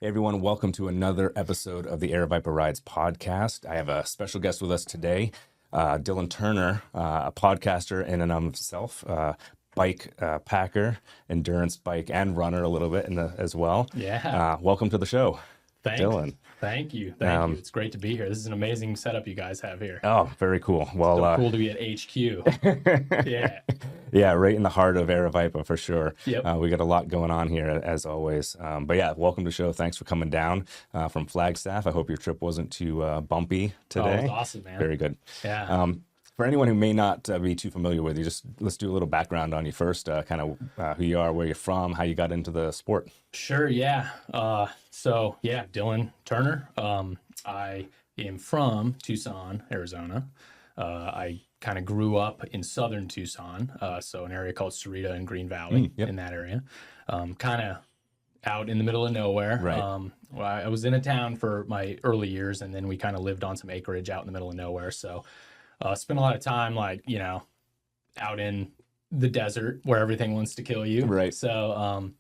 Hey everyone, welcome to another episode of the Aravaipa Rides podcast. I have a special guest with us today, Dylan Turner, a podcaster in and of himself, bike packer, endurance bike and runner a little bit as well. Yeah. Welcome to the show, Thanks. Dylan. Thank you. Thank you. It's great to be here. This is an amazing setup you guys have here. Oh, very cool. Well, So cool to be at HQ. Yeah. Yeah, right in the heart of Aravaipa for sure. Yep. We got a lot going on here as always. But yeah, welcome to the show. Thanks for coming down from Flagstaff. I hope your trip wasn't too bumpy today. Oh, it was awesome, man. Very good. Yeah. For anyone who may not be too familiar with you, just let's do a little background on you first, kind of who you are, where you're from, how you got into the sport. Sure. Yeah. Dylan Turner. I am from Tucson, Arizona. I kind of grew up in southern Tucson, so an area called Cerrito and Green Valley Yep. in that area. Kind of out in the middle of nowhere. Right. Well, I was in a town for my early years, and then we kind of lived on some acreage out in the middle of nowhere. So spent a lot of time, out in the desert where everything wants to kill you. Right. So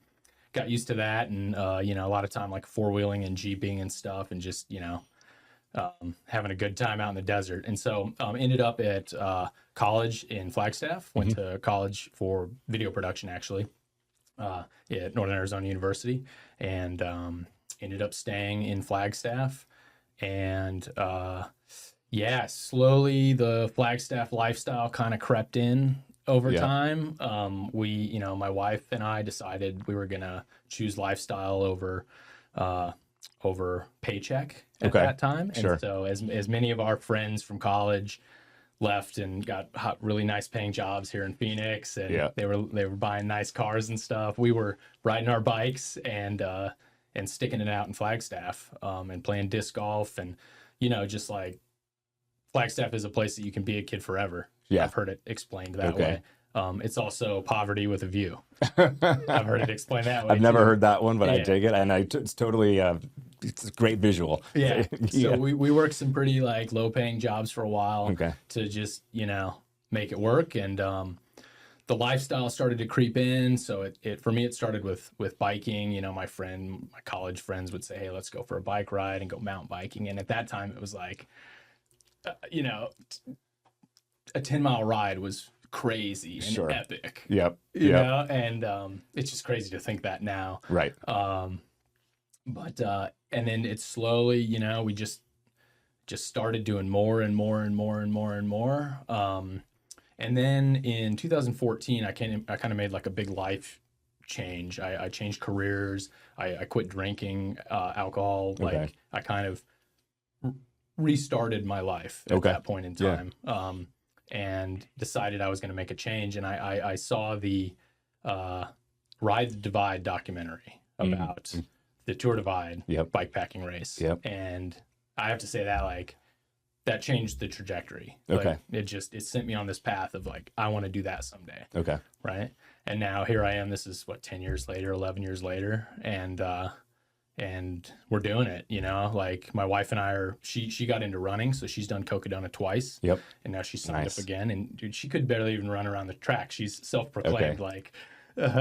got used to that, and a lot of time like four-wheeling and jeeping and stuff, and just having a good time out in the desert. And so ended up at college in Flagstaff. Went to college for video production, actually, at Northern Arizona University, and ended up staying in Flagstaff. And slowly the Flagstaff lifestyle kind of crept in over time. My wife and I decided we were gonna choose lifestyle over paycheck at that time. Sure. And so as many of our friends from college left and got really nice paying jobs here in Phoenix, and they were buying nice cars and stuff, we were riding our bikes and sticking it out in Flagstaff, and playing disc golf, and just like Flagstaff is a place that you can be a kid forever. Yeah. I've heard it explained that way. It's also poverty with a view. I've heard it explained that way. I've never heard that one, but I dig it, and it's totally it's a great visual. Yeah. So we worked some pretty low paying jobs for a while to just make it work, and the lifestyle started to creep in. So it for me it started with biking. My college friends would say, hey, let's go for a bike ride and go mountain biking, and at that time it was like a 10-mile ride was crazy and epic. Yep. You know, and it's just crazy to think that now. Right. And then it slowly, we just started doing more and more and more and more and more. And then in 2014, I kind of made like a big life change. I changed careers. I quit drinking alcohol. I kind of restarted my life at that point in time. And decided I was going to make a change. And I saw the Ride the Divide documentary about the Tour Divide bikepacking race. And I have to say that changed the trajectory. It sent me on this path of I want to do that someday. Right. And now here I am. This is 10 years later, 11 years later. And we're doing it, my wife and I she got into running, so she's done Cocodona twice. And now she's signed up again. And dude, she could barely even run around the track. She's self-proclaimed.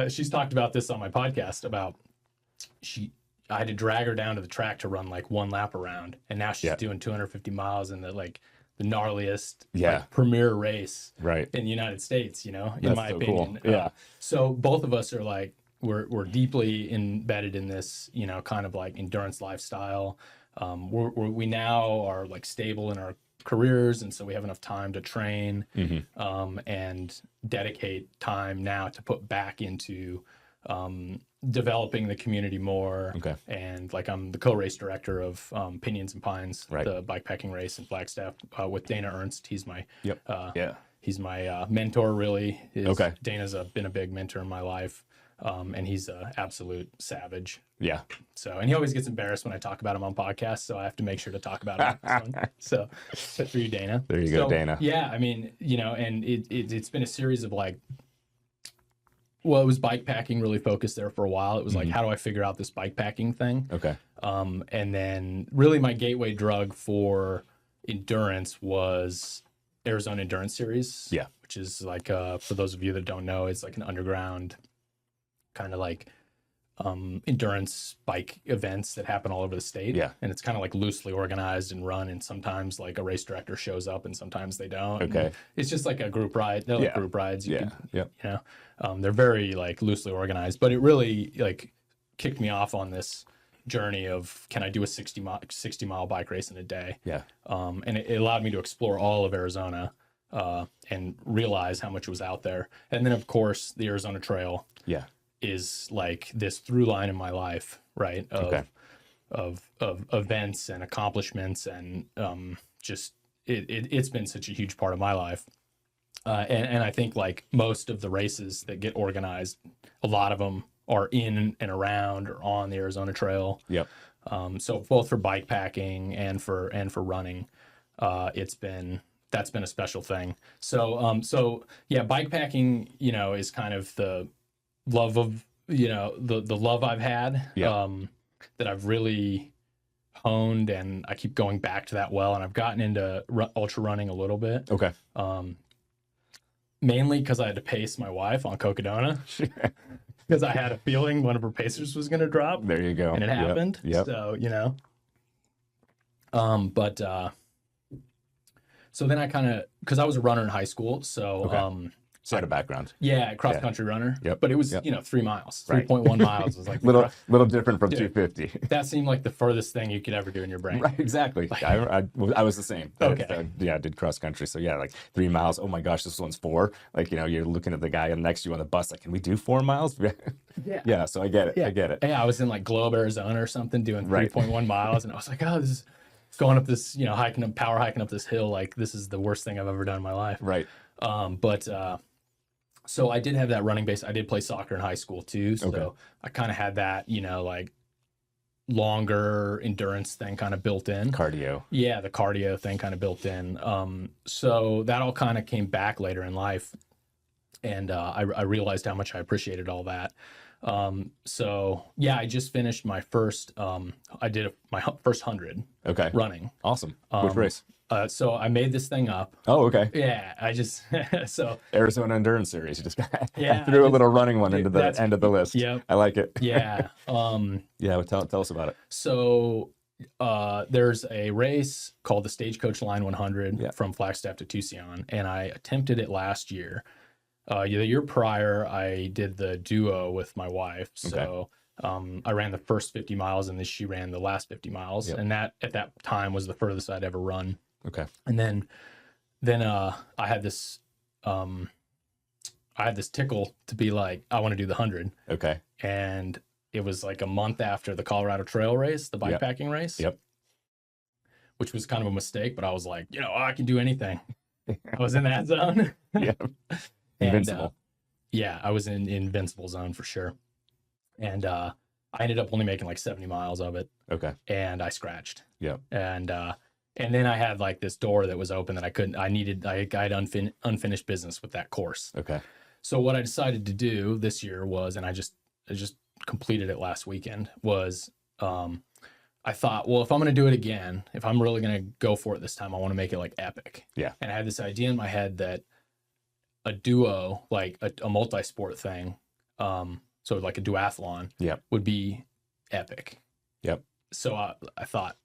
She's talked about this on my podcast about I had to drag her down to the track to run one lap around. And now she's doing 250 miles in the gnarliest premier race in the United States, in my opinion. Cool. So both of us are we're deeply embedded in this, kind of endurance lifestyle. We now are stable in our careers, and so we have enough time to train and dedicate time now to put back into developing the community more. And I'm the co-race director of Pinions and Pines, the bikepacking race in Flagstaff, with Dana Ernst. He's my he's my mentor, really. Dana's been a big mentor in my life. And he's an absolute savage. So, and he always gets embarrassed when I talk about him on podcasts, so I have to make sure to talk about him on this one. So, that's for you, Dana. There you go, Dana. Yeah, I mean, and it's been a series of it was bikepacking really focused there for a while. It was how do I figure out this bikepacking thing? And then really my gateway drug for endurance was Arizona Endurance Series. Which is for those of you that don't know, it's an underground kind of endurance bike events that happen all over the state. Yeah. And it's kind of like loosely organized and run. And sometimes like a race director shows up and sometimes they don't. Okay. And it's just like a group ride. They're like group rides. Yeah. Yep. You know, they're very like loosely organized, but it really like kicked me off on this journey of, can I do a 60 mile bike race in a day? Yeah. And it allowed me to explore all of Arizona and realize how much was out there. And then of course the Arizona Trail is like this through line in my life, right? Of events and accomplishments and just it's been such a huge part of my life. And I think like most of the races that get organized, a lot of them are in and around or on the Arizona Trail. Yep. So both for bike packing and for running, that's been a special thing. So yeah, bike packing, you know, is kind of the love of, you know, the love I've had, that I've really honed, and I keep going back to that well. And I've gotten into ultra running a little bit. Okay. Mainly because I had to pace my wife on Cocodona. Because I had a feeling one of her pacers was going to drop. There you go. And it happened. Yep. So, you know. So then I kind of, because I was a runner in high school. So, So had a background. yeah, cross country runner. Yep. But it was, you know, 3 miles. 3.1 miles was like little different from 250. That seemed like the furthest thing you could ever do in your brain. Right, exactly. I was the same. Okay. I did cross country. So yeah, like 3 miles. Oh my gosh, this one's 4. Like, you know, you're looking at the guy next to you on the bus. Like, can we do 4 miles? Yeah. So I get it. I get it. Yeah, I was in like Globe, Arizona or something doing 3.1 miles. And I was like, oh, this is going up this, you know, power hiking up this hill. Like, this is the worst thing I've ever done in my life. Right. So I did have that running base. I did play soccer in high school too. So I kind of had that, you know, like longer endurance thing kind of built in. Cardio. Yeah, the cardio thing kind of built in. So that all kind of came back later in life. And I realized how much I appreciated all that. So yeah, I just finished my first, I did my first 100 running. Awesome. Which race? So I made this thing up. Oh, okay. Yeah, I just, so. Arizona Endurance Series. You just Yeah, threw a little running one into the end of the list. Yep. I like it. Yeah. Yeah, well, tell us about it. So there's a race called the Stagecoach Line 100 from Flagstaff to Tucson, and I attempted it last year. The year prior, I did the duo with my wife. So I ran the first 50 miles, and then she ran the last 50 miles. And that at that time was the furthest I'd ever run. Okay. And then I had this tickle to be like, I want to do the 100. Okay. And it was like a month after the Colorado Trail race, the bikepacking race. Yep. Which was kind of a mistake, but I was like, you know, I can do anything. I was in that zone. Yep. Invincible. Yeah, I was in invincible zone for sure. And I ended up only making like 70 miles of it. Okay. And I scratched. Yep. And then I had like this door that was open that I had unfinished business with that course. Okay. So what I decided to do this year was, and I just completed it last weekend, was I thought, well, if I'm going to do it again, if I'm really going to go for it this time, I want to make it like epic. Yeah. And I had this idea in my head that a duo, like a multi-sport thing, so like a duathlon, would be epic. Yep. So I thought,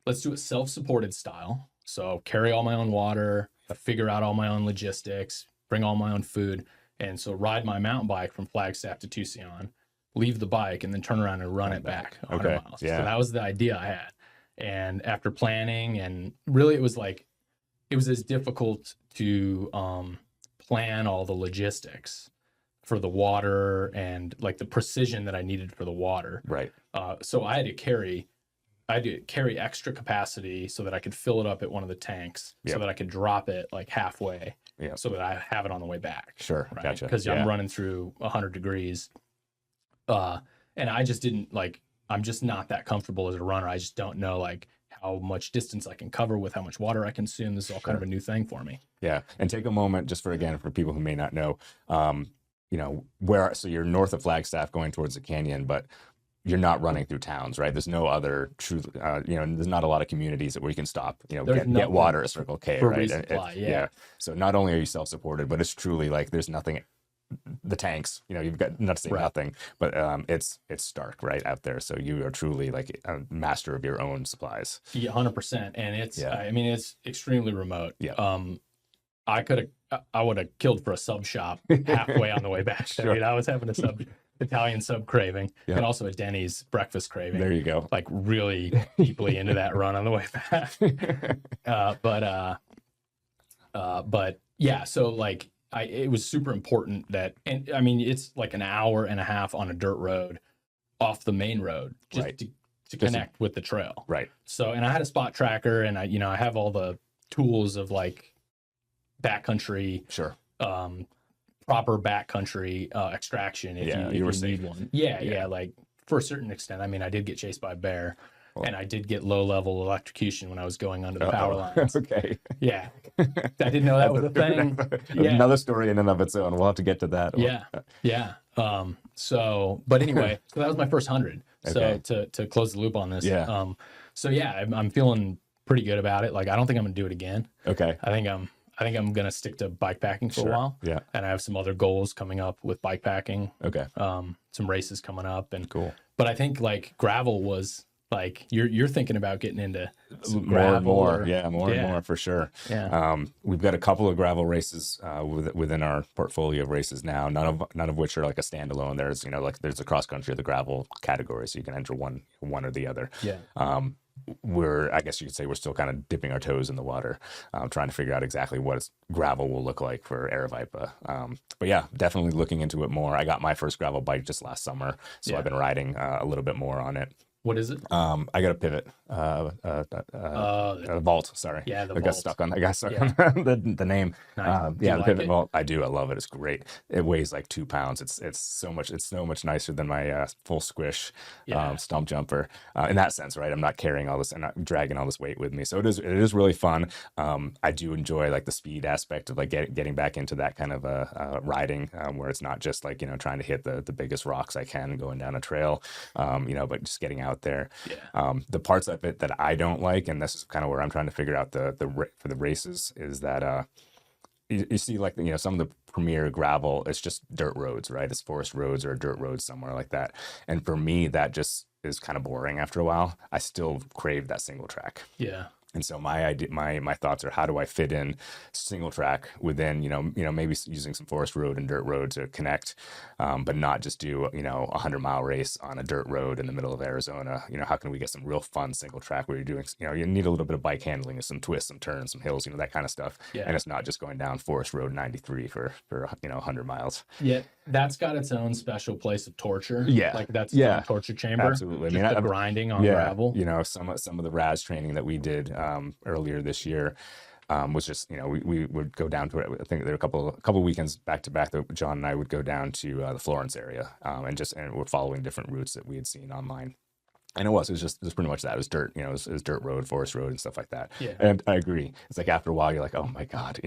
let's do it self-supported style. So carry all my own water, figure out all my own logistics, bring all my own food. And so ride my mountain bike from Flagstaff to Tucson, leave the bike, and then turn around and run it back 100 miles. Yeah. So that was the idea I had. And after planning, and really it was as difficult to plan all the logistics for the water and like the precision that I needed for the water. Right. So I had to carry extra capacity so that I could fill it up at one of the tanks, so that I could drop it like halfway, so that I have it on the way back. Sure. Right? Gotcha. Because I'm running through 100 degrees. And I just I'm just not that comfortable as a runner. I just don't know like how much distance I can cover with how much water I consume. This is all kind of a new thing for me. Yeah. And take a moment just for people who may not know, you know, so you're north of Flagstaff going towards the canyon, but you're not running through towns, right? There's no other true, you know, there's not a lot of communities where you can stop, you know, get water at Circle K, for right? resupply, yeah. So not only are you self-supported, but it's truly like there's nothing the tanks. You've got, not to say Right. nothing, but it's stark right out there. So you are truly like a master of your own supplies. Yeah, 100%. And Yeah. I mean, it's extremely remote. Yeah. I would have killed for a sub shop halfway on the way back. Sure. I was having a Italian sub craving, Yeah. and also a Denny's breakfast craving. There you go. Like really deeply into that run on the way back. But yeah, so like it was super important that, and I mean, it's like an hour and a half on a dirt road off the main road just Right. to connect with the trail. Right. So, and I had a spot tracker, and I have all the tools of like backcountry, Sure. proper backcountry extraction if you need one. Yeah, like for a certain extent. I mean, I did get chased by a bear, and I did get low level electrocution when I was going under the power lines. Okay. Yeah, I didn't know that was a thing. Another story in and of its own. We'll have to get to that. Yeah. So, but anyway, so that was my first 100. So Okay. to close the loop on this. Yeah. So yeah, I'm feeling pretty good about it. Like, I don't think I'm gonna do it again. Okay. I think I'm gonna stick to bikepacking for a while. Yeah. And I have some other goals coming up with bikepacking. Okay. Some races coming up, and Cool. But I think like gravel was like you're thinking about getting into some More and more. More and Yeah. more for sure. Yeah. We've got a couple of gravel races within our portfolio of races now. None of which are like a standalone. There's like there's the cross country, the gravel category, so you can enter one or the other. Yeah. I guess you could say we're still kind of dipping our toes in the water, trying to figure out exactly what gravel will look like for Aravaipa. But yeah, definitely looking into it more. I got my first gravel bike just last summer, so I've been riding a little bit more on it. What is it? I got a pivot, a vault. Sorry, Yeah, the I got vault. stuck on. I got stuck Yeah. on the name. Nice. Do Yeah, you the like pivot it? vault. I do. I love it. It's great. It weighs like 2 pounds. It's so much nicer than my full squish stump jumper in that sense, right? I'm not carrying all this. I'm not dragging all this weight with me. So it is really fun. I do enjoy like the speed aspect of like getting back into that kind of riding where it's not just like trying to hit the biggest rocks I can going down a trail, but just getting out there. Yeah. The parts of it that I don't like, and this is kind of where I'm trying to figure out for the races, is that you see like some of the premier gravel, it's just dirt roads, right? It's forest roads or a dirt road somewhere like that. And for me, that just is kind of boring after a while. I still crave that single track. Yeah. And so my idea, my thoughts are, how do I fit in single track within, maybe using some forest road and dirt road to connect, but not just do, a 100-mile race on a dirt road in the middle of Arizona. How can we get some real fun single track where you're doing, you need a little bit of bike handling, some twists, some turns, some hills, that kind of stuff. Yeah. And it's not just going down Forest Road 93 for 100 miles. Yeah, that's got its own special place of torture. Yeah. Like that's its own torture chamber. Absolutely. Just the grinding on gravel. Some of the RAS training that we did earlier this year was just, we would go down to it. I think there were a couple weekends back to back that John and I would go down to the Florence area and we're following different routes that we had seen online. And it was pretty much that. It was dirt, it was dirt road, forest road, and stuff like that. Yeah. And I agree. It's like after a while, you're like, oh my God,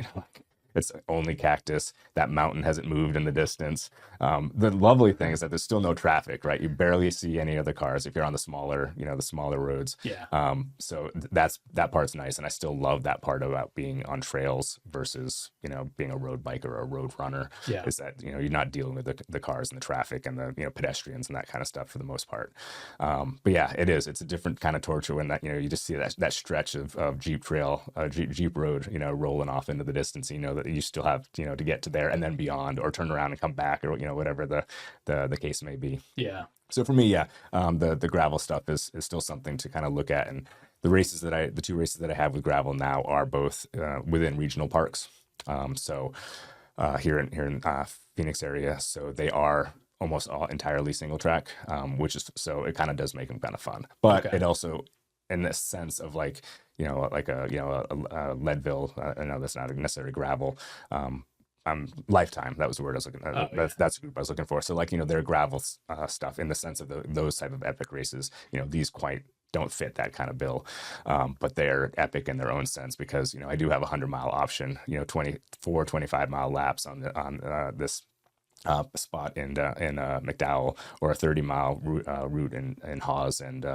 it's only cactus. That mountain hasn't moved in the distance. The lovely thing is that there's still no traffic, right? You barely see any other cars if you're on the smaller roads. Yeah. So that part's nice, and I still love that part about being on trails versus being a road biker or a road runner. Yeah. Is that you're not dealing with the cars and the traffic and the pedestrians and that kind of stuff for the most part. But yeah, it's a different kind of torture when that you just see that stretch of Jeep trail, Jeep road, rolling off into the distance. That you still have to get to there and then beyond, or turn around and come back, or whatever the case may be. Yeah. So for me, the gravel stuff is still something to kind of look at. And the two races that I have with gravel now are both within regional parks. Here in Phoenix area, so they are almost all entirely single track, which is, so it kind of does make them kind of fun. But it also, in this sense of like a Leadville, I know that's not necessarily gravel. Lifetime, that was the word I was looking at. That's the group I was looking for. So like, their gravel stuff in the sense of those type of epic races, these quite don't fit that kind of bill. But they're epic in their own sense because, I do have a 100-mile option, 25-mile laps on this spot in McDowell, or a 30-mile route in Hawes and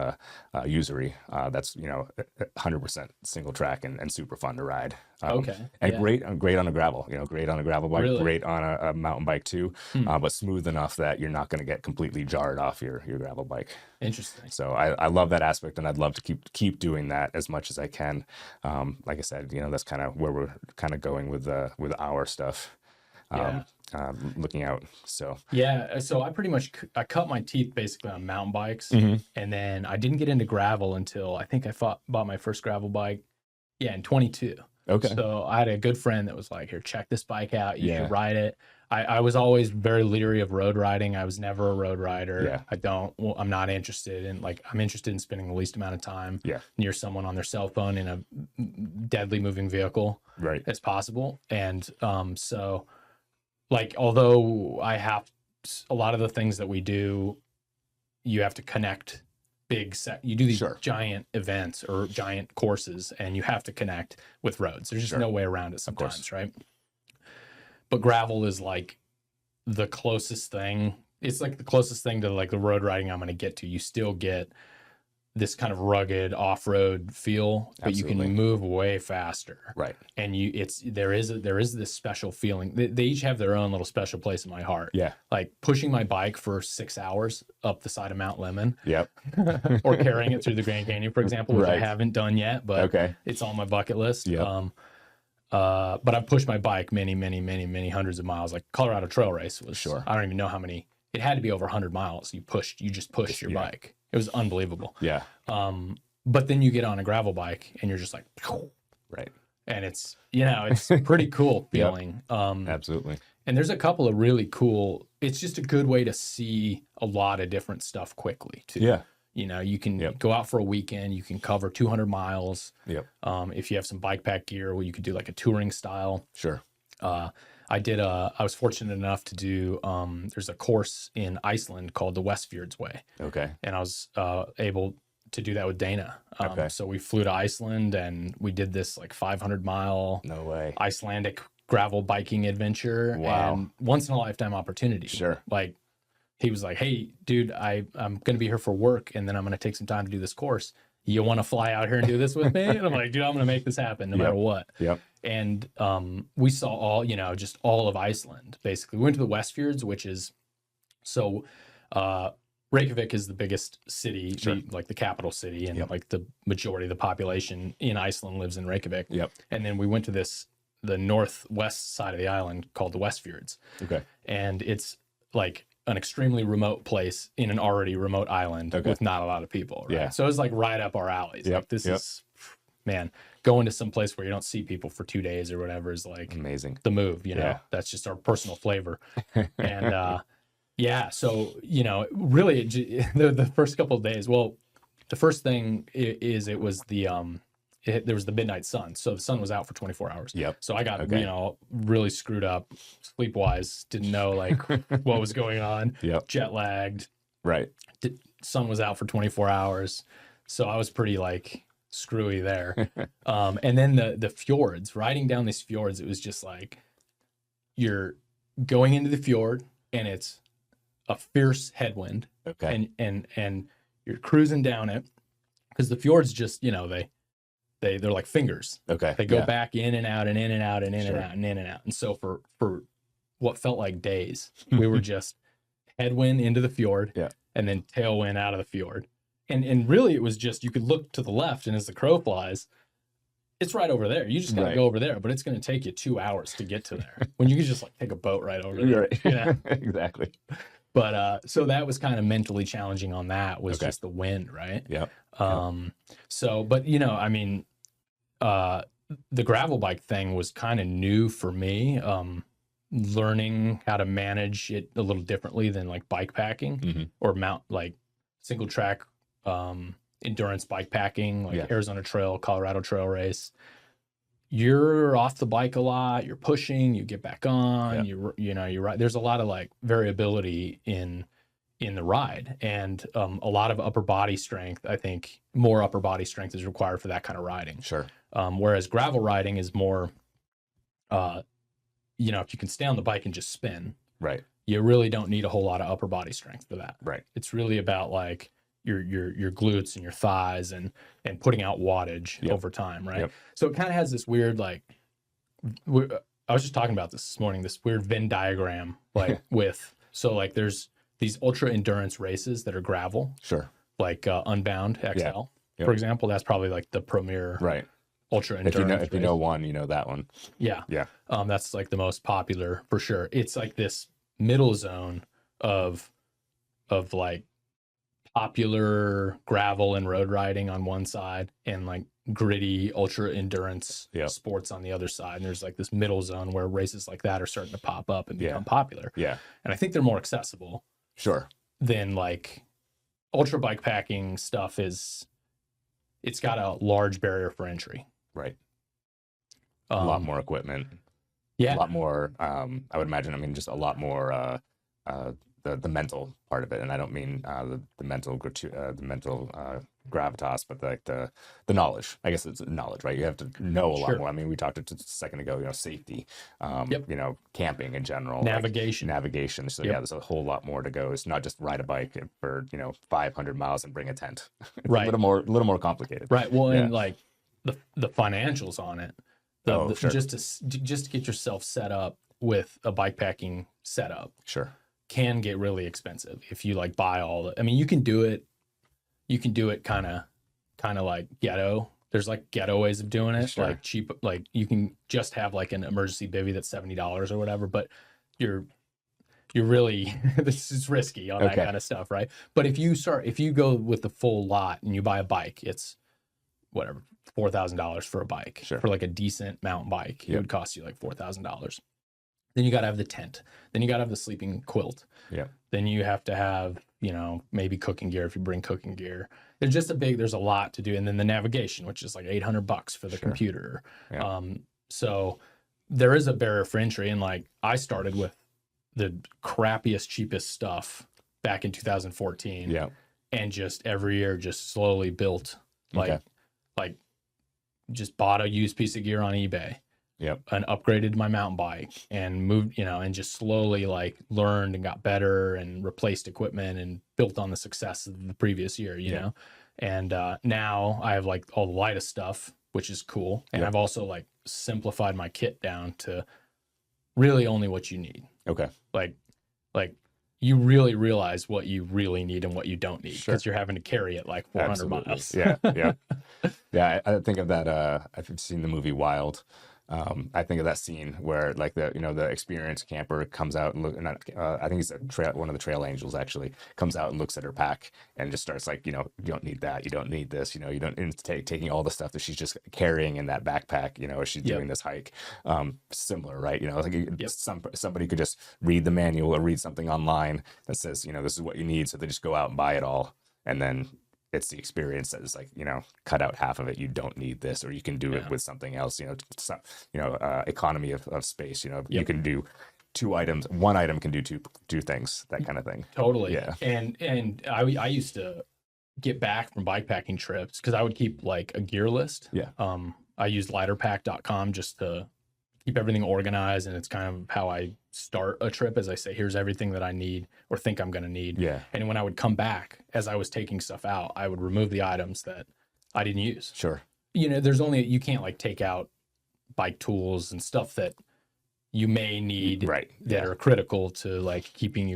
Usury. That's 100% single track and super fun to ride. Okay. And Yeah. great on a gravel. Great on a gravel bike. Really? Great on a mountain bike too. But smooth enough that you're not going to get completely jarred off your gravel bike. Interesting. So I love that aspect, and I'd love to keep doing that as much as I can. Like I said, that's kind of where we're kind of going with our stuff. Looking out. So yeah, so I pretty much I cut my teeth basically on mountain bikes, and then I didn't get into gravel until I think I bought my first gravel bike, in 22. Okay. So I had a good friend that was like, "Here, check this bike out. You should ride it." I was always very leery of road riding. I was never a road rider. Yeah. I'm not interested in I'm interested in spending the least amount of time near someone on their cell phone in a deadly moving vehicle as possible. And so although I have a lot of the things that we do, you have to connect you do these giant events or giant courses, and you have to connect with roads. There's just no way around it sometimes, right? But gravel is the closest thing. It's the closest thing to the road riding I'm going to get to. You still get this kind of rugged off-road feel, but you can move way faster. Right. And there is this special feeling. They each have their own little special place in my heart. Yeah. Like pushing my bike for 6 hours up the side of Mount Lemmon. Yep. Or carrying it through the Grand Canyon, for example, which I haven't done yet, but it's on my bucket list. Yep. But I've pushed my bike many, many, many, many hundreds of miles. Like Colorado Trail Race was, I don't even know how many. It had to be over 100 miles. You just pushed your bike. It was unbelievable. Yeah. But then you get on a gravel bike and you're just like, right. And it's pretty cool feeling. Absolutely. And there's a couple of really cool, it's just a good way to see a lot of different stuff quickly too. Yeah. You can go out for a weekend, you can cover 200 miles. Yep. If you have some bike pack gear, you could do a touring style. Sure. I was fortunate enough to do, there's a course in Iceland called the Westfjords Way. Okay. And I was able to do that with Dana. Okay. So we flew to Iceland and we did this 500-mile no way Icelandic gravel biking adventure. Wow. And once in a lifetime opportunity. Sure. He was like, "Hey, dude, I'm going to be here for work and then I'm going to take some time to do this course. You want to fly out here and do this with me?" And I'm like, "Dude, I'm going to make this happen no matter what." Yep. And we saw just all of Iceland, basically. We went to the Westfjords, which is, Reykjavik is the biggest city, the capital city, and the majority of the population in Iceland lives in Reykjavik. Yep. And then we went to the northwest side of the island called the Westfjords. Okay. And it's an extremely remote place in an already remote island with not a lot of people. Right? Yeah. So it's right up our alleys. Yep. This is, man, going to some place where you don't see people for 2 days or whatever is amazing. The move, that's just our personal flavor. And so, really the first couple of days, the first thing is it was there was the midnight sun. So the sun was out for 24 hours. Yep. So I got, really screwed up sleep wise, didn't know what was going on. Yep. Jet lagged. Right. Sun was out for 24 hours. So I was pretty screwy there. And then the fjords, riding down these fjords, it was just you're going into the fjord and it's a fierce headwind. Okay. And you're cruising down it because the fjords just, they're like fingers. Okay. They go back in and out and in and out and in and out and in and out. And so for what felt like days, we were just headwind into the fjord and then tailwind out of the fjord. And really it was just, you could look to the left and as the crow flies, it's right over there. You just got to go over there, but it's going to take you 2 hours to get to there when you could just take a boat right over there. Right. Exactly. But so that was kind of mentally challenging on that was just the wind, right? Yeah. So, but the gravel bike thing was kind of new for me. Learning how to manage it a little differently than bike packing or single track endurance bike packing, Arizona Trail, Colorado Trail Race. You're off the bike a lot, you're pushing, you get back on, you ride. There's a lot of variability in the ride and a lot of upper body strength. I think more upper body strength is required for that kind of riding. Sure. Whereas gravel riding is more, if you can stay on the bike and just spin, right, you really don't need a whole lot of upper body strength for that. Right. It's really about like your glutes and your thighs and putting out wattage over time, right? Yep. So it kind of has this weird like I was just talking about this morning, this weird Venn diagram, like so like there's these ultra endurance races that are gravel, Sure. like Unbound XL, Yep. for example. That's probably like the premier Right. ultra endurance. If you know one, you know that one. Yeah. Yeah. That's like the most popular for sure. It's like this middle zone of like popular gravel and road riding on one side and like gritty ultra endurance sports on the other side. And there's like this middle zone where races like that are starting to pop up and become popular. Yeah. And I think they're more accessible. Sure. Than like ultra bike packing stuff it's got a large barrier for entry. Right. A lot more equipment. Yeah. A lot more, I would imagine, I mean, just a lot more, the mental part of it. And I don't mean the mental gravitas, but like the knowledge. I guess it's knowledge, right? You have to know a lot more. I mean, we talked a second ago, you know, safety, you know, camping in general, navigation. So yeah, there's a whole lot more to go. It's not just ride a bike for, you know, 500 miles and bring a tent. It's right. a little more complicated. Right. Well, and like the financials on it, sure. just to get yourself set up with a bike packing setup. Sure. Can get really expensive if you like buy all the, I mean, you can do it kind of like ghetto. There's like ghetto ways of doing it, sure. like cheap, like you can just have like an emergency bivvy that's $70 or whatever, but you're really, this is risky on that kind of stuff, right? But if you go with the full lot and you buy a bike, it's whatever, $4,000 for a bike. Sure. For like a decent mountain bike, it would cost you like $4,000. Then you got to have the tent. Then you got to have the sleeping quilt. Yeah. Then you have to have, you know, maybe cooking gear if you bring cooking gear. There's a lot to do. And then the navigation, which is like $800 for the computer. Yeah. So there is a barrier for entry. And like I started with the crappiest, cheapest stuff back in 2014. Yeah. And just every year just slowly built like just bought a used piece of gear on eBay. Yep. And upgraded my mountain bike and moved, you know, and just slowly like learned and got better and replaced equipment and built on the success of the previous year, you know? And now I have like all the lightest stuff, which is cool. And I've also like simplified my kit down to really only what you need. Okay. Like you really realize what you really need and what you don't need because you're having to carry it like 400 miles. Yeah. Yeah. Yeah. I think of that. I've seen the movie Wild. I think of that scene where like the experienced camper comes out and I think he's one of the trail angels actually comes out and looks at her pack and just starts like, you know, you don't need that. You don't need this, you know, you don't taking all the stuff that she's just carrying in that backpack, you know, as she's doing this hike. Similar, right? You know, like somebody could just read the manual or read something online that says, you know, this is what you need. So they just go out and buy it all. And then it's the experience that is like, you know, cut out half of it. You don't need this, or you can do it with something else, you know, economy of space, you know, you can do two items. One item can do two things, that kind of thing. Totally. Yeah. And I used to get back from bikepacking trips because I would keep like a gear list. Yeah. I used lighterpack.com just to keep everything organized. And it's kind of how I start a trip, as I say, here's everything that I need or think I'm going to need. Yeah. And when I would come back, as I was taking stuff out, I would remove the items that I didn't use. Sure. You know, you can't like take out bike tools and stuff that you may need that are critical to like keeping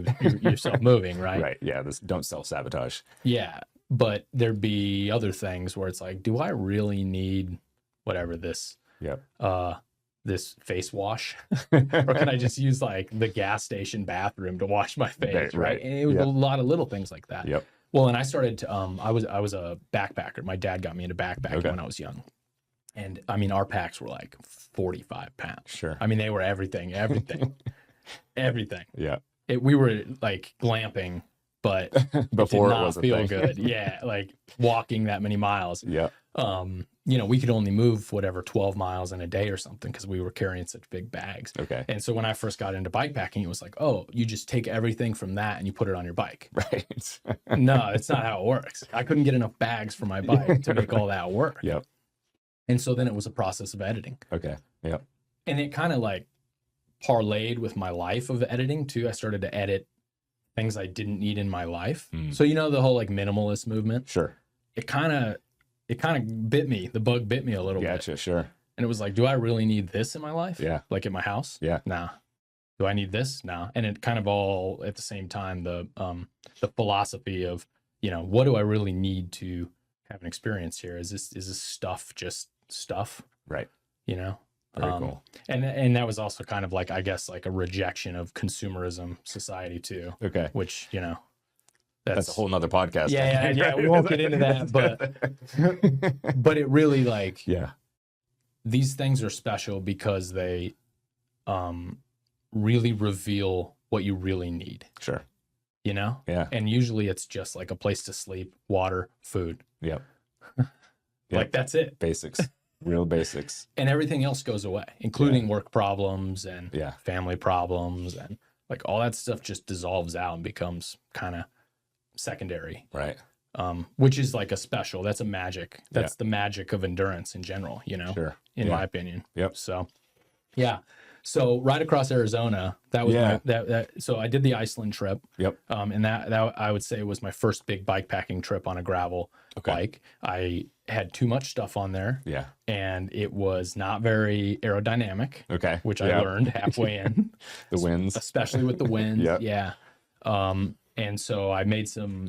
yourself moving. Right. Right. Yeah. Don't self-sabotage. Yeah. But there'd be other things where it's like, do I really need whatever this, this face wash, or can I just use like the gas station bathroom to wash my face? Right. And it was a lot of little things like that. Yep. Well, and I started to, I was a backpacker. My dad got me into backpacking when I was young. And I mean, our packs were like 45 pounds. Sure. I mean, they were everything. Yeah. We were like glamping, but before it did not feel thing. good. Yeah. Like walking that many miles. Yeah. You know, we could only move 12 miles in a day or something because we were carrying such big bags. Okay. And so when I first got into bikepacking, it was like, oh, you just take everything from that and you put it on your bike. Right. No, it's not how it works. I couldn't get enough bags for my bike to make all that work. Yep. And so then it was a process of editing. Okay. Yep. And it kind of like parlayed with my life of editing too. I started to edit things I didn't need in my life. Mm. So, the whole like minimalist movement, Sure. it kind of bit me. The bug bit me a little bit. Gotcha. Sure. And it was like, do I really need this in my life? Yeah. Like at my house? Yeah. Nah. Do I need this? Nah. And it kind of all at the same time, the philosophy of, what do I really need to have an experience here? Is this stuff just stuff? Right. Very cool. And that was also kind of like, I guess, like a rejection of consumerism society too. Okay. Which, that's a whole nother podcast. Yeah. We won't get into that, but it really like, yeah. These things are special because they really reveal what you really need. Sure. Yeah. And usually it's just like a place to sleep, water, food. Yep. Like that's it. Basics. Real basics. And everything else goes away, including work problems and Yeah. family problems, and like all that stuff just dissolves out and becomes kind of secondary. Right. Which is like that's a magic. That's the magic of endurance in general, Sure. In my opinion. Yep. So, yeah. So right across Arizona, that was so I did the Iceland trip. Yep. And that I would say was my first big bike packing trip on a gravel bike. I had too much stuff on there. Yeah. And it was not very aerodynamic. Okay. Which I learned halfway in. The winds. Especially with the wind. Yep. Yeah. And so I made some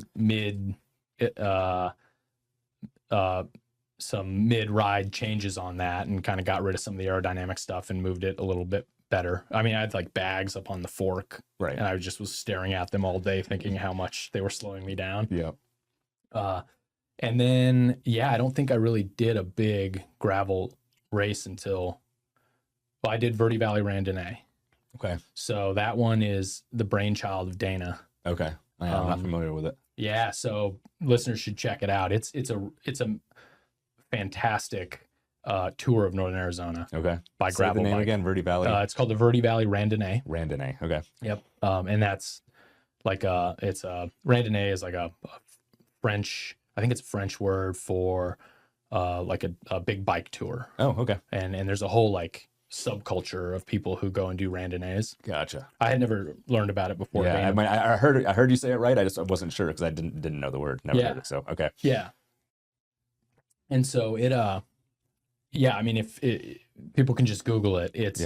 mid-ride changes on that and kind of got rid of some of the aerodynamic stuff and moved it a little bit better. I mean, I had like bags up on the fork, right, and I just was staring at them all day thinking how much they were slowing me down. Yep. And then, I don't think I really did a big gravel race until I did Verde Valley Randonnée. Okay. So that one is the brainchild of Dana. Okay. I'm not familiar with it. Yeah, so listeners should check it out. It's a fantastic tour of Northern Arizona. Okay. By Say gravel the name bike. again, Verde Valley. It's called the Verde Valley Randonnée. Randonnée. Okay. Yep. And that's like Randonnée is like a French. I think it's a French word for like a big bike tour. Oh, okay. And there's a whole like subculture of people who go and do randonnées. Gotcha. I had never learned about it before. Yeah, I heard you say it right. I just wasn't sure because I didn't know the word. Never heard it. So okay. Yeah. And so it I mean, if people can just Google it, it's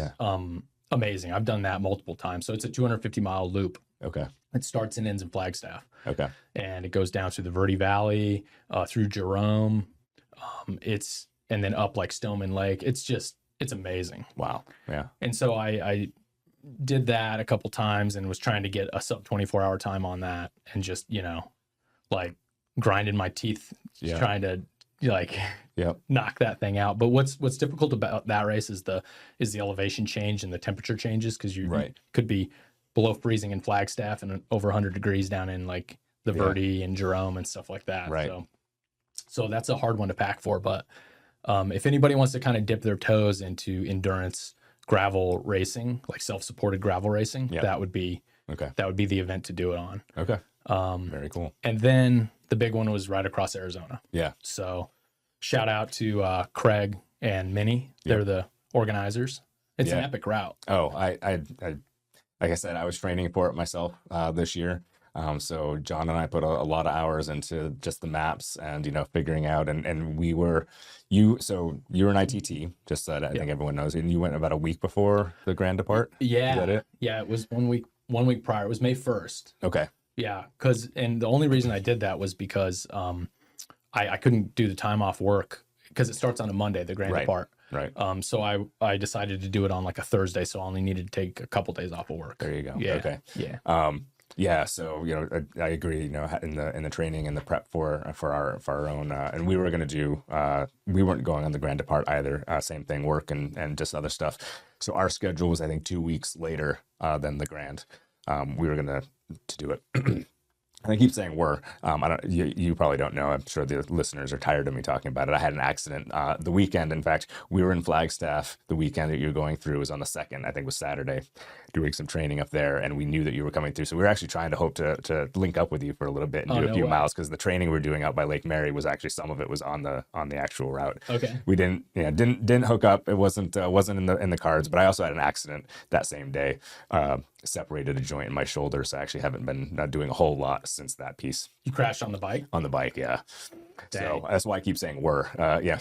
amazing. I've done that multiple times. So it's a 250-mile loop. Okay. It starts and ends in Flagstaff. Okay. And it goes down through the Verde Valley, through Jerome. And then up like Stillman Lake. It's amazing. Wow. Yeah. And so I did that a couple times and was trying to get a sub 24-hour time on that, and just, like grinding my teeth trying to like knock that thing out. But what's difficult about that race is the elevation change and the temperature changes, because you could be below freezing in Flagstaff and over 100 degrees down in like the Verde and Jerome and stuff like that. Right. So that's a hard one to pack for. But if anybody wants to kind of dip their toes into endurance gravel racing, like self-supported gravel racing, that would be the event to do it on. Okay. Very cool. And then the big one was right across Arizona. Yeah. So shout out to Craig and Minnie. They're the organizers. It's an epic route. Oh, I like I said, I was training for it myself this year. So John and I put a lot of hours into just the maps and, figuring out, and we were, so you were an ITT, just so that I think everyone knows, and you went about a week before the Grand Depart? Yeah. Is that it? Yeah, it was 1 week prior. It was May 1st. Okay. Yeah, and the only reason I did that was because I couldn't do the time off work, because it starts on a Monday, the Grand Depart. Right. So I decided to do it on like a Thursday, so I only needed to take a couple days off of work. There you go. Yeah. Okay. Yeah. Yeah. So, I agree, in the training and the prep for our own, and we were going to do, we weren't going on the Grand Depart either. Same thing, work and just other stuff. So our schedule was, I think, 2 weeks later than the Grand. We were going to do it. And I keep saying we're. I don't. You probably don't know. I'm sure the listeners are tired of me talking about it. I had an accident the weekend. In fact, we were in Flagstaff. The weekend that you were going through was on the 2nd. I think it was Saturday, doing some training up there, and we knew that you were coming through. So we were actually trying to hope to link up with you for a little bit and do a no few way. miles, because the training we were doing out by Lake Mary was actually, some of it was on the actual route. Okay. We didn't hook up. It wasn't in the cards. But I also had an accident that same day. Separated a joint in my shoulder, so I actually haven't been doing a whole lot since that piece. You crashed on the bike? On the bike, yeah. Dang. So that's why I keep saying we're.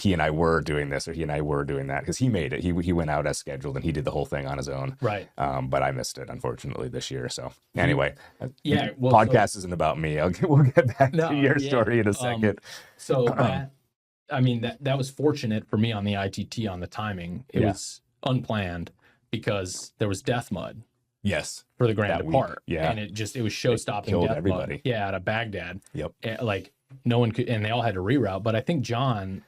He and I were doing this, or he and I were doing that, because he made it. He went out as scheduled, and he did the whole thing on his own. Right. But I missed it, unfortunately, this year. So anyway, yeah. Well, podcast isn't about me. We'll get back to your story in a second. That was fortunate for me on the ITT on the timing. It was unplanned because there was death mud. Yes. For the Grand Depart. Yeah. And it was show-stopping killed death everybody. mud. Yeah, out of Baghdad. Yep. Like no one could, and they all had to reroute. But I think John.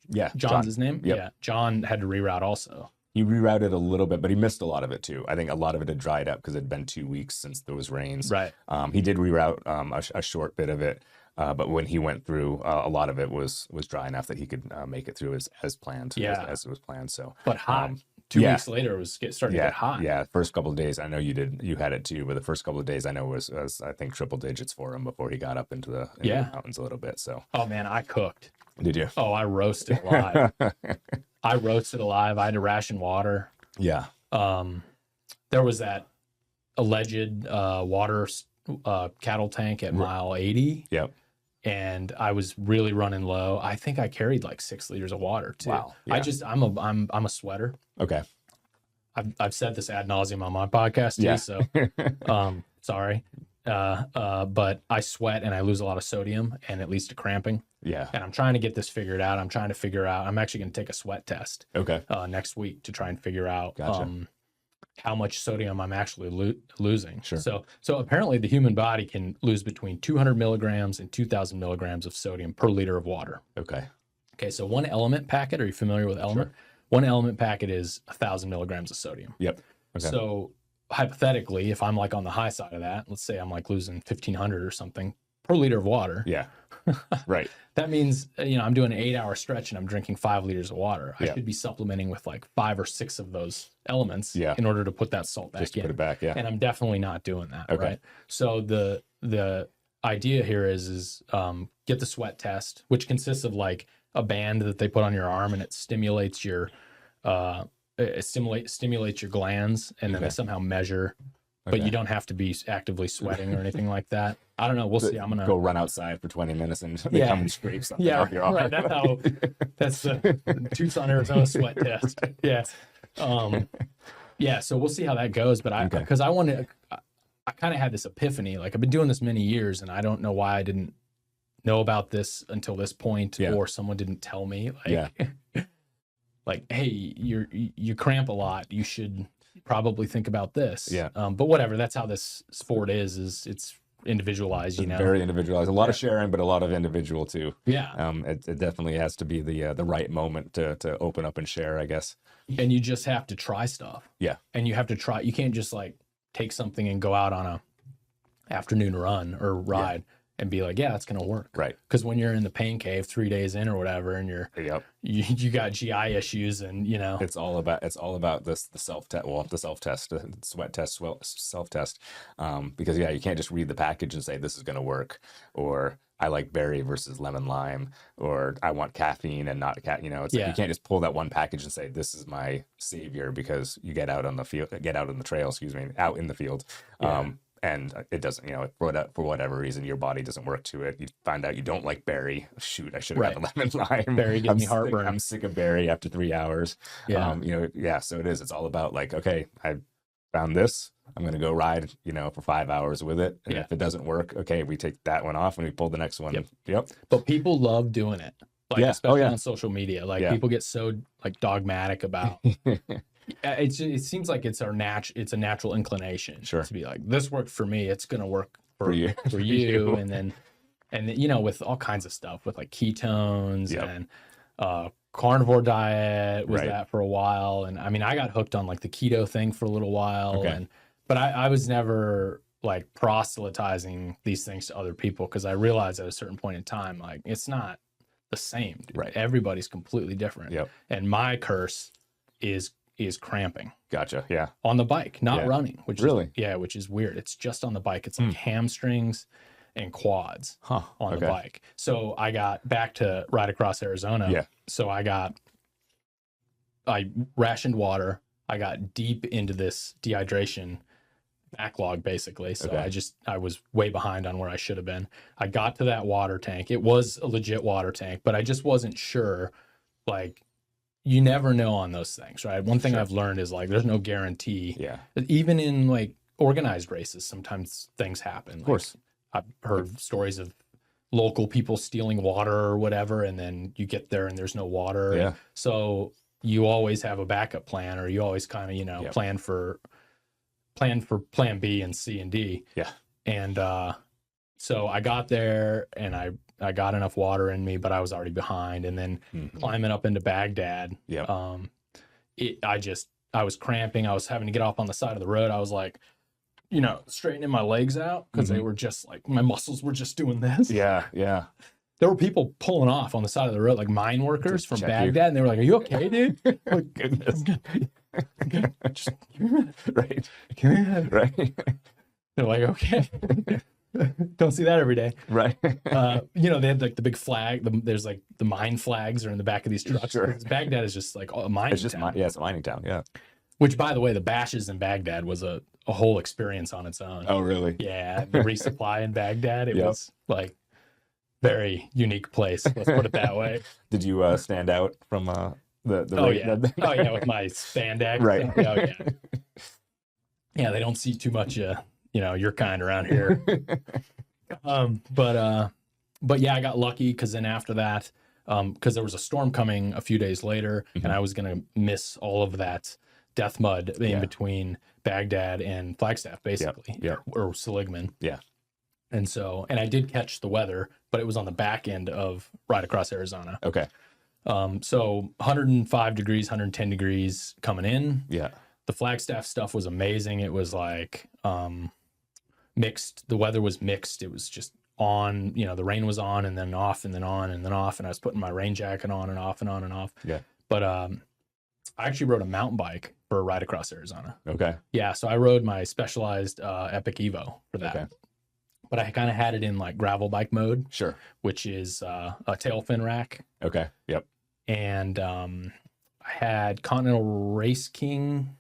Yeah. John's his name? Yep. Yeah. John had to reroute also. He rerouted a little bit, but he missed a lot of it too. I think a lot of it had dried up because it had been 2 weeks since there was rains. Right. He did reroute a short bit of it, but when he went through, a lot of it was dry enough that he could make it through as planned. Yeah. As it was planned. So. But hot. 2 weeks later, it was starting to get hot. Yeah, first couple of days, I know you had it too, but the first couple of days I know was I think triple digits for him before he got up into the mountains a little bit. So. Oh man, I cooked. Did you? Oh, I roasted alive. I had to ration water. Yeah. There was that alleged water cattle tank at mile 80. Yep. And I was really running low. I think I carried like 6 liters of water too. Wow. Yeah. I'm a sweater. Okay. I've said this ad nauseum on my podcast too. Yeah. So, sorry. But I sweat and I lose a lot of sodium and it leads to cramping. Yeah. And I'm trying to get this figured out. I'm actually going to take a sweat test. Okay. Next week to try and figure out Gotcha. how much sodium I'm actually losing. Sure. So apparently the human body can lose between 200 milligrams and 2,000 milligrams of sodium per liter of water. Okay. Okay. So one element packet, are you familiar with element? Sure. One element packet is 1,000 milligrams of sodium. Yep. Okay. So hypothetically, if I'm like on the high side of that, let's say I'm like losing 1,500 or something per liter of water. Yeah. Right. That means, I'm doing an 8-hour stretch and I'm drinking 5 liters of water. I Yeah. should be supplementing with like 5 or 6 of those elements Yeah. in order to put that salt back Just to in. put it back. Yeah. And I'm definitely not doing that. Okay. Right. So the idea here is get the sweat test, which consists of like a band that they put on your arm and it stimulates your stimulates your glands, and then they somehow measure. But Okay. you don't have to be actively sweating or anything like that. I don't know. We'll see. I'm gonna go run outside for 20 minutes and they Yeah. come and scrape something Yeah, off your arm. right. That's the Tucson, Arizona sweat test. Yeah. Yeah. So we'll see how that goes. But because I kind of had this epiphany. Like I've been doing this many years, and I don't know why I didn't know about this until this point, or someone didn't tell me. Like, hey, you cramp a lot. You should probably think about this. Yeah. But whatever. That's how this sport is it's individualized. It's very individualized. A lot of sharing, but a lot of individual too. Yeah. It definitely has to be the right moment to open up and share, I guess. And you just have to try stuff. Yeah. And you have to try. You can't just like take something and go out on a afternoon run or ride and be like, yeah, it's going to work. Right. Because when you're in the pain cave 3 days in or whatever, and you got GI issues, and it's all about the self test, the sweat test, self test. Because you can't just read the package and say this is going to work, or I like berry versus lemon lime, or I want caffeine and not like you can't just pull that one package and say this is my savior, because you get out on the trail, out in the field. And it doesn't, for whatever reason, your body doesn't work to it. You find out you don't like berry. Shoot, I should have got the lemon lime. Berry gives me heartburn. I'm sick of berry after 3 hours. Yeah. So it is. It's all about like, okay, I found this. I'm going to go ride, for 5 hours with it. And if it doesn't work, okay, we take that one off and we pull the next one. Yep. But people love doing it. Like, especially on social media. Like people get so like dogmatic about it seems like it's a natural inclination to be like, this worked for me, it's gonna work for you. and then with all kinds of stuff, with like ketones and carnivore diet was that for a while. And I mean, I got hooked on like the keto thing for a little while, but I was never like proselytizing these things to other people, because I realized at a certain point in time, like, it's not the same, dude. Right. Everybody's completely different. Yep. And my curse is cramping Gotcha. Yeah. on the bike, not Yeah. running, which Really? which is weird. It's just on the bike. It's like hamstrings and quads Huh. on Okay. the bike. So I got back to ride across Arizona. Yeah. So I rationed water. I got deep into this dehydration backlog, basically. So Okay. I was way behind on where I should have been. I got to that water tank. It was a legit water tank, but I just wasn't sure. Like, you never know on those things, right? One thing Sure. I've learned is, like, there's no guarantee. Yeah. Even in like organized races, sometimes things happen. Of course. I've heard stories of local people stealing water or whatever, and then you get there and there's no water. Yeah. So you always have a backup plan, or you always kind of, Yep. plan for plan B and C and D. Yeah. And so I got there and I got enough water in me, but I was already behind. And then climbing up into Baghdad, Yeah. I was cramping. I was having to get off on the side of the road. I was like, straightening my legs out, because they were just like, my muscles were just doing this. Yeah. Yeah. There were people pulling off on the side of the road, like mine workers from check Baghdad, you. and they were like, "Are you okay, dude?" Like, Goodness. I'm good. Just give me a minute. Right. Give me a minute. Right. They're like, "Okay." Don't see that every day. Right. They had like the big flag. There's like the mine flags are in the back of these trucks. Sure. 'Cause Baghdad is just like a mining It's just town. it's a mining town. Yeah. Which, by the way, the bashes in Baghdad was a whole experience on its own. Oh, really? Yeah, the resupply in Baghdad, it Yep. was like very unique place. Let's put it that way. Did you stand out from the Oh rate yeah, that- oh yeah, with my spandex. Right. Oh yeah. Yeah, they don't see too much, your kind around here. But yeah, I got lucky, because then after that, because there was a storm coming a few days later, and I was gonna miss all of that death mud in between Baghdad and Flagstaff, basically, Yep. or Seligman. Yeah. And I did catch the weather, but it was on the back end of Ride Across Arizona. Okay. So 105 degrees, 110 degrees coming in. Yeah. The Flagstaff stuff was amazing. It was like mixed. The weather was mixed. It was just on, the rain was on and then off and then on and then off. And I was putting my rain jacket on and off and on and off. Yeah. But I actually rode a mountain bike for a ride across Arizona. Okay. Yeah. So I rode my Specialized Epic Evo for that. Okay. But I kind of had it in like gravel bike mode, Sure. which is a tail fin rack. Okay. Yep. And I had Continental Race King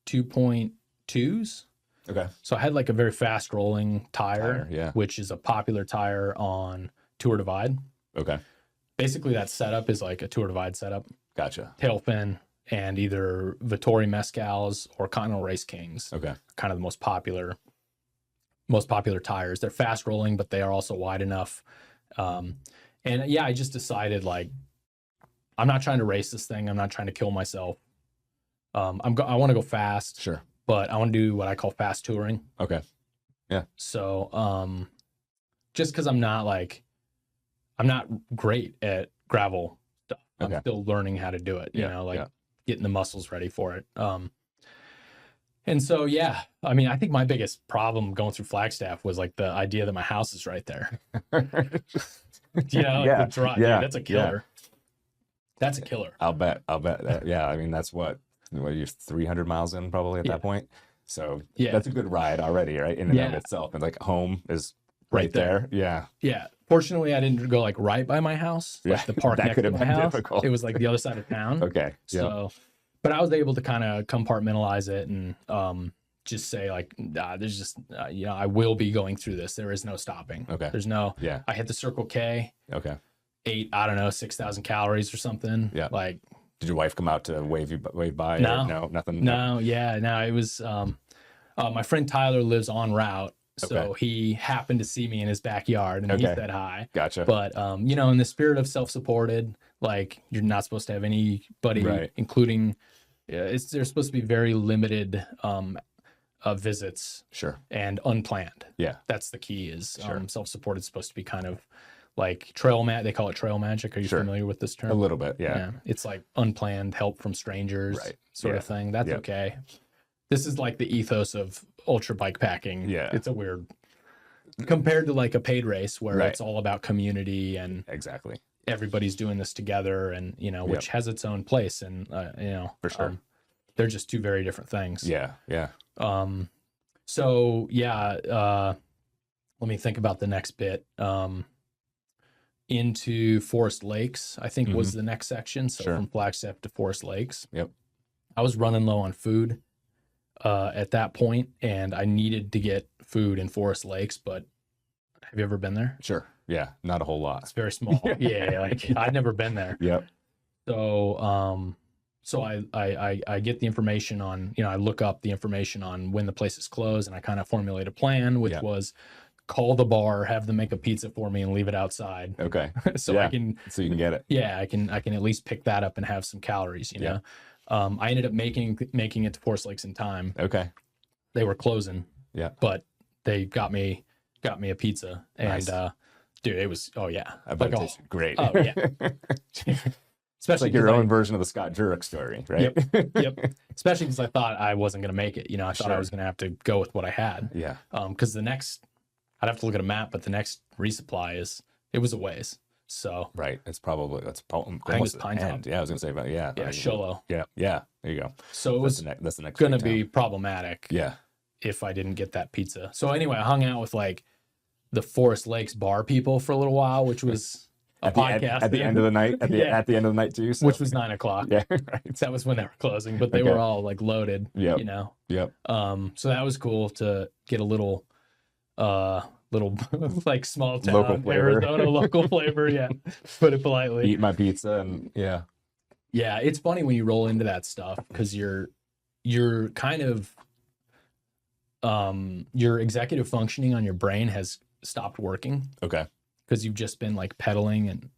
2.2s. Okay. So I had like a very fast rolling tire, Yeah. which is a popular tire on Tour Divide. Okay. Basically, that setup is like a Tour Divide setup, Gotcha. tail fin, and either Vittori Mescals or Continental Race Kings. Okay. Kind of the most popular tires. They're fast rolling, but they are also wide enough. And yeah, I just decided, like, I'm not trying to race this thing. I'm not trying to kill myself. I want to go fast, Sure. but I want to do what I call fast touring. Okay. So, just because I'm not great at gravel stuff. Okay. I'm still learning how to do it, getting the muscles ready for it. And so, yeah, I mean, I think my biggest problem going through Flagstaff was like the idea that my house is right there. Yeah. The drive, Yeah. dude, that's a killer. That's a killer. I'll bet that. Yeah. I mean, that's what you're 300 miles in probably at that point. So Yeah. that's a good ride already, right? In and of itself. And like home is right there. Yeah. Yeah. Fortunately, I didn't go like right by my house, like Yeah. the park That next could to have my been house. difficult. It was like the other side of town. Okay. Yeah. So, but I was able to kind of compartmentalize it and just say like, there's just, I will be going through this. There is no stopping. Okay. There's no, Yeah. I hit the Circle K, Okay. ate, 6,000 calories or something. Yeah. Like, Did your wife come out to wave by? No. Or no, nothing. no, it was, my friend Tyler lives en route. So Okay. he happened to see me in his backyard and he Okay. said hi. Gotcha. But, in the spirit of self-supported, like you're not supposed to have anybody, Right. including, there's supposed to be very limited visits Sure. and unplanned. Yeah. That's the key is Sure. self-supported is supposed to be kind of like they call it trail magic. Are you Sure. familiar with this term? A little bit. Yeah. It's like unplanned help from strangers Right. sort Yeah. of thing. That's Yep. okay. This is like the ethos of ultra bike packing. Yeah. It's a weird compared to like a paid race where Right. it's all about community and Exactly. everybody's doing this together, and which has its own place, and For sure. they're just two very different things. Yeah. Yeah. So yeah, let me think about the next bit. Into Forest Lakes, I think was the next section. So Sure. from Flagstaff to Forest Lakes. Yep. I was running low on food at that point, and I needed to get food in Forest Lakes, but have you ever been there? Sure. Yeah. Not a whole lot. It's very small. Yeah, like I'd never been there. Yep. So I get the information on, I look up the information on when the place is closed, and I kind of formulate a plan, which was call the bar, have them make a pizza for me and leave it outside. Okay. So I can, so you can get it. yeah, I can at least pick that up and have some calories, you know? I ended up making it to Forest Lakes in time. Okay. They were closing. Yeah. But they got me a pizza, and Nice. dude, it was, oh yeah. I bet Like, it tasted great. Oh yeah. Especially Like your 'cause own version of the Scott Jurek story, right? Yep. Especially because I thought I wasn't going to make it. I thought I Sure. was going to have to go with what I had. Yeah. Because the next, I'd have to look at a map, but the next resupply it was a ways. So Right. It's almost it's Pine the end. Top. Yeah, I was gonna say about yeah, Sholo. Yeah. Yeah. There you go. So it was That's the next going to big be town. problematic Yeah. if I didn't get that pizza. So anyway, I hung out with like the Forest Lakes bar people for a little while, which was a podcast at the end of the night. At the end of the night too. So. which was 9:00. Yeah. Right. That was when they were closing, but they Okay. were all like loaded. Yep. Yep. So that was cool to get a little like small town Local flavor. Arizona local flavor. Yeah, put it politely. Eat my pizza and yeah. Yeah, it's funny when you roll into that stuff because you're kind of your executive functioning on your brain has stopped working Okay. because you've just been like pedaling and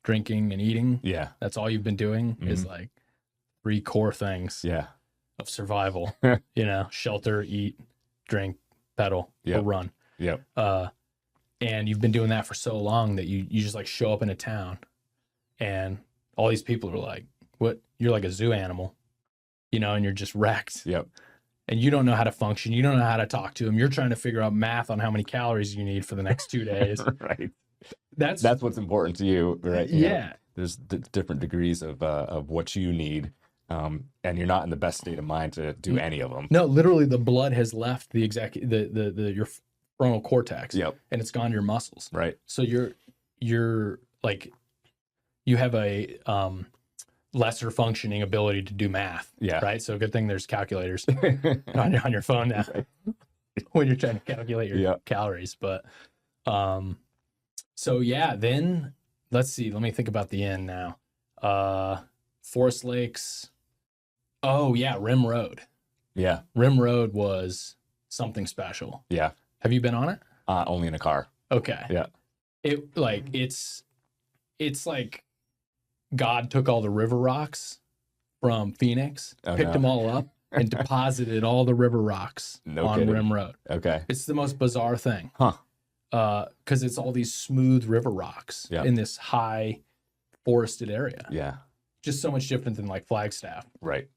drinking and eating. Yeah. That's all you've been doing is like 3 core things Yeah. of survival. Shelter, eat, drink, pedal, Yep. or run. Yep. And you've been doing that for so long that you just like show up in a town and all these people are like, what? You're like a zoo animal, and you're just wrecked. Yep. And you don't know how to function. You don't know how to talk to them. You're trying to figure out math on how many calories you need for the next 2 days. Right. That's what's important to you, right? Yeah. There's different degrees of what you need, and you're not in the best state of mind to do any of them. No, literally the blood has left the your frontal cortex. Yep. And it's gone to your muscles. Right. So you're like, you have a lesser functioning ability to do math. Yeah. Right. So good thing there's calculators on your phone now when you're trying to calculate your calories. But so yeah, then let's see. Let me think about the end now. Forest Lakes. Oh yeah, Rim Road. Yeah. Rim Road was something special. Yeah. Have you been on it? Only in a car. Okay. Yeah. It's like God took all the river rocks from Phoenix, picked them all up, and deposited all the river rocks on kidding. Rim Road. Okay. It's the most bizarre thing. Huh. Because it's all these smooth river rocks in this high forested area. Yeah. Just so much different than like Flagstaff, Right.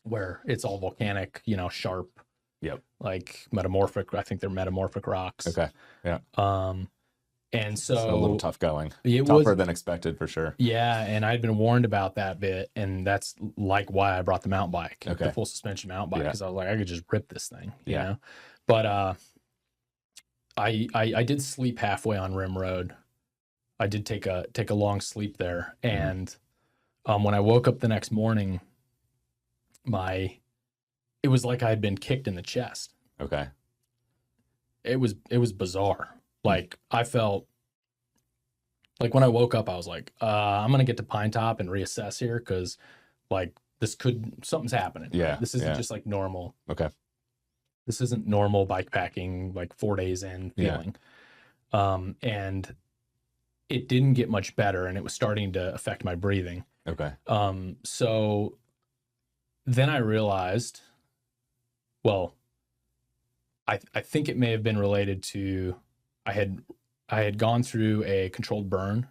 where it's all volcanic, sharp. Yep. Like metamorphic. I think they're metamorphic rocks. Okay. Yeah. And so It's a little tough going. it Tougher was, than expected for sure. yeah, and I'd been warned about that bit, and that's like why I brought the mountain bike, the full suspension mountain bike, because I was like, I could just rip this thing, you know. But I did sleep halfway on Rim Road. I did take a long sleep there, and when I woke up the next morning, it was like I had been kicked in the chest. Okay. It was bizarre. Like I felt like when I woke up, I was like, I'm gonna get to Pine Top and reassess here because like something's happening. Yeah. This isn't just like normal. Okay. This isn't normal bike packing like 4 days in feeling. And it didn't get much better, and it was starting to affect my breathing. Okay. So then I realized, well, I think it may have been related to I had gone through a controlled burn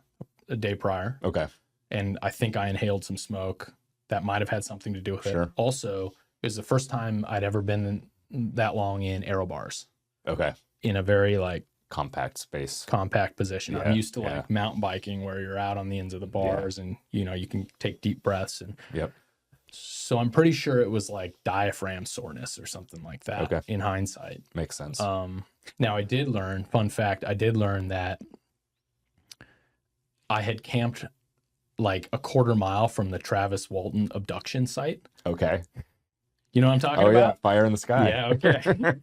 a day prior. Okay. And I think I inhaled some smoke that might have had something to do with it. Sure. Also, was the first time I'd ever been that long in aero bars Okay. in a very like Compact space. compact position. Yeah, I'm used to yeah. like mountain biking where you're out on the ends of the bars and you can take deep breaths, and Yep. so I'm pretty sure it was like diaphragm soreness or something like that. Okay. In hindsight. Makes sense. Now I did learn, fun fact, I did learn that I had camped like a quarter mile from the Travis Walton abduction site. Okay. You know what I'm talking Oh, yeah. about? Fire in the sky. Yeah, okay.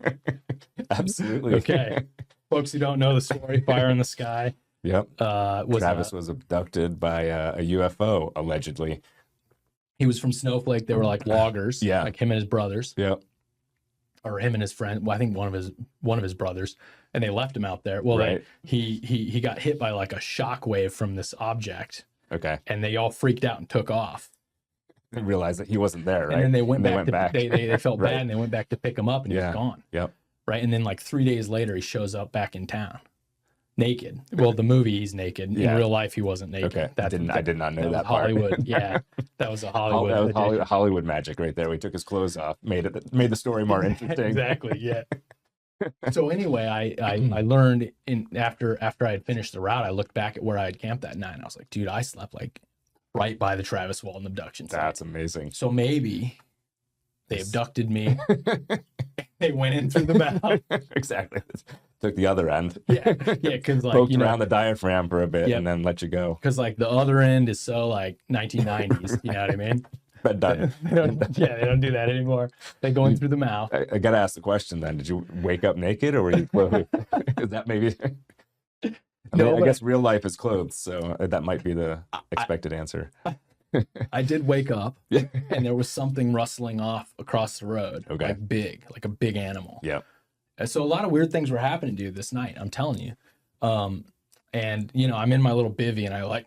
Absolutely. Okay. Folks who don't know the story, Fire in the Sky. Yep. Travis was abducted by a UFO, allegedly. He was from Snowflake. They were like loggers. Yeah. Like him and his brothers. Yep. Or him and his friend. Well, I think one of his brothers. And they left him out there. Well, Right. he got hit by like a shock wave from this object. Okay. And they all freaked out and took off. They realized that he wasn't there, right? And then they went back. They felt Right. bad, and they went back to pick him up, and he was gone. Yep. Right. And then like 3 days later, he shows up back in town, naked. Well, the movie he's naked. Yeah. In real life, he wasn't naked. Okay. I did not know that part. Hollywood. Yeah, that was a Hollywood. That was Hollywood magic right there. We took his clothes off, made the story more interesting. Exactly. Yeah. So anyway, I learned after I had finished the route, I looked back at where I had camped that night, and I was like, dude, I slept like right by the Travis Walton abduction site. That's amazing. So maybe they abducted me. They went in through the mouth. Exactly. Took the other end. Yeah, because like poked around the diaphragm for a bit and then let you go. Because like the other end is so like 1990s. You know what I mean? Bed done. They don't do that anymore. They go in through the mouth. I gotta ask the question then: did you wake up naked, or were you clothed? Is that maybe? I guess real life is clothes, so that might be the expected answer. I did wake up, and there was something rustling off across the road. Okay. Like a big animal. Yeah. And so a lot of weird things were happening, dude, this night. I'm telling you. And I'm in my little bivvy, and I like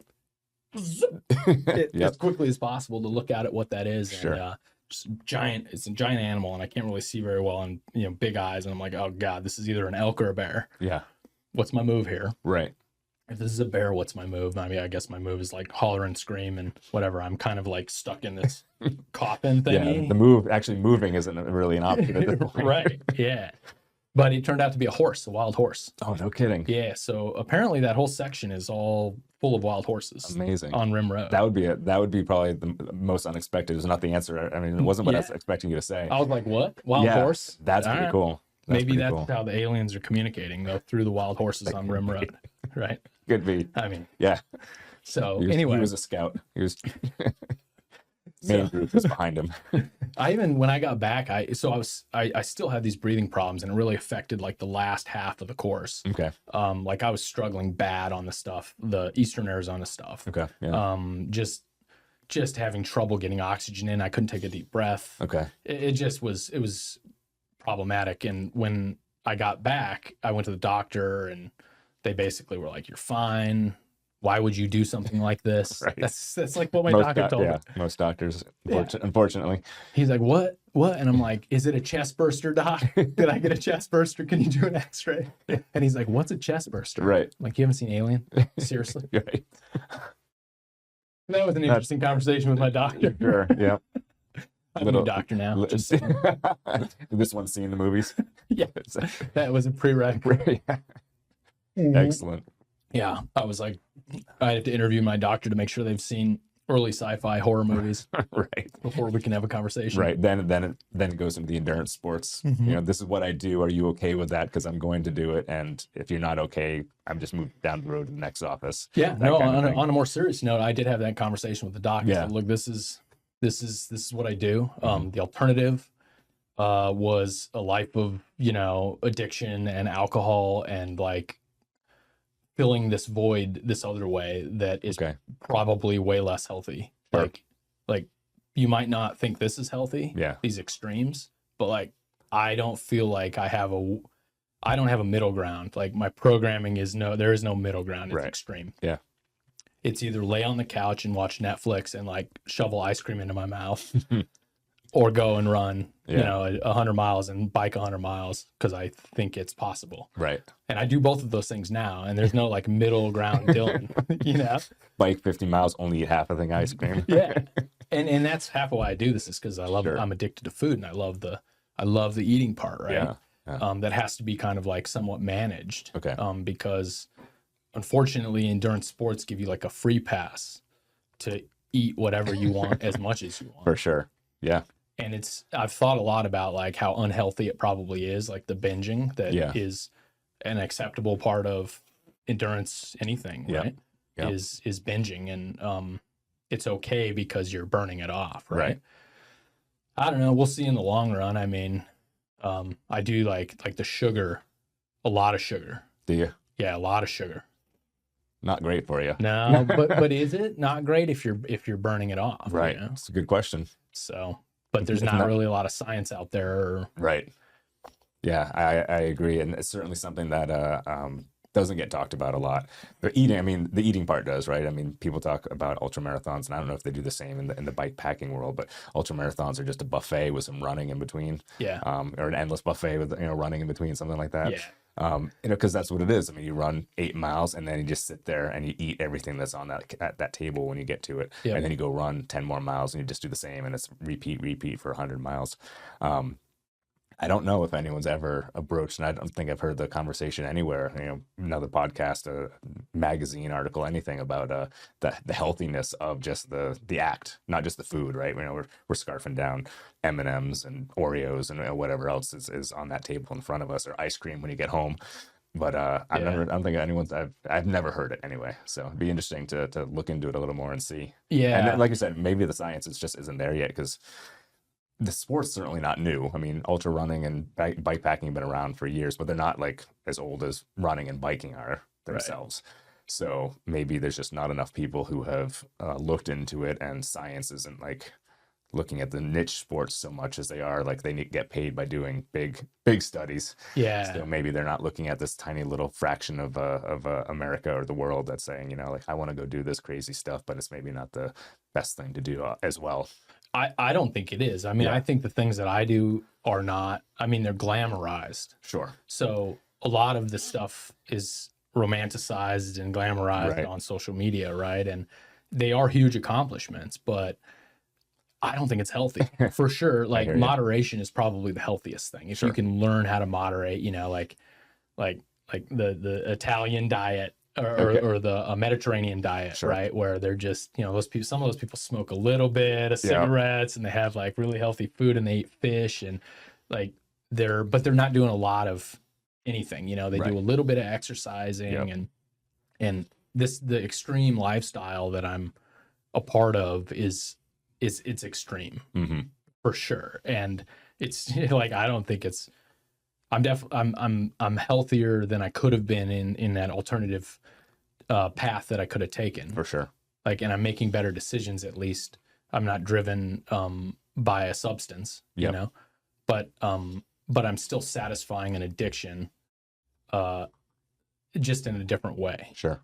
as quickly as possible to look out at what that is. Sure. And just giant. It's a giant animal, and I can't really see very well, and big eyes. And I'm like, oh god, this is either an elk or a bear. Yeah. What's my move here? Right. If this is a bear, what's my move? I mean, I guess my move is like holler and scream and whatever. I'm kind of like stuck in this coffin thingy. Yeah. The moving isn't really an option at this point. Right. Yeah. But it turned out to be a wild horse. Oh, no kidding. Yeah. So apparently that whole section is all full of wild horses. Amazing. On Rim Road. That would be probably the most unexpected. It was not the answer. I mean, it wasn't what I was expecting you to say. I was like, what? Wild horse? That's pretty right. cool. Maybe that's how the aliens are communicating, though, through the wild horses on Rim Road. Right. Could be. I mean, yeah. So he was a scout. He was main group was behind him. When I got back, I still had these breathing problems, and it really affected like the last half of the course. Okay. Like I was struggling bad on the Eastern Arizona stuff. Okay. Yeah. Just having trouble getting oxygen in. I couldn't take a deep breath. Okay. It was problematic. And when I got back, I went to the doctor, and they basically were like, "You're fine. Why would you do something like this?" Right. That's like what my doctor told me. Yeah, most doctors, unfortunately. He's like, "What? And I'm like, "Is it a chest burster, doc? Did I get a chest burster? Can you do an x-ray?" And he's like, "What's a chest burster?" Right. I'm like, you haven't seen Alien? Seriously? Right. That was an interesting conversation with my doctor. Sure, yeah. I'm a new doctor now. This one's seen the movies. Yeah, that was a prereq. Excellent. Yeah, I was like, I have to interview my doctor to make sure they've seen early sci-fi horror movies, right, before we can have a conversation. Right. Then it goes into the endurance sports. Mm-hmm. This is what I do. Are you okay with that? Because I'm going to do it. And if you're not okay, I'm just moving down the road to the next office. Yeah. No. On a more serious note, I did have that conversation with the doctor. Yeah. So, look, this is what I do. The alternative was a life of addiction and alcohol and like filling this void this other way that is probably way less healthy. Sure. Like you might not think this is healthy. Yeah. These extremes, but like I don't feel like I don't have a middle ground. Like my programming there is no middle ground. It's extreme. Yeah. It's either lay on the couch and watch Netflix and like shovel ice cream into my mouth or go and run, 100 miles and bike 100 miles because I think it's possible. Right. And I do both of those things now, and there's no like middle ground Dylan, Bike 50 miles, only eat half a thing ice cream. Yeah. And that's half of why I do this is because Sure. I'm addicted to food and I love the eating part, right? Yeah. Yeah. That has to be kind of like somewhat managed. Okay. Because unfortunately endurance sports give you like a free pass to eat whatever you want as much as you want. For sure. Yeah. And I've thought a lot about like how unhealthy it probably is, like the binging that is an acceptable part of endurance anything, right? Yeah. Is binging, and it's okay because you're burning it off, right? I don't know. We'll see in the long run. I mean, I do like the sugar, a lot of sugar. Do you? Yeah, a lot of sugar. Not great for you. No, but is it not great if you're burning it off? Right. You know? It's a good question. So, but there's not really a lot of science out there. Right. Yeah, I agree, and it's certainly something that doesn't get talked about a lot. The eating part does, right? I mean, people talk about ultra marathons, and I don't know if they do the same in the bike packing world, but ultra marathons are just a buffet with some running in between. Yeah. Or an endless buffet with running in between, something like that. Yeah. Because that's what it is. I mean, you run 8 miles and then you just sit there and you eat everything that's on that table when you get to it, and then you go run 10 more miles and you just do the same, and it's repeat for 100 miles. I don't know if anyone's ever broached, and I don't think I've heard the conversation anywhere, another podcast, a magazine article, anything about the healthiness of just the act, not just the food, right? We're scarfing down M&Ms and Oreos and whatever else is on that table in front of us, or ice cream when you get home. But I don't think I've never heard it anyway. So it'd be interesting to look into it a little more and see. Yeah. And then, like you said, maybe the science just isn't there yet, because the sport's certainly not new. I mean, ultra running and bike packing have been around for years, but they're not like as old as running and biking are themselves. Right. So maybe there's just not enough people who have looked into it, and science isn't like looking at the niche sports so much as they are like they get paid by doing big studies. Yeah. So maybe they're not looking at this tiny little fraction of America or the world that's saying, like, I want to go do this crazy stuff, but it's maybe not the best thing to do as well. I don't think it is. I mean, I think the things that I do are not, they're glamorized. Sure. So a lot of the stuff is romanticized and glamorized on social media, right? And they are huge accomplishments, but I don't think it's healthy for sure. Like moderation is probably the healthiest thing. If you can learn how to moderate, like the Italian diet or the Mediterranean diet, right? Where they're just, some of those people smoke a little bit of cigarettes and they have like really healthy food and they eat fish and like they're not doing a lot of anything, they do a little bit of exercising and the extreme lifestyle that I'm a part of it's extreme for sure. And it's like, I don't think it's, I'm healthier than I could have been in that alternative path that I could have taken. For sure. Like, and I'm making better decisions. At least I'm not driven by a substance, but I'm still satisfying an addiction just in a different way. Sure.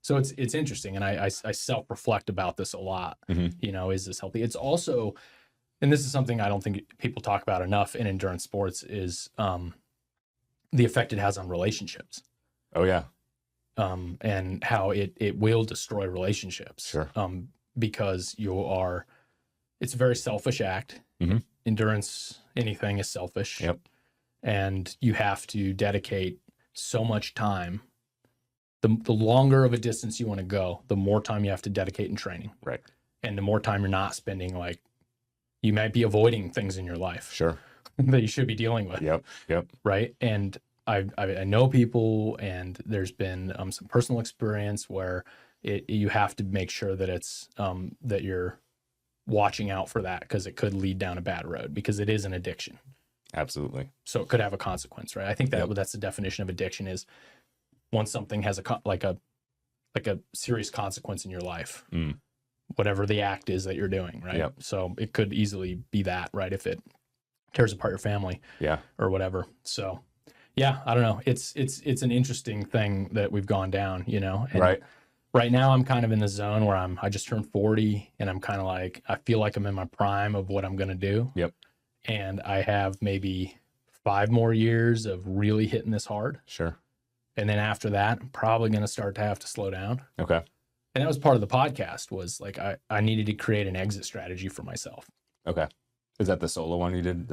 So it's interesting. And I self-reflect about this a lot. Is this healthy? It's also, and this is something I don't think people talk about enough in endurance sports, is the effect it has on relationships. Oh yeah. And how it will destroy relationships. Sure. Because it's a very selfish act. Endurance, anything is selfish. Yep. And you have to dedicate so much time. The longer of a distance you want to go, the more time you have to dedicate in training. Right. And the more time you're not spending, like, you might be avoiding things in your life. Sure. That you should be dealing with. Yep. Right. And I know people, and there's been some personal experience where you have to make sure that it's that you're watching out for that, because it could lead down a bad road, because it is an addiction. Absolutely. So it could have a consequence, right? I think that's the definition of addiction, is once something has a serious consequence in your life, whatever the act is that you're doing, right? Yep. So it could easily be that, right? If it tears apart your family, or whatever. So yeah, I don't know. It's an interesting thing that we've gone down, And right now I'm kind of in the zone where I just turned 40, and I'm kind of like, I feel like I'm in my prime of what I'm going to do. Yep. And I have maybe 5 more years of really hitting this hard. Sure. And then after that, I'm probably going to start to have to slow down. Okay. And that was part of the podcast, was like, I needed to create an exit strategy for myself. Okay. Is that the solo one you did,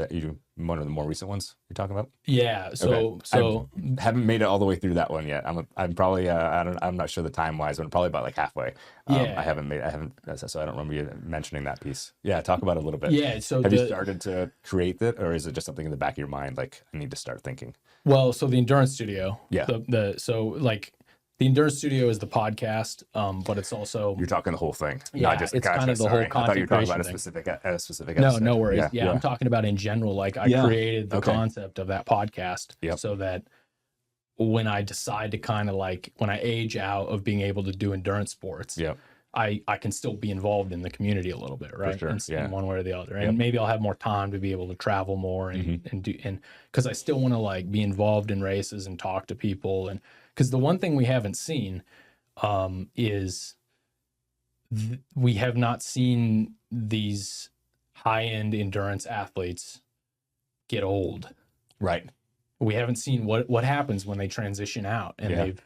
one of the more recent ones you're talking about? Yeah. So, I haven't made it all the way through that one yet. I'm probably, I'm not sure the time wise, but I'm probably about like halfway. Yeah. So I don't remember you mentioning that piece. Yeah. Talk about it a little bit. Yeah. So have you started to create that, or is it just something in the back of your mind? Like, I need to start thinking. Well, so the Endurance Studio. Yeah. The Endurance Studio is the podcast, but it's also, you're talking the whole thing. Yeah, not just it's kind of the whole content. I thought you were talking about a specific episode. No worries. Yeah, I'm talking about in general. Like, I created the concept of that podcast so that when I decide to kind of like, when I age out of being able to do endurance sports, I can still be involved in the community a little bit, right? For sure. In one way or the other. And maybe I'll have more time to be able to travel more and because I still want to like be involved in races and talk to people. And because the one thing we haven't seen is we have not seen these high-end endurance athletes get old. Right. We haven't seen what happens when they transition out, and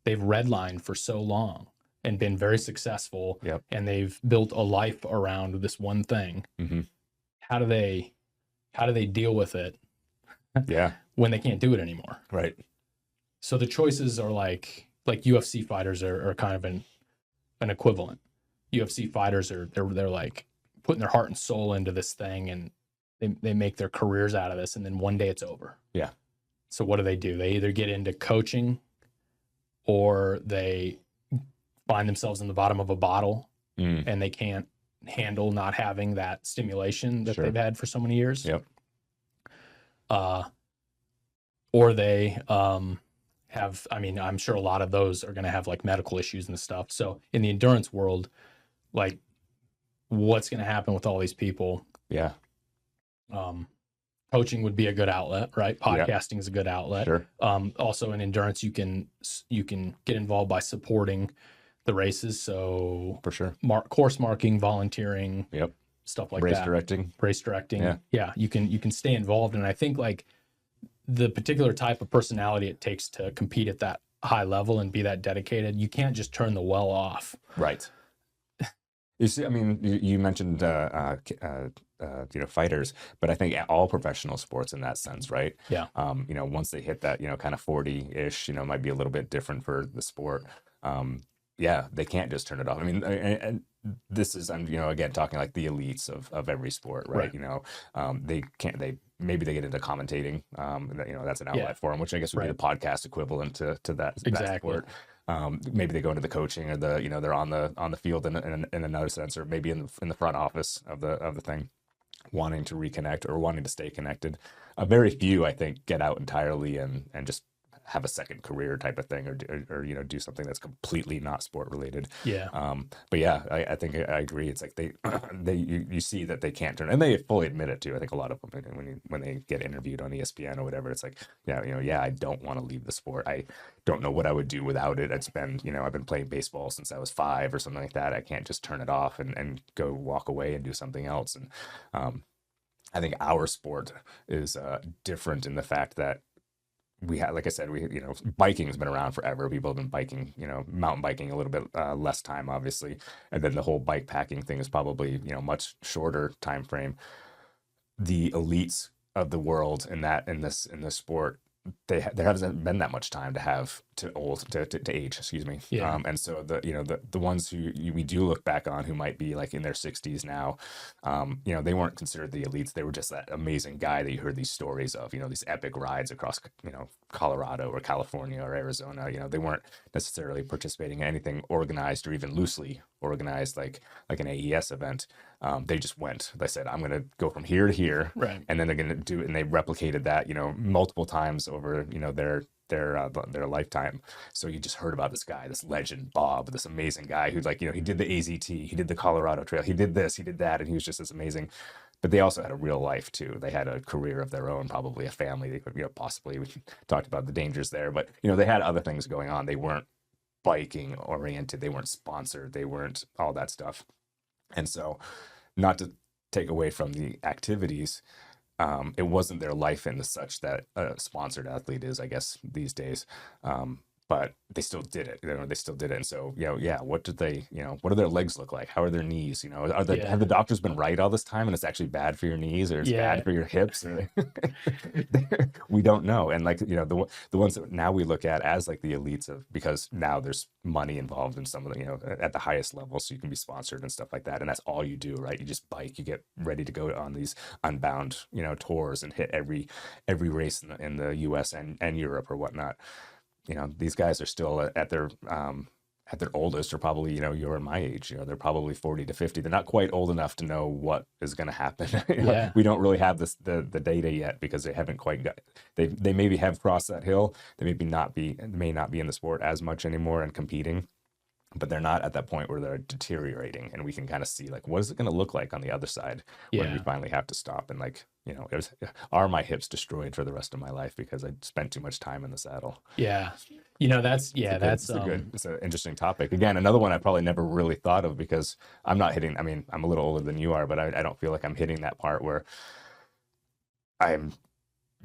they've redlined for so long and been very successful, and they've built a life around this one thing. Mm-hmm. How do they deal with it when they can't do it anymore? Right. So the choices are like UFC fighters are kind of an equivalent. UFC fighters they're like putting their heart and soul into this thing, and they make their careers out of this, and then one day it's over. Yeah. So what do? They either get into coaching, or they find themselves in the bottom of a bottle and they can't handle not having that stimulation that they've had for so many years. Yep. Or they have, I mean, I'm sure a lot of those are going to have like medical issues and stuff. So in the endurance world, like, what's going to happen with all these people? Yeah. Coaching would be a good outlet, right? Podcasting is a good outlet. Sure. Also in endurance, you can get involved by supporting the races. So for sure, course marking, volunteering, stuff like race that. Race directing. Yeah. You can stay involved. And I think like the particular type of personality it takes to compete at that high level and be that dedicated, you can't just turn the well off. Right. You see, I mean, you mentioned fighters, but I think all professional sports in that sense, right? Yeah. Once they hit that, kind of 40-ish, might be a little bit different for the sport. They can't just turn it off. I mean, and this is, again, talking like the elites of every sport, right? Maybe they get into commentating. That's an outlet for them, which I guess would be the podcast equivalent to that sport. Maybe they go into the coaching, or they're on the field in another sense, or maybe in the front office of the thing, wanting to reconnect or wanting to stay connected. Very few, I think, get out entirely and just have a second career type of thing, or do something that's completely not sport related. But I think I agree. It's like you see that they can't turn, and they fully admit it too. I think a lot of them, when they get interviewed on ESPN or whatever, it's like, I don't want to leave the sport. I don't know what I would do without it. I've been playing baseball since I was 5 or something like that. I can't just turn it off and go walk away and do something else. And I think our sport is different in the fact that we had, like I said, biking has been around forever. People have been biking, mountain biking a little bit less time, obviously. And then the whole bike packing thing is probably, much shorter time frame. The elites of the world in this sport, there hasn't been that much time to age, excuse me. And so the ones who we do look back on, who might be like in their 60s now, they weren't considered the elites. They were just that amazing guy that you heard these stories of, these epic rides across, Colorado or California or Arizona. They weren't necessarily participating in anything organized or even loosely organized, like an AES event. They just went. They said, I'm going to go from here to here, right? And then they're going to do it, and they replicated that, multiple times over, their lifetime. So you just heard about this guy, this legend, Bob, this amazing guy who's like, he did the AZT, he did the Colorado Trail, he did this, he did that, and he was just this amazing. But they also had a real life too. They had a career of their own, probably a family. They could, possibly, we talked about the dangers there, but they had other things going on. They weren't biking oriented, they weren't sponsored, they weren't all that stuff. And so, not to take away from the activities, it wasn't their life in the such that a sponsored athlete is, I guess, these days. but they still did it. They still did it. And so, what did they, what do their legs look like? How are their knees? Have the doctors been right all this time and it's actually bad for your knees or it's bad for your hips? Or we don't know. And like, the ones that now we look at as like the elites because now there's money involved in some of the, at the highest level. So you can be sponsored and stuff like that. And that's all you do, right? You just bike, you get ready to go on these unbound, tours and hit every race in the US and Europe or whatnot. These guys are still at their oldest, or probably, you're my age, they're probably 40 to 50. They're not quite old enough to know what is going to happen. We don't really have the data yet because they haven't quite got, they maybe have crossed that hill. They may not be in the sport as much anymore and competing, but they're not at that point where they're deteriorating. And we can kind of see like, what is it going to look like on the other side when we finally have to stop and like, are my hips destroyed for the rest of my life because I spent too much time in the saddle? Yeah. It's an interesting topic. Again, another one I probably never really thought of because I'm not hitting, I mean, I'm a little older than you are, but I don't feel like I'm hitting that part where I'm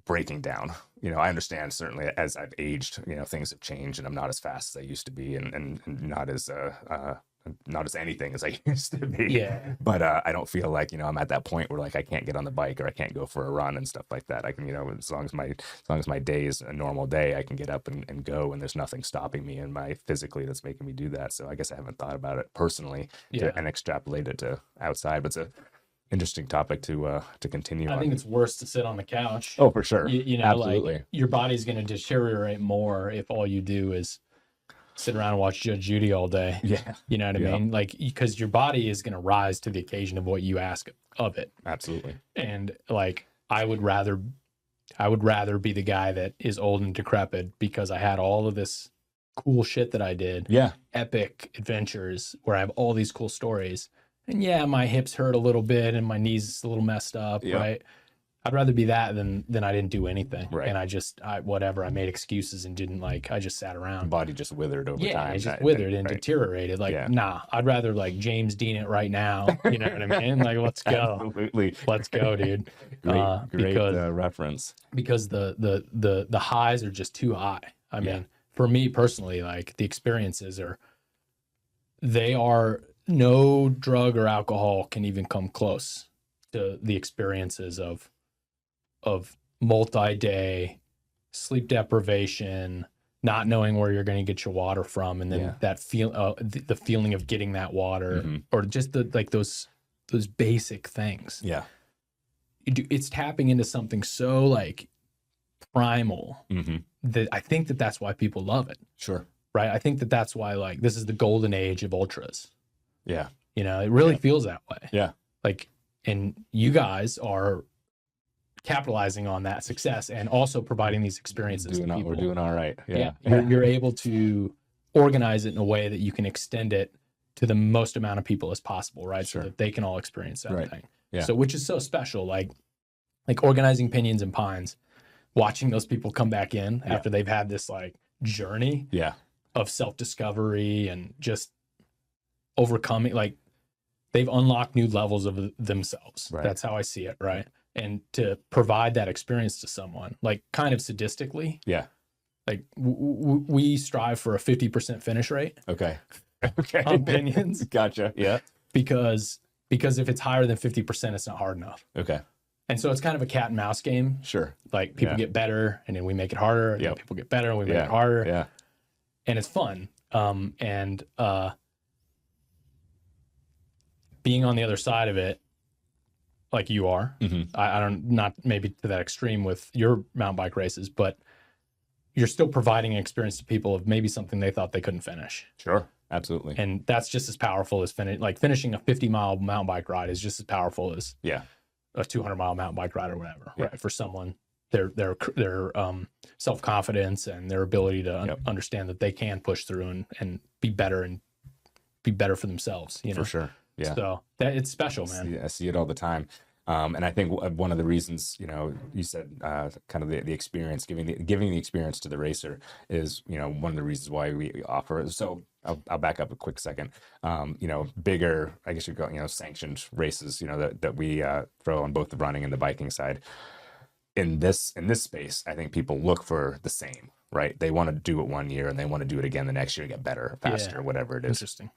breaking down. I understand certainly as I've aged, things have changed and I'm not as fast as I used to be and not as anything as I used to be. Yeah. But I don't feel like, I'm at that point where like I can't get on the bike or I can't go for a run and stuff like that. I can, as long as my day is a normal day, I can get up and go and there's nothing stopping me and my physically that's making me do that. So I guess I haven't thought about it personally and extrapolate it to outside, but it's a interesting topic to continue. I think it's worse to sit on the couch. Oh, for sure. Absolutely. Like your body's going to deteriorate more if all you do is sit around and watch Judge Judy all day. Yeah. You know what I mean? Like, because your body is going to rise to the occasion of what you ask of it. Absolutely. And like, I would rather be the guy that is old and decrepit because I had all of this cool shit that I did. Yeah. Epic adventures where I have all these cool stories. And my hips hurt a little bit and my knees a little messed up, right? I'd rather be that than I didn't do anything. Right. And I made excuses and didn't I just sat around. The body just withered over time. Yeah, it just withered and deteriorated. Nah, I'd rather like James Dean it right now. You know what I mean? Like, let's go. Absolutely. Let's go, dude. Great reference. Because the highs are just too high. I mean, for me personally, like the experiences they are no drug or alcohol can even come close to the experiences of multi-day sleep deprivation, not knowing where you're going to get your water from, and then that the feeling of getting that water, or just those basic things. Yeah, it's tapping into something so like primal that I think that's why people love it. Sure. Right. I think that's why like this is the golden age of ultras. Yeah. It really feels that way. Yeah. Like, and you guys are capitalizing on that success and also providing these experiences to people. We're doing all right. Yeah. You're able to organize it in a way that you can extend it to the most amount of people as possible, right? Sure. So that they can all experience that thing. Yeah. So, which is so special, like organizing Pinions and Pines, watching those people come back in after they've had this like journey of self-discovery and just overcoming, like they've unlocked new levels of themselves. Right. That's how I see it. Right. And to provide that experience to someone, like kind of sadistically. Yeah. Like we strive for a 50% finish rate. Okay. On Pinions. Gotcha. Yeah. Because if it's higher than 50%, it's not hard enough. Okay. And so it's kind of a cat and mouse game. Sure. Like people get better and then we make it harder. And then people get better and we make it harder. Yeah. And it's fun. Being on the other side of it, like you are, I don't, not maybe to that extreme with your mountain bike races, but you're still providing an experience to people of maybe something they thought they couldn't finish. Sure. Absolutely. And that's just as powerful as finishing a 50-mile mountain bike ride is just as powerful as a 200-mile mountain bike ride or whatever, right? For someone, their self-confidence and their ability to understand that they can push through and be better for themselves, For sure. Yeah. So it's special, man. I see it all the time. And I think one of the reasons, you said kind of the experience, giving the experience to the racer is, one of the reasons why we offer it. So I'll back up a quick second. Bigger, I guess you go, sanctioned races, that we throw on both the running and the biking side. In this space, I think people look for the same, right? They want to do it 1 year and they want to do it again the next year, get better, faster, whatever it is. Interesting.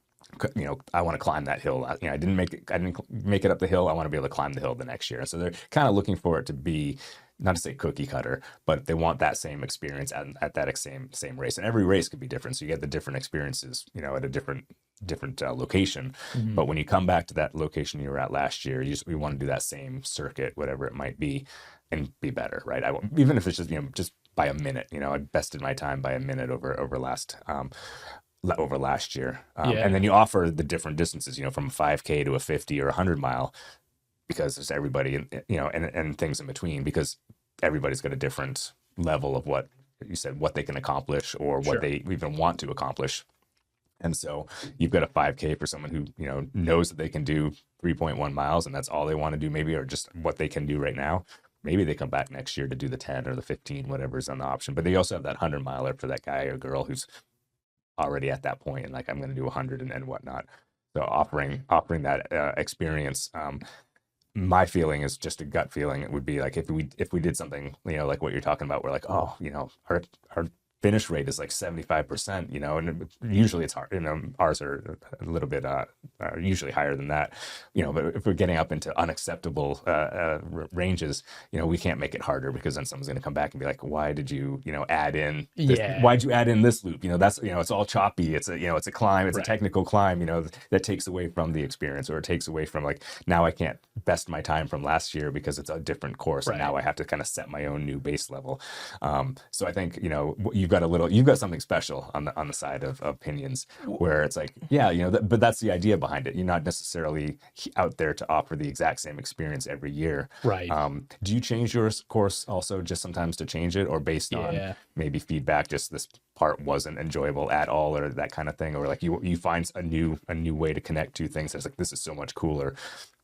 I want to climb that hill. I didn't make it up the hill. I want to be able to climb the hill the next year. So they're kind of looking for it to be, not to say cookie cutter, but they want that same experience at that same race. And every race could be different. So you get the different experiences, at a different location. Mm-hmm. But when you come back to that location you were at last year, we want to do that same circuit, whatever it might be, and be better, right? Even if it's just by a minute, I bested my time by a minute over last year. And then you offer the different distances, from a 5K to a 50 or 100 mile, because there's everybody, and things in between, because everybody's got a different level of what they can accomplish or what they even want to accomplish. And so you've got a 5K for someone who, knows that they can do 3.1 miles and that's all they want to do, maybe, or just what they can do right now. Maybe they come back next year to do the 10 or the 15, whatever's on the option. But they also have that 100-miler for that guy or girl who's already at that point and like, I'm going to do 100 and whatnot. So offering that experience. My feeling is just a gut feeling. It would be like if we did something, like what you're talking about, we're like, oh, our finish rate is like 75%, and usually it's hard, ours are a little bit usually higher than that, but if we're getting up into unacceptable ranges, we can't make it harder, because then someone's going to come back and be like, why did you add in this, why'd you add in this loop? That's, it's all choppy, it's a climb, it's a technical climb, that takes away from the experience, or it takes away from, like, now I can't best my time from last year because it's a different course, and now I have to kind of set my own new base level. So I think, you've got something special on the side of Pinions, where it's like, but that's the idea behind it. You're not necessarily out there to offer the exact same experience every year. Right. Do you change your course also just sometimes to change it, or based on maybe feedback, just this part wasn't enjoyable at all, or that kind of thing, or like you find a new way to connect to things that's like, this is so much cooler,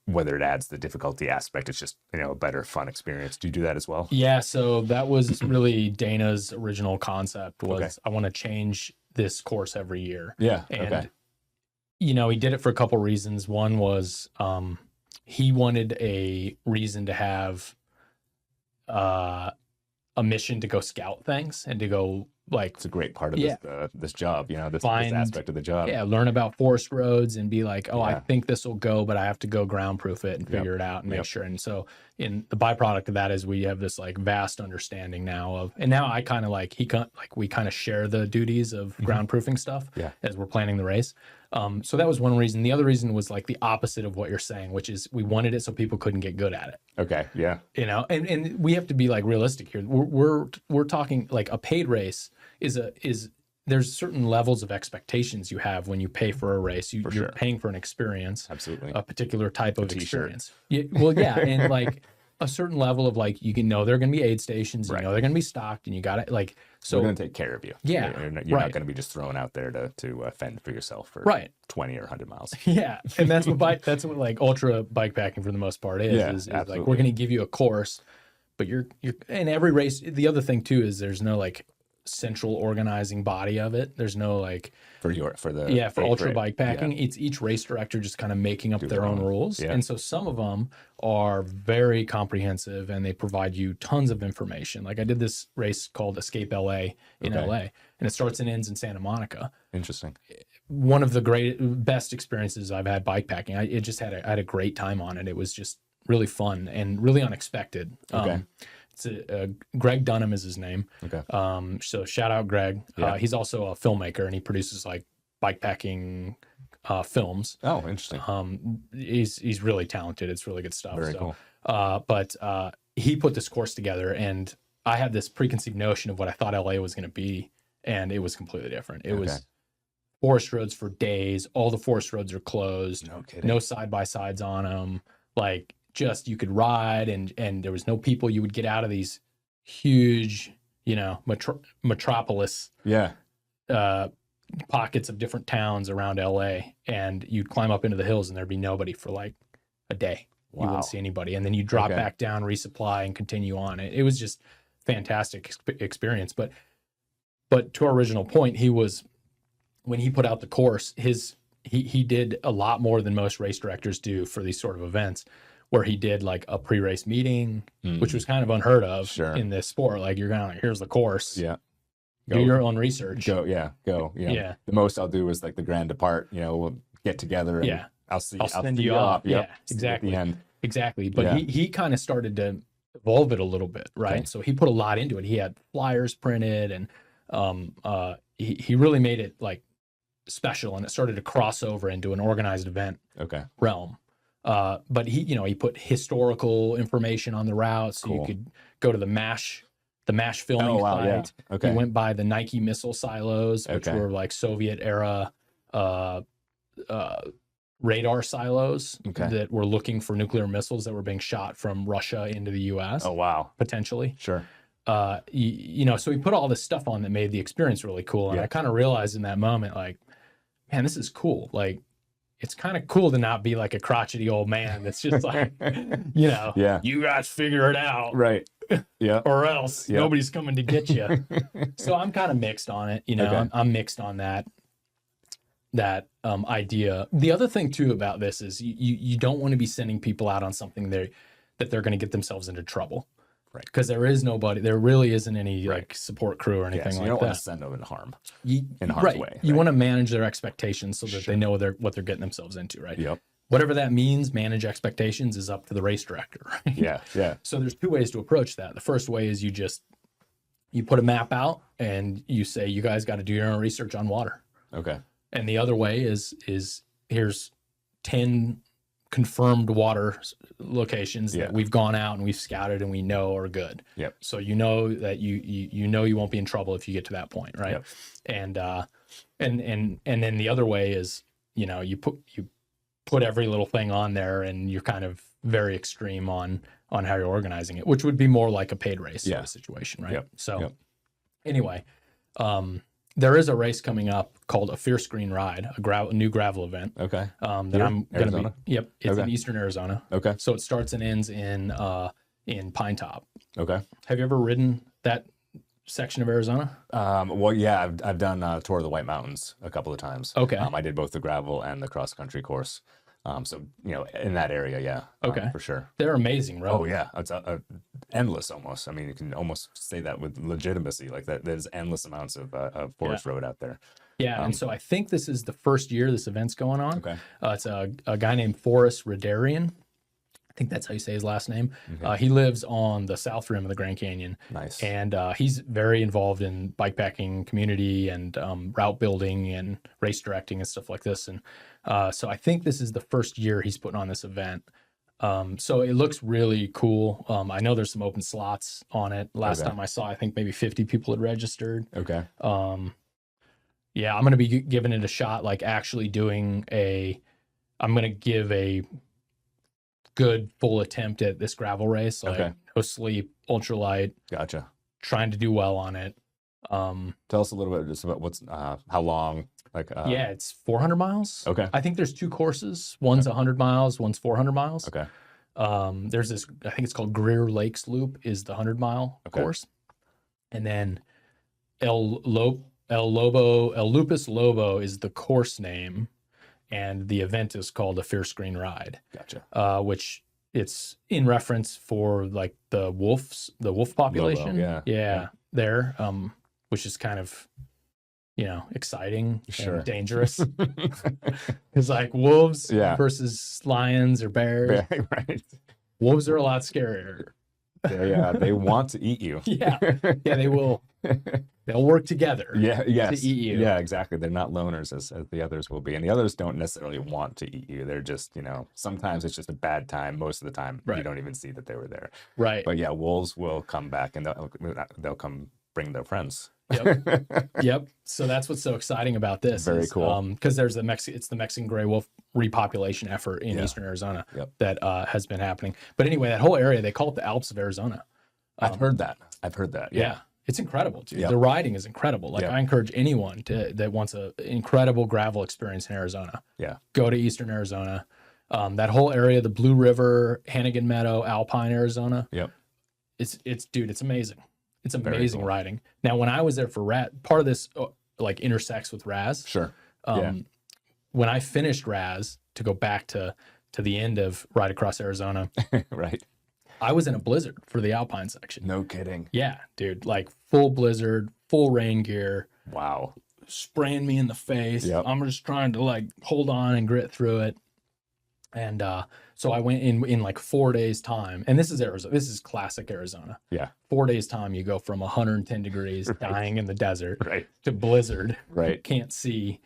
whether it adds the difficulty aspect, it's just, a better fun experience. Do you do that as well? Yeah. So that was really Dana's original concept was, I want to change this course every year. Yeah. And, he did it for a couple reasons. One was, he wanted a reason to have, a mission to go scout things and to go, like, it's a great part of this job, this aspect of the job. Yeah, learn about forest roads and be like, I think this will go, but I have to go ground proof it and figure it out and make sure. And so, in the byproduct of that is we have this like vast understanding now and now I kind of like we kind of share the duties of ground proofing stuff as we're planning the race. So that was one reason. The other reason was like the opposite of what you're saying, which is we wanted it so people couldn't get good at it. Okay. Yeah. And we have to be like realistic here. We're talking like a paid race is there's certain levels of expectations you have when you pay for a race. You're paying for an experience, absolutely, a particular type of experience. And like a certain level of like, you can know there are going to be aid stations, they're going to be stocked, and you got it. Like, so we're going to take care of you. Yeah, you're not going to be just thrown out there to fend for yourself for 20 or 100 miles. Yeah, and that's what like ultra bike packing for the most part is like, we're going to give you a course, but you're in every race. The other thing too is there's no like central organizing body of it. There's no like for ultra bike packing. It's each race director just kind of making up their own rules. And so some of them are very comprehensive and they provide you tons of information. Like I did this race called Escape LA in LA, and it starts and ends in Santa Monica. Interesting. One of the best experiences I've had bike packing. I had a great time on it. It was just really fun and really unexpected. Greg Dunham is his name. Okay. So shout out Greg. He's also a filmmaker and he produces like bikepacking films. Oh, interesting. He's really talented. It's really good stuff. Very cool. But he put this course together, and I had this preconceived notion of what I thought LA was going to be, and it was completely different. It was forest roads for days. All the forest roads are closed. No kidding. No side by sides on them. Like, just you could ride and there was no people. You would get out of these huge, metropolis pockets of different towns around LA, and you'd climb up into the hills and there'd be nobody for like a day. Wow. You wouldn't see anybody. And then you drop back down, resupply, and continue on. It was just fantastic experience. But to our original point, when he put out the course, he did a lot more than most race directors do for these sort of events, where he did like a pre-race meeting, which was kind of unheard of in this sport. Like, you're kind of like, here's the course. Yeah. do your own research. Go. Yeah. The most I'll do is like the grand depart, we'll get together and I'll I'll send you off. Yep. Yeah, exactly. At the end. Exactly. But Yeah. he kind of started to evolve it a little bit, right? Okay. So he put a lot into it. He had flyers printed, and he really made it like special, and it started to cross over into an organized event Okay. realm. But he put historical information on the route, so Cool. you could go to the MASH filming Oh, wow, yeah. site. Okay. He went by the Nike missile silos, which Okay. were like Soviet era radar silos Okay. that were looking for nuclear missiles that were being shot from Russia into the U.S. Oh, wow. potentially. Sure. So he put all this stuff on that made the experience really cool. And Yeah. I kind of realized in that moment, like, man, this is cool. Like, it's kind of cool to not be like a crotchety old man that's just like, Yeah. you guys figure it out, Right. Yeah. or else Yeah. nobody's coming to get you. So I'm kind of mixed on it. Okay. I'm mixed on that idea. The other thing too about this is you don't want to be sending people out on something that they're going to get themselves into trouble. Right. Because there really isn't any like support crew or anything So like you don't that. want to send them in harm's Right. way. You right? want to manage their expectations so that Sure. they know what they're getting themselves into, right? Yep. Whatever that means, manage expectations is up to the race director, right? Yeah. Yeah. So there's two ways to approach that. The first way is you put a map out and you say, you guys got to do your own research on water. Okay. And the other way is here's 10 confirmed water locations Yeah. that we've gone out and we've scouted and we know are good. Yep. So you know that you won't be in trouble if you get to that point, right? Yep. And then the other way is, you put every little thing on there and you're kind of very extreme on how you're organizing it, which would be more like a paid race sort of situation, right? Yep. So Yep. anyway, there is a race coming up called a Fierce Green Ride, a new gravel event. Okay. That Here? I'm going to Arizona? be. Yep, it's in Okay. Eastern Arizona. Okay. So it starts and ends in Pine Top. Okay. Have you ever ridden that section of Arizona? Well, yeah, I've done a tour of the White Mountains a couple of times. Okay. I did both the gravel and the cross country course. So in that area, yeah. Okay. For sure. They're amazing, right? Oh yeah, it's endless almost. I mean, you can almost say that with legitimacy, like that. There's endless amounts of forest road out there. Yeah, and so I think this is the first year this event's going on. Okay. It's a guy named Forrest Redarian. I think that's how you say his last name. Okay. He lives on the south rim of the Grand Canyon. Nice. And he's very involved in bikepacking community and route building and race directing and stuff like this. And so I think this is the first year he's putting on this event. So it looks really cool. I know there's some open slots on it. Last Okay. time I saw, I think maybe 50 people had registered. Okay. Yeah, I'm going to be giving it a shot, like actually I'm going to give a good full attempt at this gravel race. Like Okay. no sleep, ultralight, Gotcha. trying to do well on it. Tell us a little bit just about what's how long. Like Yeah, it's 400 miles. Okay. I think there's two courses. One's 100 miles, one's 400 miles. Okay. There's this, I think it's called Greer Lakes Loop is the 100-mile Okay. course. And then El Lupus Lobo is the course name. And the event is called a Fierce Green Ride, Gotcha. which it's in reference for like the wolf population. Yeah. There, which is kind of, exciting Sure. and dangerous. It's like wolves Yeah. versus lions or bears. Right. Wolves are a lot scarier. They want to eat you. Yeah, they will. They'll work together. Yeah, yes. To eat you. Yeah, exactly. They're not loners as the others will be. And the others don't necessarily want to eat you. They're just, sometimes it's just a bad time. Most of the time, Right. you don't even see that they were there. Right. But yeah, wolves will come back and they'll come bring their friends. Yep. So that's what's so exciting about this. Very cool. Because there's it's the Mexican gray wolf repopulation effort in Eastern Arizona that has been happening. But anyway, that whole area, they call it the Alps of Arizona. I've heard that. Yeah. It's incredible, dude. Yep. The riding is incredible. Like Yep. I encourage anyone that wants an incredible gravel experience in Arizona. Yeah. Go to Eastern Arizona. That whole area, the Blue River, Hannigan Meadow, Alpine, Arizona. Yep. It's amazing. It's amazing cool. riding. Now, when I was there for part of this like intersects with Raz. Sure. When I finished Raz to go back to the end of Ride Across Arizona, Right. I was in a blizzard for the Alpine section. No kidding. Yeah, dude, like full blizzard, full rain gear, Wow. spraying me in the face. Yep. I'm just trying to like hold on and grit through it. And so I went in like 4 days time, and this is Arizona. This is classic Arizona. Yeah. 4 days time, you go from 110 degrees, dying in the desert, Right. to blizzard. Right. Can't see.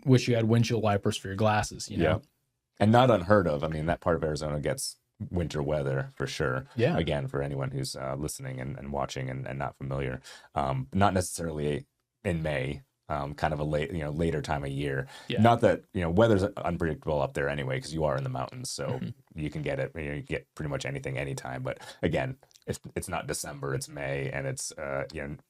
Wish you had windshield wipers for your glasses. You know. Yeah. And not unheard of. I mean, that part of Arizona gets winter weather for sure. Yeah. Again, for anyone who's listening and watching and not familiar, not necessarily in May. Kind of a later time of year. Yeah. Not that weather's unpredictable up there anyway, because you are in the mountains, so you can get it. You get pretty much anything anytime. But again, it's not December, it's May, and it's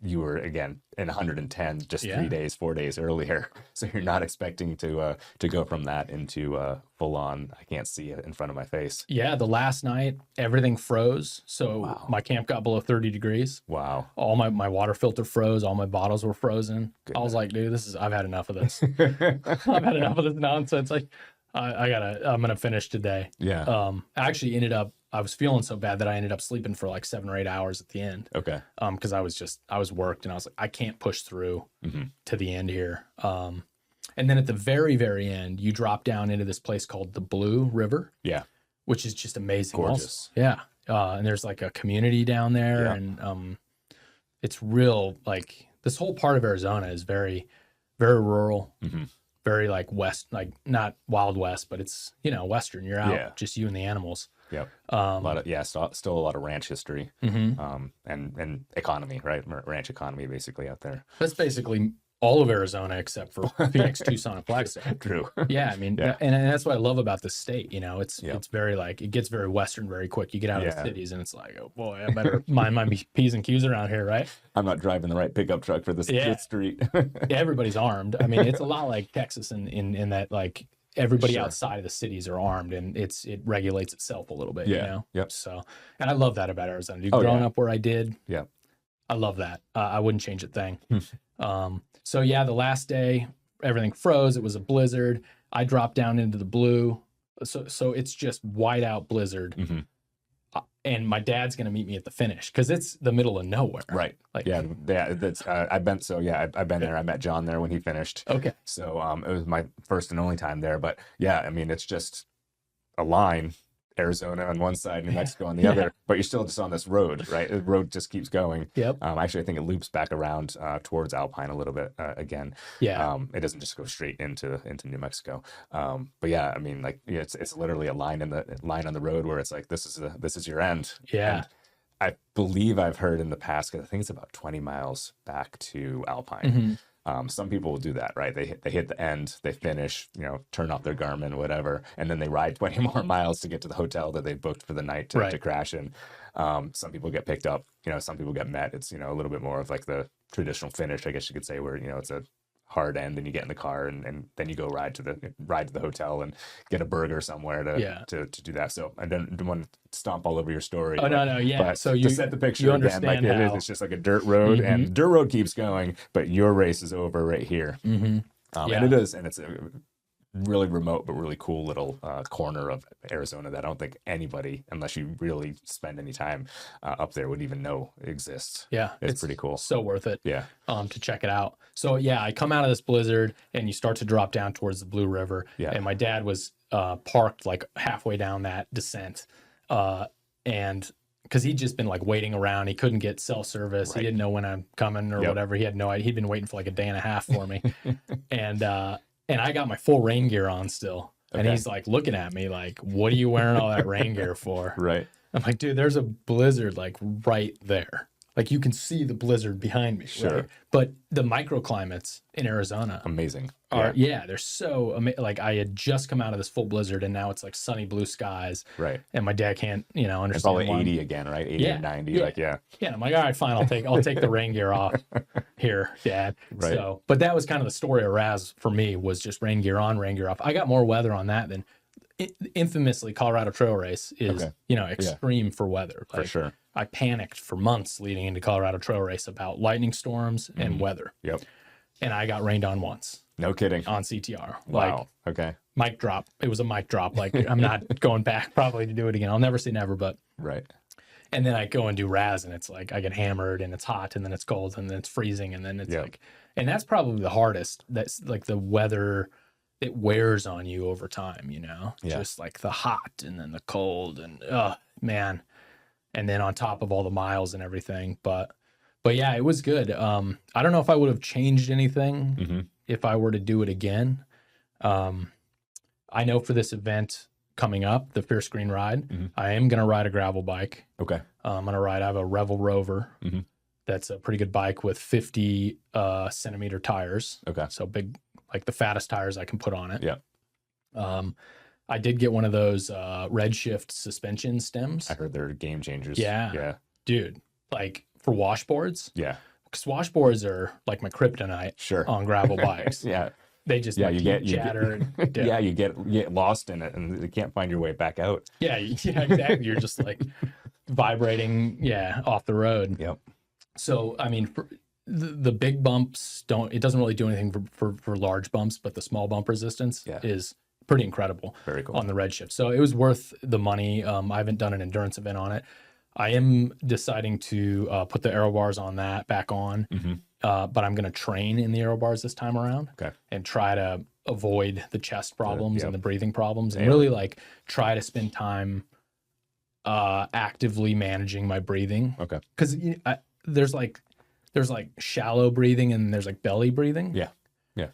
you were again in 110 just 3 days, 4 days earlier, so you're not expecting to go from that into full on. I can't see it in front of my face. Yeah, the last night everything froze, so my camp got below 30 degrees. Wow. All my water filter froze. All my bottles were frozen. Goodness. I was like, dude, I've had enough of this. I've had enough of this nonsense. Like, I'm gonna finish today. Yeah. I actually I was feeling so bad that I ended up sleeping for like 7 or 8 hours at the end. Okay. Because I was worked, and I was like, I can't push through to the end here. And then at the very, very end, you drop down into this place called the Blue River. Yeah. Which is just amazing. Gorgeous. Also. Yeah. And there's like a community down there, and it's real. Like this whole part of Arizona is very, very rural. Very like west, like not Wild West, but it's Western. You're out, just you and the animals. Yep. A lot of still a lot of ranch history, and economy, right? Ranch economy basically out there. That's basically all of Arizona except for Phoenix, Tucson, and Flagstaff. True. Yeah, I mean, and that's what I love about the state. It's very like it gets very Western very quick. You get out of the cities, and it's like, oh boy, I better mind my P's and Q's around here, right? I'm not driving the right pickup truck for this street. Everybody's armed. I mean, it's a lot like Texas in that like. Everybody outside of the cities are armed, and it regulates itself a little bit, Yep. So, and I love that about Arizona. Dude, growing up where I did, I love that. I wouldn't change a thing. So yeah, the last day, everything froze. It was a blizzard. I dropped down into the Blue, so it's just white out blizzard. And my dad's gonna meet me at the finish because it's the middle of nowhere. Right. Like that's I've been there. I met John there when he finished. Okay. So it was my first and only time there. But yeah, I mean it's just a line, Arizona on one side, New Mexico on the other, but you're still just on this road, right? The road just keeps going. Yep. Actually, I think it loops back around towards Alpine a little bit again. Yeah. It doesn't just go straight into New Mexico. But yeah, I mean, like it's literally a line on the road where it's like this is your end. Yeah. And I believe I've heard in the past, because I think it's about 20 miles back to Alpine. Some people will do that, right? They hit the end, they finish, turn off their Garmin, whatever, and then they ride 20 more miles to get to the hotel that they booked for the night to crash in. Some people get picked up, some people get met. It's, a little bit more of like the traditional finish, I guess you could say, where, it's a hard end and you get in the car and then you go ride to the hotel and get a burger somewhere to do that. So I don't want to stomp all over your story. Oh, no. Yeah. But so to set the picture again, like it's just like a dirt road and dirt road keeps going, but your race is over right here. And it is, and it's a really remote but really cool little corner of Arizona that I don't think anybody, unless you really spend any time up there, would even know exists. Yeah, it's pretty cool. So worth it. Yeah. To check it out. So yeah, I come out of this blizzard and you start to drop down towards the Blue River. Yeah. And my dad was parked like halfway down that descent, and because he'd just been like waiting around, he couldn't get cell service. He didn't know when I'm coming or whatever. He had no idea. He'd been waiting for like a day and a half for me, and I got my full rain gear on still. Okay. And he's like looking at me like, what are you wearing all that rain gear for? Right. I'm like, dude, there's a blizzard like right there. Like you can see the blizzard behind me. Sure. Right? But the microclimates in Arizona amazing. They're so amazing. Like I had just come out of this full blizzard and now it's like sunny blue skies. Right. And my dad can't, understand. It's all 80 again, right? 80 or 90. Yeah. Like, yeah. Yeah. I'm like, all right, fine. I'll take the rain gear off here, Dad. Right. So, but that was kind of the story of Raz for me, was just rain gear on, rain gear off. I got more weather on that than infamously Colorado Trail Race is, extreme for weather. Like, for sure. I panicked for months leading into Colorado Trail Race about lightning storms and weather. Yep. And I got rained on once. No kidding. On CTR. Wow. Okay. Mic drop. It was a mic drop. Like I'm not going back probably to do it again. I'll never say never, but right. And then I go and do RAS, and it's like I get hammered, and it's hot, and then it's cold, and then it's freezing, and then it's like, and that's probably the hardest. That's like the weather, it wears on you over time, you know, just like the hot and then the cold, and oh man, and then on top of all the miles and everything. But yeah, it was good. I don't know if I would have changed anything if I were to do it again. I know for this event coming up, the Fierce Green Ride, I am going to ride a gravel bike. Okay. I'm going to ride, I have a Revel Rover. That's a pretty good bike with 50 centimeter tires. Okay. So big, like the fattest tires I can put on it. Yeah. I did get one of those Redshift suspension stems. I heard they're game changers. Yeah. Yeah. Dude, like for washboards. Yeah. Because washboards are like my kryptonite on gravel bikes. Yeah. They just you get lost in it and you can't find your way back out. Yeah, exactly. You're just like vibrating, off the road. Yep. So, I mean, for the big bumps it doesn't really do anything for large bumps, but the small bump resistance is pretty incredible. Very cool on the Redshift. So it was worth the money. I haven't done an endurance event on it. I am deciding to put the aero bars on that back on. But I'm going to train in the aero bars this time around and try to avoid the chest problems and the breathing problems and really like try to spend time actively managing my breathing. Okay. Because there's like shallow breathing and there's like belly breathing. Yeah. Yeah.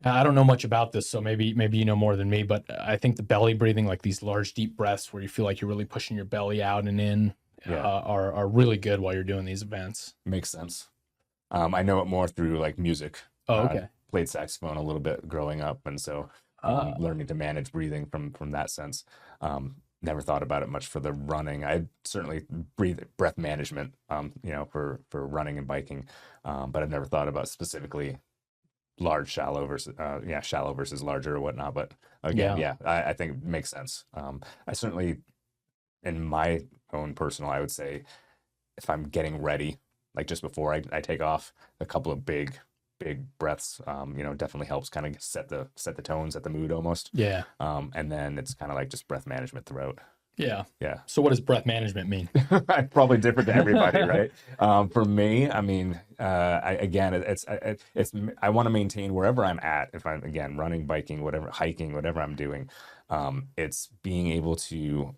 I don't know much about this, so maybe you know more than me, but I think the belly breathing, like these large deep breaths where you feel like you're really pushing your belly out and in, are really good while you're doing these events. Makes sense. I know it more through like music. Oh, okay. Played saxophone a little bit growing up, and so learning to manage breathing from that sense. Never thought about it much for the running. I certainly breath management, for running and biking, but I've never thought about specifically shallow versus larger or whatnot. But again, I think it makes sense. I certainly, in my own personal, I would say, if I'm getting ready, like just before I take off, a couple of big breaths, definitely helps kind of set the tones, set the mood almost. Yeah. And then it's kind of like just breath management throughout. Yeah. Yeah. So what does breath management mean? Probably different to everybody, right? For me, I mean, I want to maintain wherever I'm at. If I'm, again, running, biking, whatever, hiking, whatever I'm doing, it's being able to,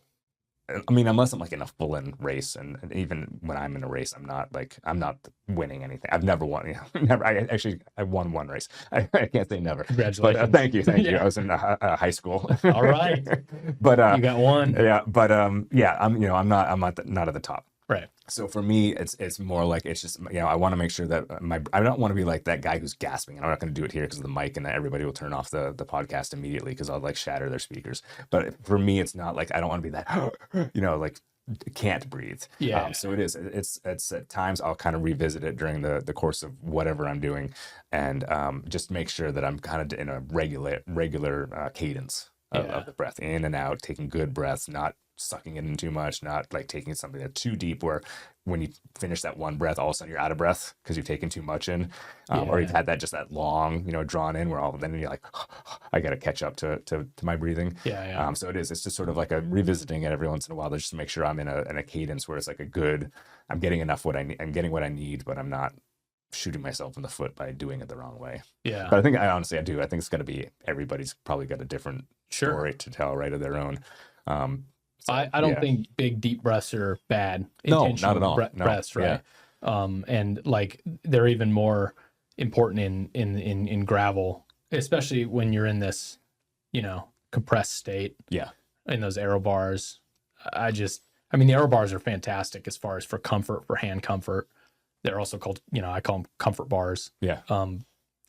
I mean, unless I'm like in a full-in race, and even when I'm in a race, I'm not winning anything. I've never won. Never. I won one race. I can't say never. Congratulations. But, thank you. I was in high school. All right. But you got one. Yeah. But I'm not at the top. Right. So for me, it's more like, it's just, I want to make sure that I don't want to be like that guy who's gasping. I'm not going to do it here because of the mic, and everybody will turn off the podcast immediately because I'll like shatter their speakers. But for me, it's not like, I don't want to be that, like can't breathe. Yeah. So it's at times I'll kind of revisit it during the course of whatever I'm doing, and just make sure that I'm kind of in a regular cadence of the breath, in and out, taking good breaths, not sucking it in too much, not like taking something that's too deep where when you finish that one breath, all of a sudden you're out of breath because you've taken too much in, or you've had that long, drawn in, where then you're like, I got to catch up to my breathing. Yeah. So it's just sort of like a revisiting it every once in a while, just to make sure I'm in a cadence where it's like I'm getting enough what I need, I'm getting what I need, but I'm not shooting myself in the foot by doing it the wrong way. Yeah. But I think I do. I think it's going to be, everybody's probably got a different story to tell, right, of their own. So, I don't think big deep breaths are bad. No, not at all. Breaths, right? Yeah. And like they're even more important in gravel, especially when you're in this, compressed state. Yeah. In those aero bars, the aero bars are fantastic as far as for comfort, for hand comfort. They're also called, I call them comfort bars. Yeah.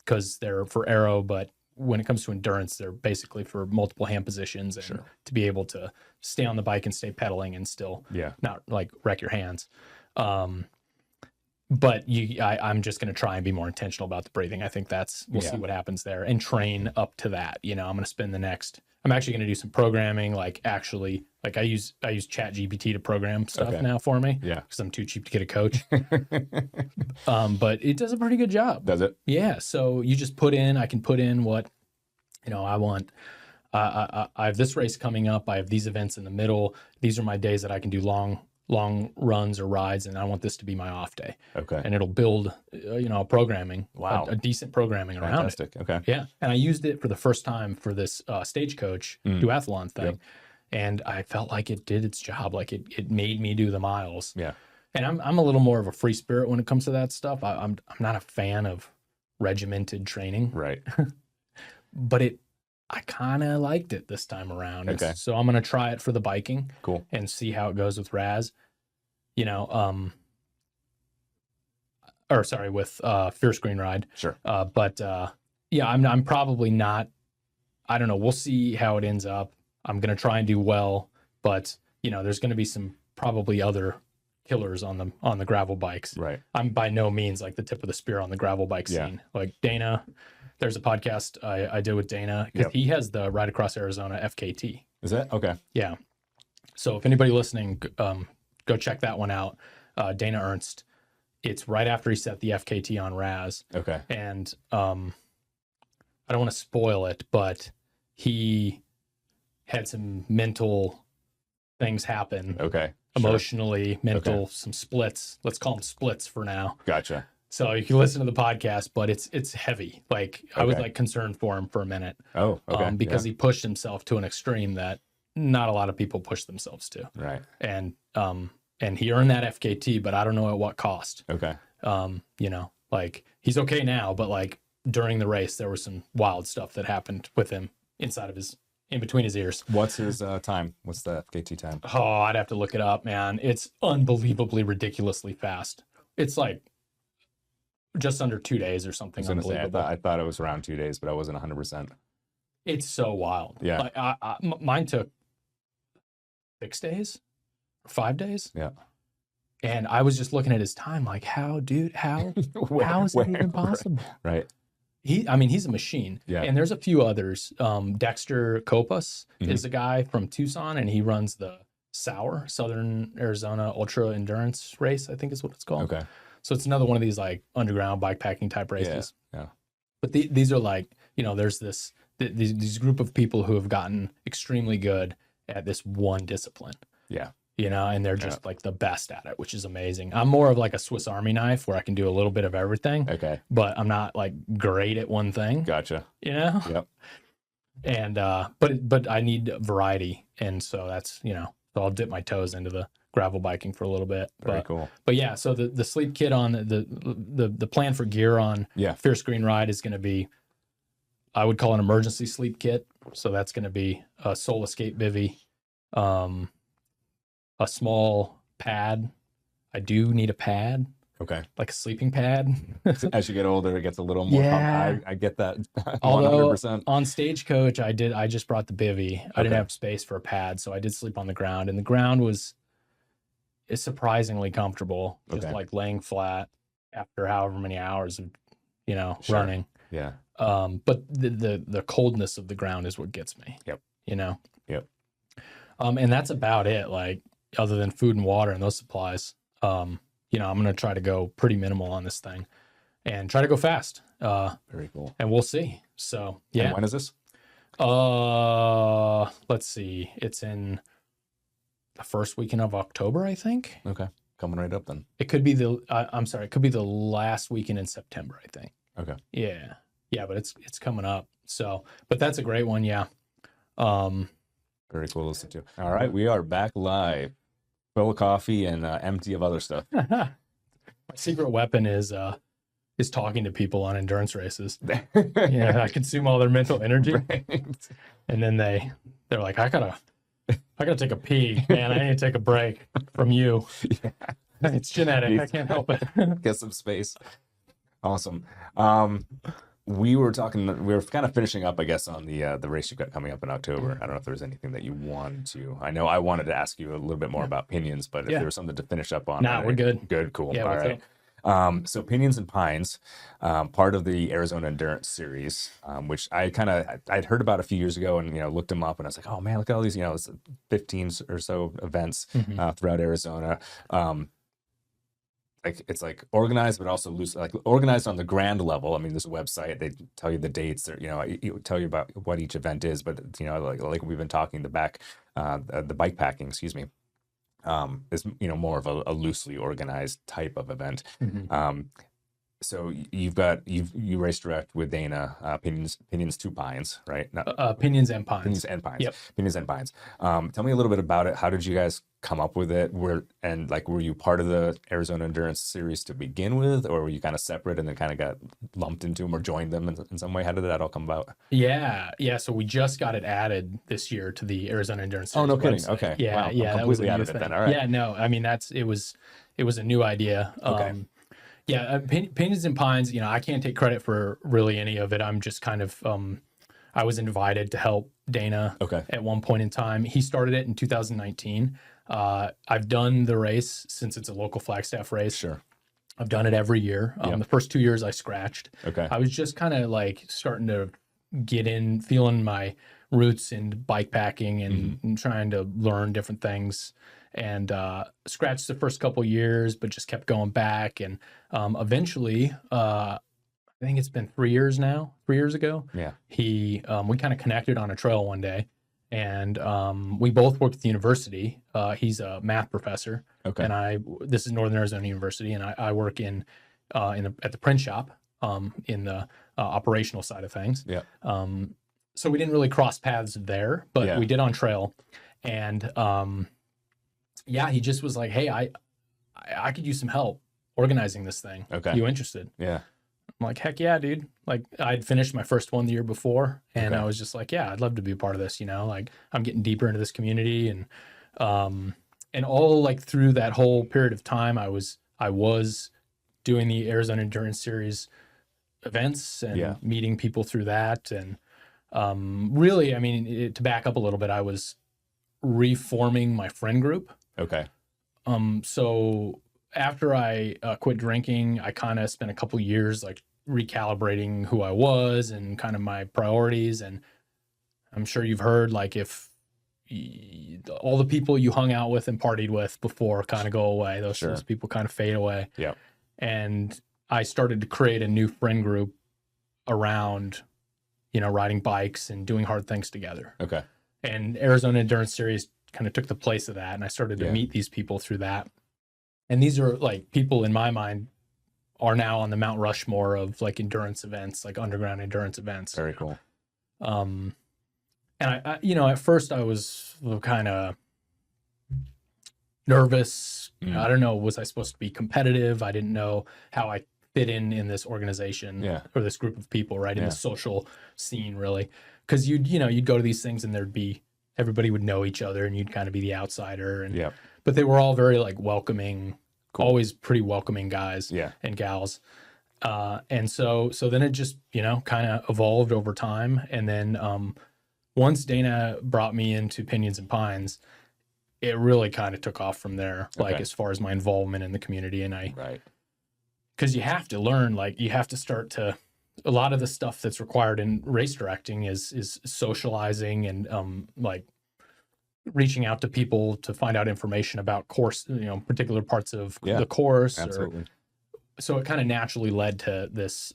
Because they're for aero, but when it comes to endurance, they're basically for multiple hand positions and to be able to stay on the bike and stay pedaling and still not like wreck your hands. But I'm just going to try and be more intentional about the breathing. I think we'll see what happens there, and train up to that. I'm going to spend I'm actually going to do some programming, like I use ChatGPT to program stuff now for me. Yeah. Because I'm too cheap to get a coach. But it does a pretty good job. Does it? Yeah. So you just I can put in what, I want. I have this race coming up. I have these events in the middle. These are my days that I can do long long runs or rides, and I want this to be my off day. Okay. And it'll build, programming, Wow. a decent programming around it. Fantastic. Okay. Yeah. And I used it for the first time for this Stagecoach duathlon thing. Yep. And I felt like it did its job. Like it made me do the miles. Yeah. And I'm a little more of a free spirit when it comes to that stuff. I'm not a fan of regimented training. Right. But I kind of liked it this time around. Okay. So I'm going to try it for the biking. Cool. And see how it goes with Raz. With Fierce Green Ride. Sure. I'm probably not, I don't know. We'll see how it ends up. I'm going to try and do well, but there's going to be some probably other killers on the gravel bikes. Right. I'm by no means like the tip of the spear on the gravel bike scene. Like Dana, there's a podcast I did with Dana because he has the Ride Across Arizona FKT. Is that okay? Yeah. So if anybody listening, go check that one out. Dana Ernst. It's right after he set the FKT on Raz. Okay. And I don't want to spoil it, but he had some mental things happen. Okay. Emotionally, mental, some splits. Let's call them splits for now. Gotcha. So you can listen to the podcast, but it's heavy. Like I was like concerned for him for a minute. Oh, okay. Because he pushed himself to an extreme that not a lot of people push themselves to. Right. And he earned that FKT, but I don't know at what cost. Okay. Like he's okay now, but like during the race, there was some wild stuff that happened with him in between his ears. What's his time? What's the FKT time? Oh, I'd have to look it up, man. It's unbelievably ridiculously fast. It's like just under 2 days or something. I was gonna Unbelievable. say, I thought it was around 2 days, but I wasn't 100%. It's so wild. Yeah. Like, mine took 6 days or 5 days. Yeah. And I was just looking at his time, like, how is it even possible? Right. He's a machine. Yeah. And there's a few others. Dexter Copas is a guy from Tucson, and he runs the Southern Arizona Ultra Endurance Race, I think is what it's called. Okay. So it's another one of these like underground bikepacking type races. Yeah. But these are like, there's these group of people who have gotten extremely good at this one discipline. Yeah. And they're just like the best at it, which is amazing. I'm more of like a Swiss Army knife where I can do a little bit of everything. Okay. But I'm not like great at one thing. Gotcha. Yep. And but I need variety, and so that's so I'll dip my toes into the gravel biking for a little bit. Very cool. But yeah, so the sleep kit on the plan for gear on Fierce Green Ride is going to be, I would call an emergency sleep kit. So that's going to be a Soul Escape bivy, a small pad. I do need a pad. Okay. Like a sleeping pad. As you get older, it gets a little more. Yeah. I get that. Although 100%. on Stagecoach, I just brought the bivy. I didn't have space for a pad, so I did sleep on the ground, and the ground is surprisingly comfortable. Just like laying flat after however many hours of, running. Yeah. But the coldness of the ground is what gets me. Yep. Yep. And that's about it. Like other than food and water and those supplies, I'm going to try to go pretty minimal on this thing and try to go fast. Very cool. And we'll see. So, yeah. And when is this? Let's see. It's in the first weekend of October, I think. Okay. Coming right up then. It could be it could be the last weekend in September, I think. Okay. Yeah. Yeah, but it's coming up. So, but that's a great one. Yeah. Very cool to listen to. All right. We are back live. Full of coffee and empty of other stuff. My secret weapon is talking to people on endurance races. Yeah, I consume all their mental energy, Right. and then they're like, I gotta take a pee, man. I need to take a break from you. Yeah. It's genetic. I can't help it. Get some space. Awesome. We were kind of finishing up, I guess, on the race you've got coming up in October. I don't know if there's anything that you wanted to. I know I wanted to ask you a little bit more about Pinions, but if there was something to finish up on. Nah, we're good. Good, cool. Yeah, all right. So Pinions and Pines, part of the Arizona Endurance Series, which I'd heard about a few years ago and, looked them up and I was like, oh man, look at all these, 15 or so events throughout Arizona. It's like organized, but also loose, like organized on the grand level. I mean, there's a website, they tell you the dates, or, it tell you about what each event is, but, like we've been talking, the bike packing, excuse me. is, you know, more of a loosely organized type of event. So you race direct with Dana, Pinions to Pines, right? Not, Pinions and Pines. Pinions and Pines. Yep. Pinions and Pines. Tell me a little bit about it. How did you guys come up with it? Were you part of the Arizona Endurance Series to begin with, or were you kind of separate and then kind of got lumped into them or joined them in some way? How did that all come about? Yeah. So we just got it added this year to the Arizona Endurance Oh, Series no kidding. website. Okay. Yeah. Wow. Yeah. I'm That was a completely out new of it thing. then. All right. Yeah. No, I mean, it was a new idea. Okay. Pinions and Pines, you know, I can't take credit for really any of it. I'm just kind of, I was invited to help Dana at one point in time. He started it in 2019. I've done the race since it's a local Flagstaff race. Sure. I've done it every year. The first 2 years I scratched. Okay. I was just kind of like starting to get in, feeling my roots in bike packing and trying to learn different things. And scratched the first couple years, but just kept going back. And eventually, I think it's been 3 years now. 3 years ago, we kind of connected on a trail one day, and we both worked at the university. He's a math professor, and this is Northern Arizona University, and I work at the print shop in the operational side of things. Yeah. So we didn't really cross paths there, but we did on trail, and he just was like, "Hey, I could use some help organizing this thing. Okay. You interested?" Yeah. I'm like, "Heck yeah, dude." Like, I'd finished my first one the year before, and I was just like, "Yeah, I'd love to be a part of this." You know, like I'm getting deeper into this community, and all like through that whole period of time, I was doing the Arizona Endurance Series events and meeting people through that, and really, I mean, to back up a little bit, I was reforming my friend group. Okay. So after I quit drinking, I kind of spent a couple years like recalibrating who I was and kind of my priorities. And I'm sure you've heard, like, if all the people you hung out with and partied with before kind of go away, those people kind of fade away. Yeah. And I started to create a new friend group around, you know, riding bikes and doing hard things together. Okay. And Arizona Endurance Series kind of took the place of that. And I started to meet these people through that. And these are like people in my mind are now on the Mount Rushmore of like endurance events, like underground endurance events. Very cool. And I you know, at first I was kind of nervous. I don't know, was I supposed to be competitive? I didn't know how I fit in this organization or this group of people, right? In the social scene, really. Because you'd go to these things and everybody would know each other and you'd kind of be the outsider. And but they were all very like welcoming, always pretty welcoming guys and gals. And so then it just, you know, kind of evolved over time. And then once Dana brought me into Pinions and Pines, it really kind of took off from there, like as far as my involvement in the community. And because you have to learn, like you have to start to, a lot of the stuff that's required in race directing is socializing and like reaching out to people to find out information about course, you know, particular parts of the course. Absolutely. So it kind of naturally led to this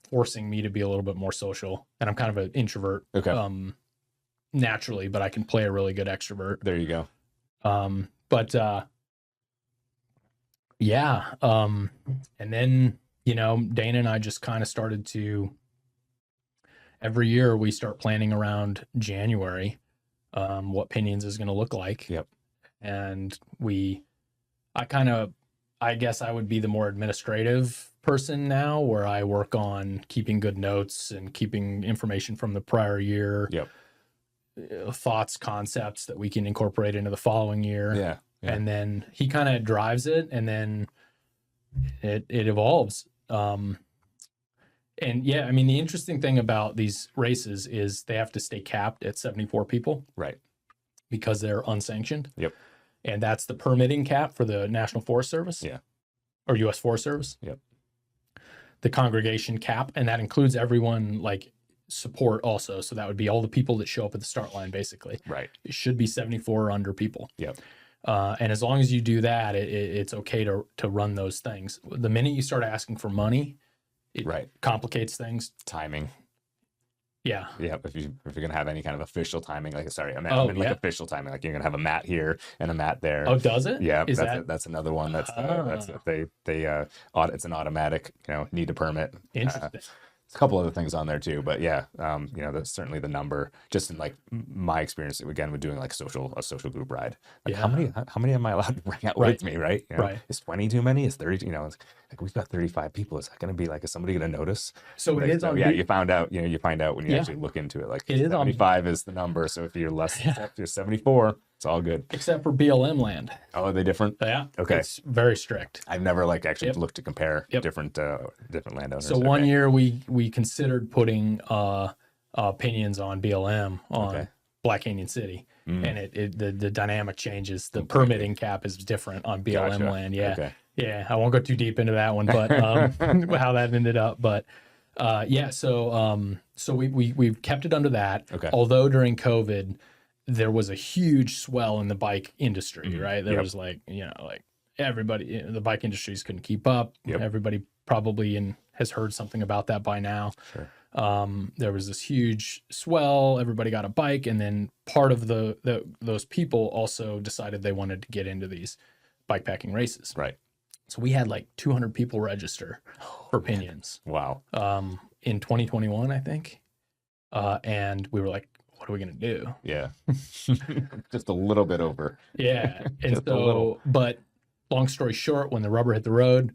forcing me to be a little bit more social. And I'm kind of an introvert naturally, but I can play a really good extrovert. There you go. And then, you know, Dana and I just kind of started to, every year we start planning around January, what Pinions is going to look like. Yep. And I guess I would be the more administrative person now, where I work on keeping good notes and keeping information from the prior year. Yep. Thoughts, concepts that we can incorporate into the following year. Yeah. And then he kind of drives it, and then it evolves. And yeah, I mean, the interesting thing about these races is they have to stay capped at 74 people. Right. Because they're unsanctioned. Yep. And that's the permitting cap for the National Forest Service. Yeah. Or U.S. Forest Service. Yep. The congregation cap, and that includes everyone like support also. So that would be all the people that show up at the start line, basically. Right. It should be 74 or under people. Yep. And as long as you do that, it's okay to run those things. The minute you start asking for money, it complicates things. Timing. Yeah. Yeah, if you're gonna have any kind of official timing, like sorry, Oh, I mean like yeah. official timing, like you're gonna have a mat here and a mat there. Oh, does it? Yeah, Is that that's another one that's ah, it's an automatic, need a permit. interesting? A couple other things on there too, but yeah, that's certainly the number. Just in like my experience again with doing like a social group ride. Like Yeah. how many am I allowed to bring out Right. with me, right? Right. Is 20 too many? Is 30? It's like we've got 35 people. Is that going to be like is somebody going to notice? So Like, it is so on yeah, B- you find out when you Yeah. actually look into it. Like It is on- 75 is the number. So if you're less, Yeah. if you're 74, it's all good. except for BLM land. Oh, are they different? Yeah. Okay. It's very strict. I've never like actually Yep. looked to compare Yep. different landowners. So one year we considered putting opinions on BLM on Okay. Black Canyon City, Mm. and the dynamic changes. The Completely. permitting cap is different on BLM Gotcha. land. Yeah, Okay. yeah. I won't go too deep into that one, but how that ended up. But yeah, so we've kept it under that. Okay. Although during COVID, there was a huge swell in the bike industry. Mhm. Right, there Yep. was like everybody, the bike industries couldn't keep up. Yep. Everybody probably has heard something about that by now. Sure. There was this huge swell. Everybody got a bike, and then part of those people also decided they wanted to get into these bikepacking races. Right. So we had like 200 people register for opinions Wow. in 2021, I think. And we were like, what are we gonna do? Yeah. Just a little bit over. Yeah. And Just a little. but long story short, when the rubber hit the road,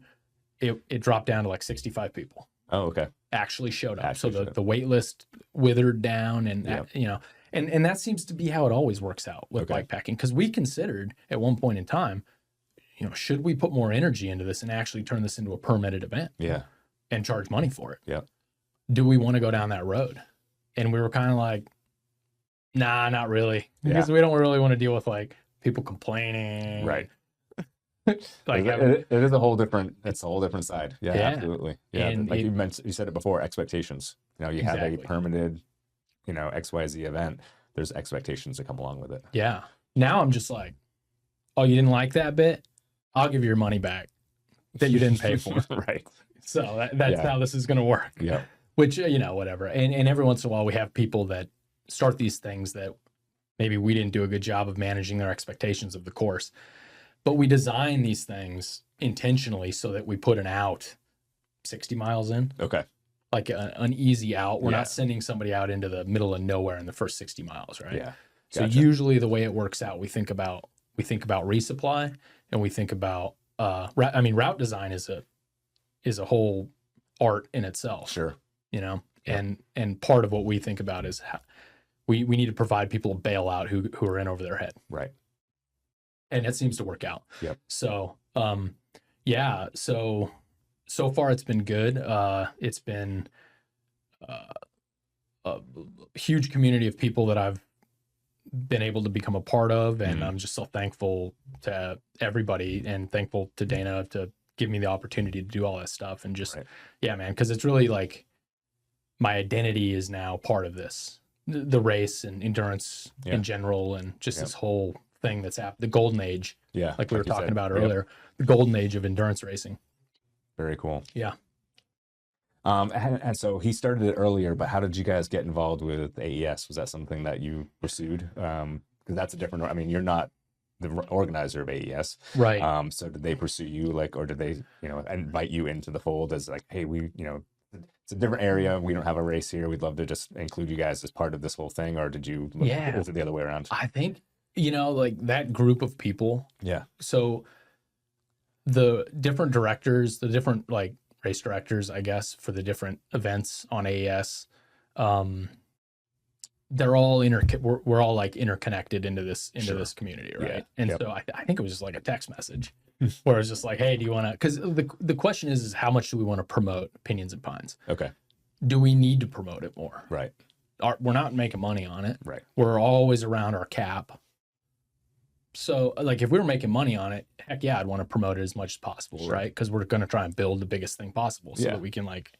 it dropped down to like 65 people Oh, okay. actually showed up. Actually So showed the wait list withered down, and Yep. and that seems to be how it always works out with Okay. bike packing. Because we considered at one point in time, should we put more energy into this and actually turn this into a permitted event Yeah. and charge money for it? Yep. Do we want to go down that road? And we were kind of like, nah, not really, because we don't really want to deal with like people complaining, Right. like it is a whole different. It's a whole different side. Yeah, Yeah. absolutely. Yeah, And like it- you said it before. Expectations. You have a Exactly. permitted, XYZ event. There's expectations that come along with it. yeah. Now I'm just like, oh, you didn't like that bit? I'll give you your money back that you didn't pay for. Right. So that's Yeah. how this is going to work. Yeah. Which, whatever. And every once in a while we have people that start these things that maybe we didn't do a good job of managing their expectations of the course. But we design these things intentionally so that we put an out 60 miles in, Okay. like an easy out. We're Yeah. not sending somebody out into the middle of nowhere in the first 60 miles, right? Yeah. So Gotcha. usually the way it works out, we think about resupply, and we think about route design is a whole art in itself, Sure. Yeah. Yep. And part of what we think about is how we need to provide people a bailout who are in over their head, Right. and it seems to work out. Yep. So yeah, so far it's been good. It's been a huge community of people that I've been able to become a part of, and Mhm. I'm just so thankful to everybody and thankful to Dana to give me the opportunity to do all that stuff. And just Right. yeah, man, because it's really like my identity is now part of this, the race and endurance Yeah. in general, and just Yep. this whole thing that's happened, the golden age, Yeah. like we were you talking said. about Yep. earlier, the golden age of endurance racing. Very cool. Yeah. And so he started it earlier, but how did you guys get involved with AES? Was that something that you pursued? Because that's a different. I mean, you're not the organizer of AES, Right. So did they pursue you, like, or did they, invite you into the fold as like, hey, it's a different area. We don't have a race here. We'd love to just include you guys as part of this whole thing, or did you? Yeah. Was it the other way around? I think, like that group of people. Yeah. So the different directors, the different like race directors, I guess, for the different events on AES, they're all we're all like interconnected into this Sure. community, right? Yeah. And Yep. so I think it was just like a text message where it's just like, hey, do you want to? Because the question is how much do we want to promote Opinions and Pines? Okay. Do we need to promote it more? Right. We're not making money on it. Right. We're always around our cap. So, like, if we were making money on it, heck yeah, I'd want to promote it as much as possible, Sure. right? Because we're going to try and build the biggest thing possible so Yeah. that we can, like,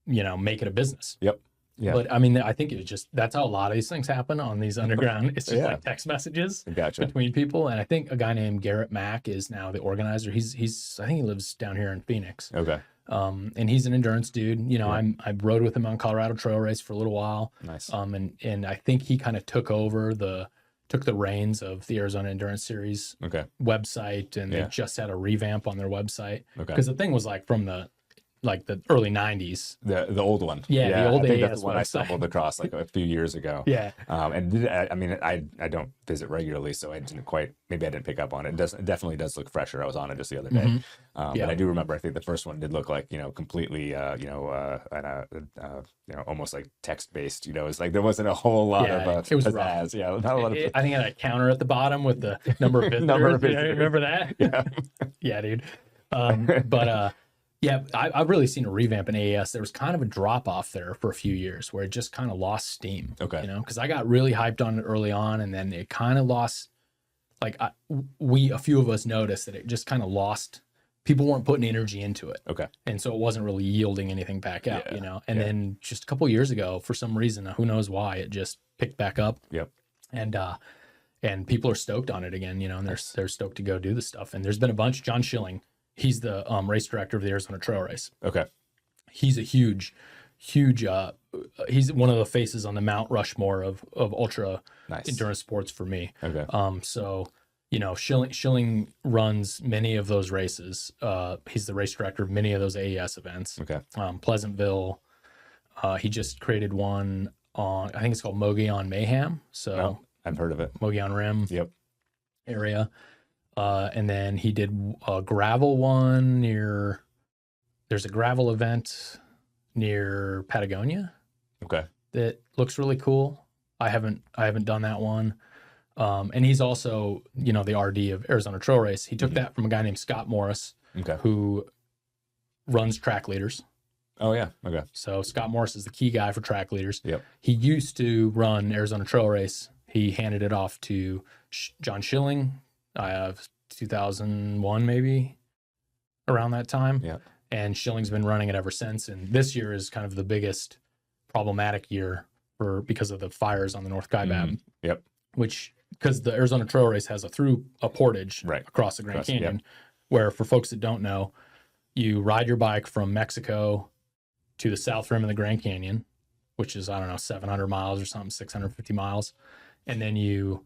make it a business. Yep. Yeah. But I mean, I think it was just that's how a lot of these things happen on these underground. It's just Yeah. like text messages Gotcha. between people. And I think a guy named Garrett Mack is now the organizer. He's I think he lives down here in Phoenix. Okay. And he's an endurance dude. You know, Yeah. I rode with him on Colorado Trail Race for a little while. Nice. And I think he kind of took the reins of the Arizona Endurance Series Okay. website, and they Yeah. just had a revamp on their website Okay. because the thing was like from the early 90s. The old one. Yeah, the old I think AES that's the one I website. stumbled across like a few years ago. Yeah. I mean, I don't visit regularly, so I didn't quite, maybe I didn't pick up on it. It definitely does look fresher. I was on it just the other day. Mhm. But I do remember, I think the first one did look like, completely, almost like text-based, it's like there wasn't a whole lot Yeah, of it was pizzazz. rough. Yeah, not a lot of I think it had a counter at the bottom with the number of visitors. Number of Yeah, visitors. remember that? Yeah. Yeah, dude. Yeah, I've really seen a revamp in AES. There was kind of a drop off there for a few years where it just kind of lost steam. Okay. Because I got really hyped on it early on, and then it kind of lost. Like a few of us noticed that it just kind of lost. People weren't putting energy into it. Okay. And so it wasn't really yielding anything back out. Yeah. And then just a couple of years ago, for some reason, who knows why, it just picked back up. Yep. And people are stoked on it again. And they're stoked to go do the stuff. And there's been a bunch. John Schilling. He's the race director of the Arizona Trail Race. Okay. He's a huge, he's one of the faces on the Mount Rushmore of ultra Nice. endurance sports for me. Okay. So, Schilling runs many of those races. He's the race director of many of those AES events. Okay. Pleasantville. He just created one on, I think it's called Mogollon Mayhem. So I've heard of it. Mogollon Rim Yep. area. And then he did a gravel one there's a gravel event near Patagonia Okay. that looks really cool. I haven't done that one. And he's also, the RD of Arizona Trail Race. He took that from a guy named Scott Morris, Okay. who runs Track Leaders. Oh yeah. Okay. So Scott Morris is the key guy for Track Leaders. Yep. He used to run Arizona Trail Race. He handed it off to John Schilling. 2001 maybe, around that time. Yeah. And Schilling's been running it ever since. And this year is kind of the biggest problematic year because of the fires on the North Kaibab. Yep. Because the Arizona Trail Race has a portage Right. across the Grand Across, Canyon, where, for folks that don't know, you ride your bike from Mexico to the south rim of the Grand Canyon, which is, 700 miles or something, 650 miles. And then you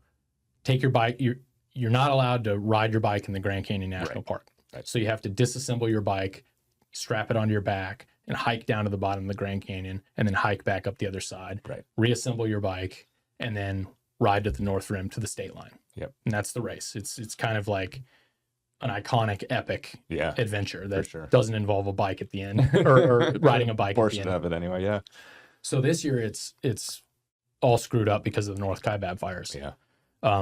take your bike. You're not allowed to ride your bike in the Grand Canyon National Park. Right. So you have to disassemble your bike, strap it onto your back, and hike down to the bottom of the Grand Canyon, and then hike back up the other side. Right. Reassemble your bike, and then ride to the North Rim to the state line. Yep. And that's the race. It's kind of like an iconic, epic Yeah. adventure that sure. doesn't involve a bike at the end or riding a bike at the Portion end. of it anyway. Yeah. So this year it's all screwed up because of the North Kaibab fires. Yeah.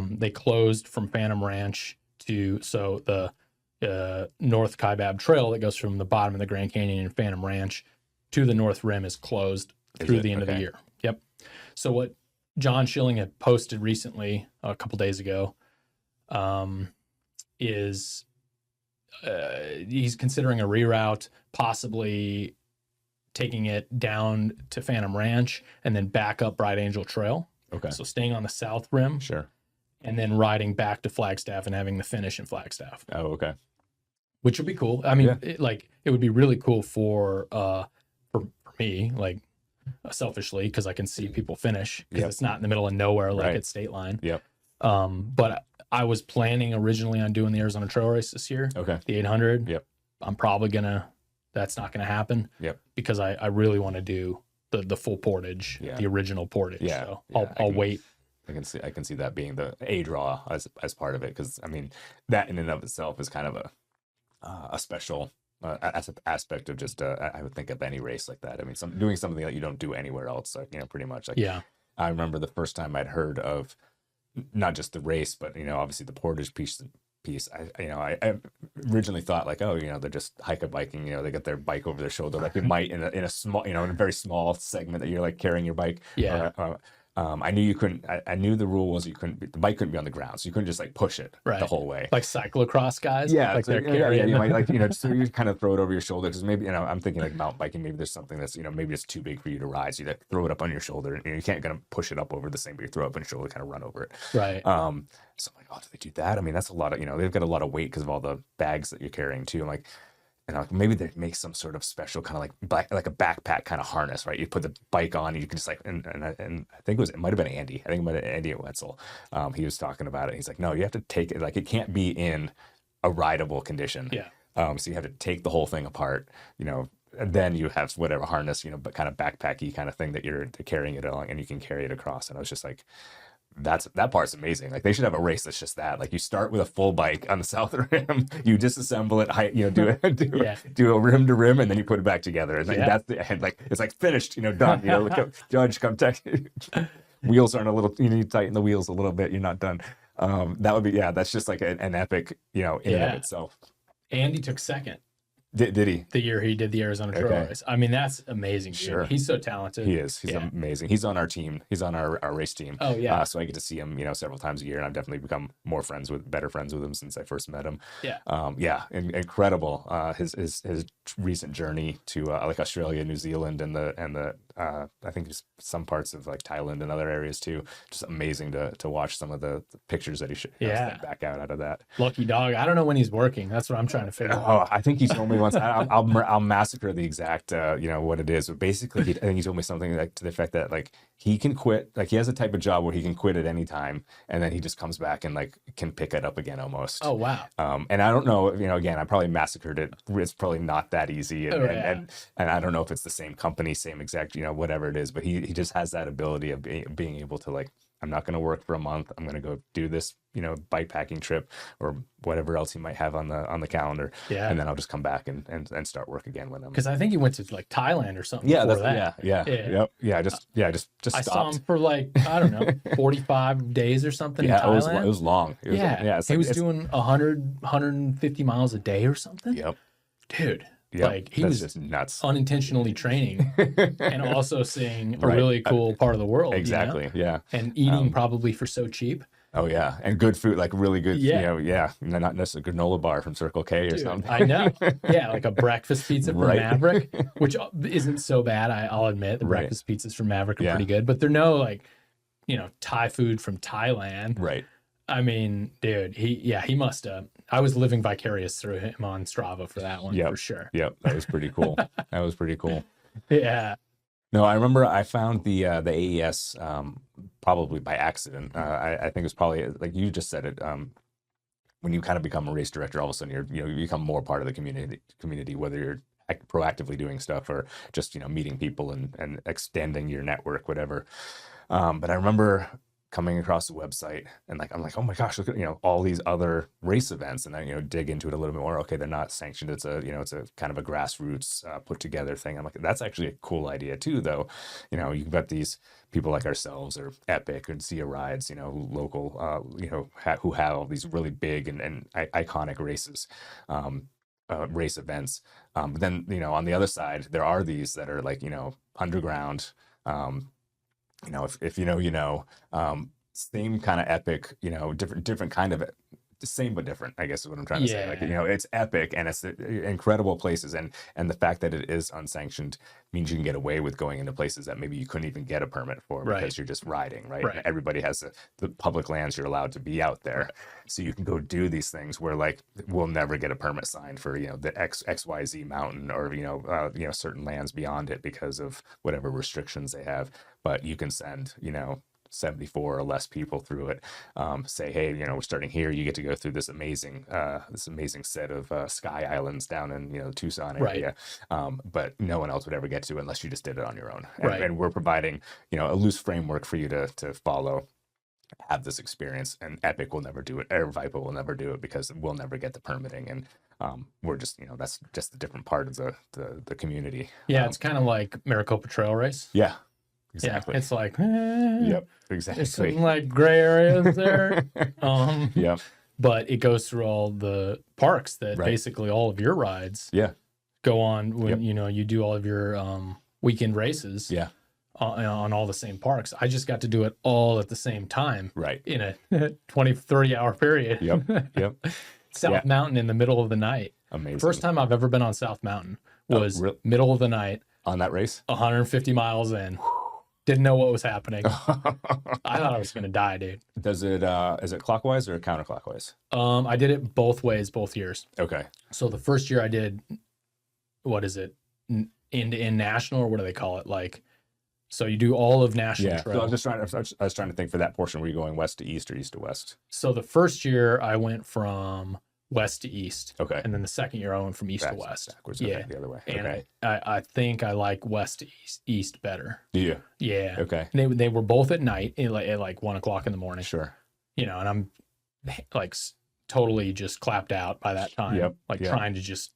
They closed from Phantom Ranch so the North Kaibab Trail that goes from the bottom of the Grand Canyon and Phantom Ranch to the North Rim is closed through the end of the year. Yep. So what John Schilling had posted recently, a couple days ago, is he's considering a reroute, possibly taking it down to Phantom Ranch and then back up Bright Angel Trail. Okay. So staying on the south rim. Sure. And then riding back to Flagstaff and having the finish in Flagstaff. Oh, okay. Which would be cool. I mean, Yeah. it would be really cool for me, like selfishly, because I can see people finish because Yep. it's not in the middle of nowhere like Right. at State Line. Yep. But I was planning originally on doing the Arizona Trail Race this year, Okay. the 800. Yep. I'm probably that's not gonna happen. Yep. Because I really want to do the full portage, Yeah. the original portage. Yeah. So Yeah, I'll wait. I can see that being a draw as part of it, because I mean that in and of itself is kind of a special aspect of just I would think of any race like that. I mean, doing something that you don't do anywhere else, like, pretty much. Like, Yeah. I remember the first time I'd heard of not just the race, but obviously the portage piece. I originally thought like, oh, they're just biking. They get their bike over their shoulder, like you might in a small, in a very small segment that you're like carrying your bike. Yeah. I knew you couldn't. I knew the rule was the bike couldn't be on the ground, so you couldn't just push it Right. the whole way. Like cyclocross guys. Yeah, Like so, they're yeah, carrying. you might so you kind of throw it over your shoulder, because maybe I'm thinking like mountain biking. Maybe there's something that's maybe it's too big for you to ride, so you throw it up on your shoulder, and you can't gonna push it up over the same, but you throw it up on your shoulder, kind of run over it. Right. So I'm like, oh, do they do that? I mean, that's a lot of they've got a lot of weight because of all the bags that you're carrying too. I'm like, and like maybe they make some sort of special kind of like a backpack kind of harness, right? You put the bike on, and you can just like, and I think it might have been Andy. I think it might have been Andy at Wetzel. He was talking about it. He's like, no, you have to take it, like it can't be in a rideable condition. Yeah. So you have to take the whole thing apart, and then you have whatever harness, but kind of backpacky kind of thing that you're carrying it along, and you can carry it across. And I was just like, that part's amazing. Like they should have a race that's just that. Like you start with a full bike on the south rim, you disassemble it, do a rim to rim, and then you put it back together. And like, that's the end. Like it's like finished, done. Look, judge, come check. Wheels aren't a little. You need to tighten the wheels a little bit. You're not done. That would be that's just like an epic, in and of itself. Andy took second. Did he? The year he did the Arizona Trail Race. I mean, that's amazing. Dude. Sure. He's so talented. He is. He's amazing. He's on our team. He's on our race team. Oh, yeah. So I get to see him, several times a year, and I've definitely become better friends with him since I first met him. Yeah. Incredible. His recent journey to like Australia, New Zealand, and the I think some parts of like Thailand and other areas too. Just amazing to watch some of the pictures that he sent back out of that. Lucky dog. I don't know when he's working. That's what I'm trying to figure out. Oh, I think he told me once. I'll massacre the exact what it is, but basically I think he told me something like to the effect that like he can quit, like he has a type of job where he can quit at any time, and then he just comes back and like can pick it up again almost. Oh wow. And I don't know, again, I probably massacred it. It's probably not that easy, and I don't know if it's the same company, same exact, whatever it is, but he just has that ability of being able to like, I'm not going to work for a month. I'm going to go do this, bike packing trip or whatever else he might have on the calendar. Yeah. And then I'll just come back and start work again with him. Because I think he went to like Thailand or something. Yeah. Just I stopped. Saw him for like, I don't know, 45 days or something in Thailand. It was long. He was doing 150 miles a day or something. Yep. Dude. Yep. Like he was just nuts, unintentionally training and also seeing a really cool part of the world. Exactly. Yeah. And eating probably for so cheap. Oh yeah. And good food, like really good, not necessarily a granola bar from Circle K or something. I know. Yeah. Like a breakfast pizza from Maverick, which isn't so bad. I'll admit the breakfast pizzas from Maverick are pretty good, but they're no like, Thai food from Thailand. Right. I mean, dude, he must have. I was living vicarious through him on Strava for that one, for sure. Yep, that was pretty cool. Yeah. No, I remember I found the AES probably by accident. I think it was probably like you just said it. When you kind of become a race director, all of a sudden you become more part of the community, whether you're proactively doing stuff or just meeting people and extending your network, whatever. But I remember coming across the website and like I'm like, oh my gosh, look at all these other race events, and then dig into it a little bit more. Okay, they're not sanctioned. It's a it's a kind of a grassroots put together thing. I'm like, that's actually a cool idea too, though. You've got these people like ourselves or Epic and Sia Rides, local, who have all these really big and iconic races. Race events. But then, on the other side, there are these that are like, underground, if same kind of epic, different kind of the same but different, I guess is what I'm trying to say. Like, it's epic and it's incredible places, and the fact that it is unsanctioned means you can get away with going into places that maybe you couldn't even get a permit for because you're just riding, right? Everybody has the public lands you're allowed to be out there. So you can go do these things where like we'll never get a permit signed for, the XYZ mountain or, certain lands beyond it because of whatever restrictions they have. But you can send, 74 or less people through it, say, hey, we're starting here, you get to go through this amazing set of sky islands down in Tucson area, but no one else would ever get to unless you just did it on your own, and we're providing a loose framework for you to follow, have this experience, and Epic will never do it, Aravaipa will never do it because we'll never get the permitting, and we're just that's just a different part of the community. It's kind of like Maricopa Trail Race. Exactly. Yeah, it's like, yep, exactly. There's some like gray areas there. Yep. But it goes through all the parks that basically all of your rides go on when you do all of your weekend races. Yeah. On all the same parks. I just got to do it all at the same time. Right. In a 30 hour period. Yep. South Mountain in the middle of the night. Amazing. First time I've ever been on South Mountain was middle of the night. On that race? 150 miles in. Didn't know what was happening. I thought I was going to die, dude. Is it clockwise or counterclockwise? I did it both ways, both years. Okay. So the first year I did what is it, end-to-end national, or what do they call it? Like, so you do all of national Yeah. trail. So I was trying to think for that portion. Were you going west to east or east to west? So the first year I went from west to east. Okay. And then the second year I went from east to west. Backwards. Yeah. Okay, the other way. And Okay. I think I like west to east better. Do you? Yeah. Okay. They were both at night at like 1 o'clock in the morning. Sure. You know, and I'm like totally just clapped out by that time. Yep. Like trying to just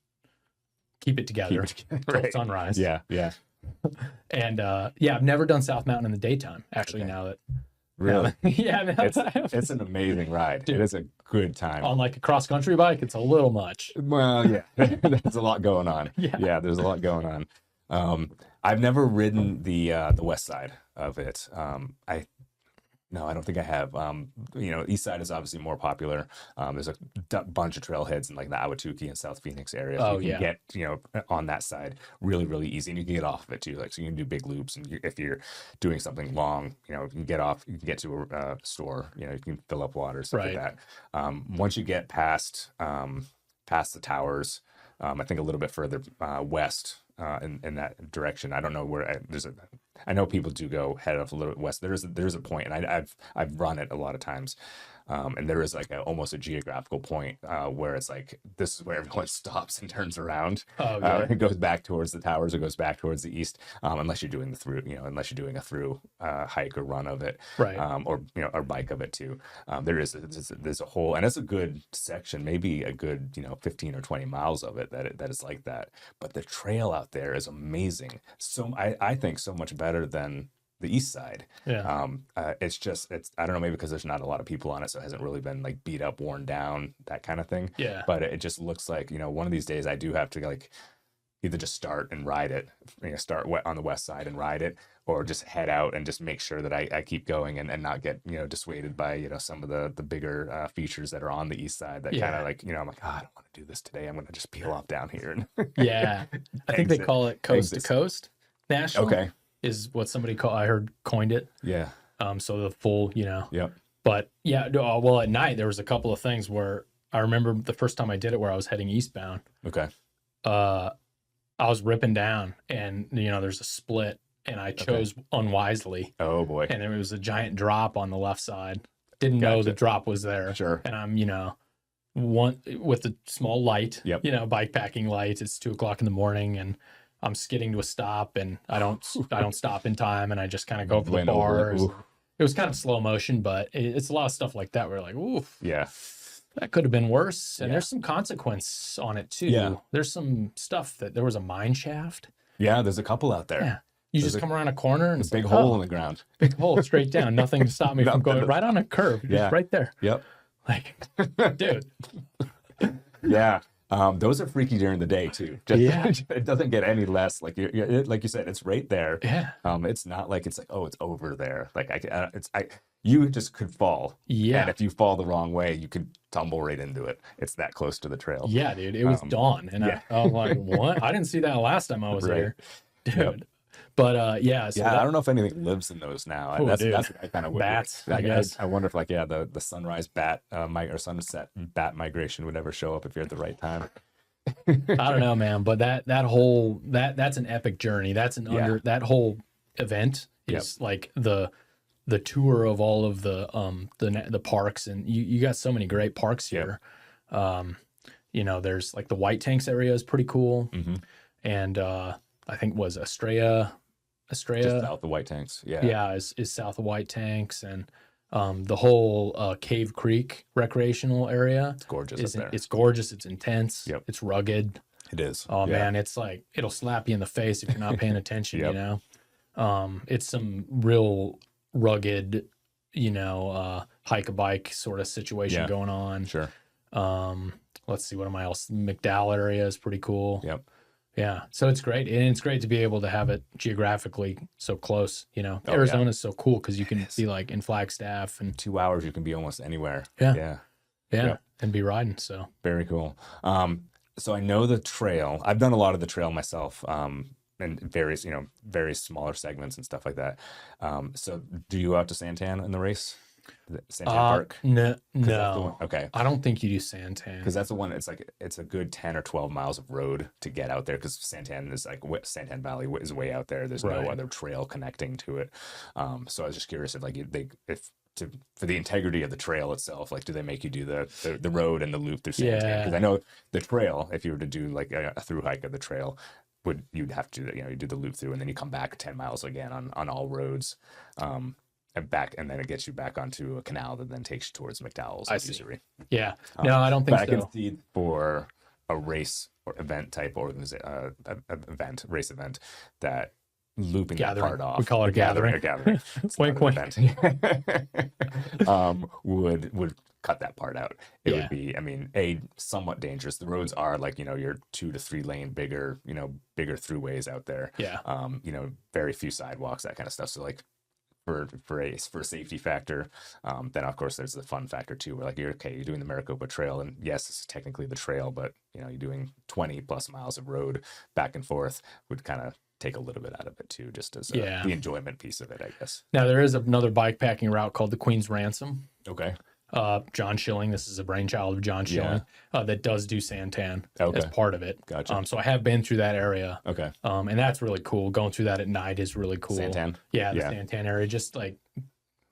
keep it together till sunrise. Yeah. Yeah. And I've never done South Mountain in the daytime. Actually, now that Really? yeah, It's an amazing ride. Dude. It is a good time. On like a cross country bike, it's a little much. Well, yeah, there's a lot going on. Yeah. There's a lot going on. I've never ridden the west side of it. I don't think I have. East side is obviously more popular. There's a bunch of trailheads in like the Ahwatukee and South Phoenix area. So you can get, on that side really, really easy, and you can get off of it too. Like, so you can do big loops, and if you're doing something long, you can get off, you can get to a store, you can fill up water, stuff like that. Once you get past the towers, I think a little bit further west, in that direction. I don't know where I know people do go head off a little bit west. There's a point, and I've run it a lot of times, and there is like almost a geographical point where it's like this is where everyone stops and turns around. It goes back towards the towers. It goes back towards the east, unless you're doing a through hike or run of it, right? Or bike of it too. There's a whole, and it's a good section, maybe a good 15 or 20 miles of it that is like that. But the trail out there is amazing. So I think so much better than the east side. Yeah. It's I don't know, maybe because there's not a lot of people on it, so it hasn't really been like beat up, worn down, that kind of thing. Yeah. But it just looks like, one of these days I do have to like either just start and ride it, start on the west side and ride it, or just head out and just make sure that I keep going and not get, dissuaded by, some of the bigger features that are on the east side that kind of like, I'm like, I don't want to do this today. I'm going to just peel off down here. Yeah. I think they call it coast to coast national. Okay. Is what somebody I heard coined it. Yeah. So the full, Yep. But yeah, well, at night there was a couple of things where I remember the first time I did it where I was heading eastbound. Okay. I was ripping down, and there's a split, and I chose unwisely. Oh boy. And there was a giant drop on the left side. Didn't know the drop was there. Sure. And I'm one with a small light. Yep. Bike packing light. It's 2 o'clock in the morning, and I'm skidding to a stop, and I don't stop in time, and I just kind of go for the bars. It was kind of slow motion, but it's a lot of stuff like that where like, oof. Yeah. That could have been worse. And there's some consequence on it too. Yeah. There's some stuff that there was a mine shaft. Yeah, there's a couple out there. Yeah. You just come around a corner and a big hole in the ground. Big hole straight down. Nothing to stop me from going right on a curve. Just right there. Yep. Like, dude. Yeah. Those are freaky during the day too. It doesn't get any less. Like like you said, it's right there. Yeah. It's not like it's like, oh, it's over there. Like you just could fall. Yeah. And if you fall the wrong way, you could tumble right into it. It's that close to the trail. Yeah, dude. It was dawn, and I was like, what? I didn't see that last time I was here, dude. Yep. But I don't know if anything lives in those now. That's I kind of bats. I guess. I wonder if the sunrise bat or sunset bat migration would ever show up if you're at the right time. I don't know, man. But that's an epic journey. That's that whole event is like the tour of all of the parks, and you got so many great parks here. There's like the White Tanks area is pretty cool, and I think was Estrella. Just south of White Tanks. Yeah, is south of White Tanks, and the whole Cave Creek recreational area. It's gorgeous up there. It's gorgeous. It's intense. Yep. It's rugged. It is. Oh man, it's like it'll slap you in the face if you're not paying attention. It's some real rugged, hike a bike sort of situation going on. Sure. Let's see, what am I else? McDowell area is pretty cool. Yep. Yeah, so it's great, and it's great to be able to have it geographically so close. Arizona's so cool because you can be like in Flagstaff, and 2 hours you can be almost anywhere. Yeah, and be riding. So very cool. So I know the trail. I've done a lot of the trail myself, and various smaller segments and stuff like that. So do you go out to Santan in the race? The Santan Park? 'Cause No, that's the one. no. Okay. I don't think you do Santan. Because that's the one. It's like it's a good 10 or 12 miles of road to get out there. Because Santan is like Santan Valley is way out there. There's Right. no other trail connecting to it. So I was just curious if like for the integrity of the trail itself, like do they make you do the road and the loop through Santan? Yeah. Because I know the trail, if you were to do like a through hike of the trail, you'd have to you do the loop through and then you come back 10 miles again on all roads. And back, and then it gets you back onto a canal that then takes you towards McDowell's. I see. Usually. Yeah. No, I don't think But I so. can see for a race or event type race event that looping Gathering. that part off. We call it a gathering. A gathering. It's Wink, not an wink. event. Would cut that part out. It Yeah. would be, I mean, somewhat dangerous. The roads are like, your 2 to 3 lane bigger throughways out there. Yeah. Very few sidewalks, that kind of stuff. So like for a safety factor, then of course there's the fun factor too, where like you're doing the Maricopa Trail, and yes, it's technically the trail, but you're doing 20 plus miles of road back and forth would kind of take a little bit out of it too, just as Yeah. the enjoyment piece of it, I guess. Now there is another bikepacking route called the Queen's Ransom. Okay. John Schilling, this is a brainchild of John Schilling, that does do Santan as part of it. Gotcha. So I have been through that area. Okay. And that's really cool. Going through that at night is really cool. Santan? Yeah, the Santan area, just like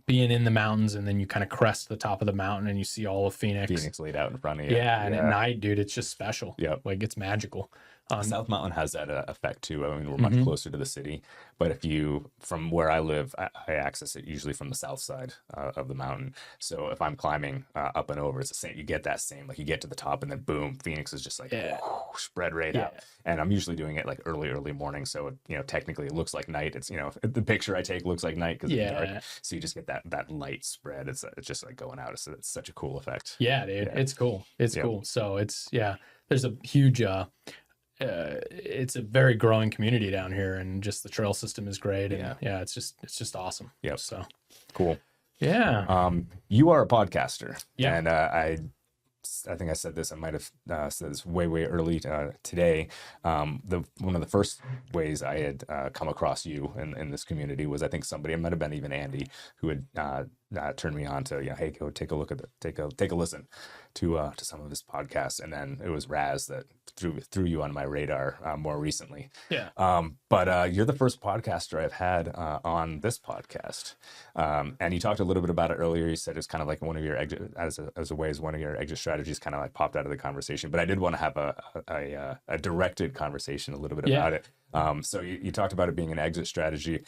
being in the mountains, and then you kind of crest the top of the mountain and you see all of Phoenix. Phoenix laid out in front of you. Yeah, and at night, dude, it's just special. Yep. Like it's magical. South Mountain has that effect too. I mean, we're much closer to the city, but from where I live, I access it usually from the south side of the mountain. So if I'm climbing up and over, it's the same. You get that same, like you get to the top and then boom, Phoenix is just like spread right out. And I'm usually doing it like early morning. So, technically it looks like night. It's, the picture I take looks like night because it's dark. So you just get that light spread. It's just like going out. It's such a cool effect. Yeah, dude. Yeah. It's cool. It's cool. So there's a huge, it's a very growing community down here, and just the trail system is great. And it's just awesome. Yeah. So cool. Yeah. You are a podcaster. Yeah. And I think I said this. I might have said this way early today. One of the first ways I had come across you in this community was, I think somebody, it might have been even Andy, who had turned me on to hey, go take a look at take a listen to some of his podcasts, and then it was Raz that threw you on my radar more recently. Yeah. But you're the first podcaster I've had on this podcast, and you talked a little bit about it earlier. You said it's kind of like one of your exit one of your exit strategies kind of like popped out of the conversation. But I did want to have a directed conversation a little bit about it. So you talked about it being an exit strategy.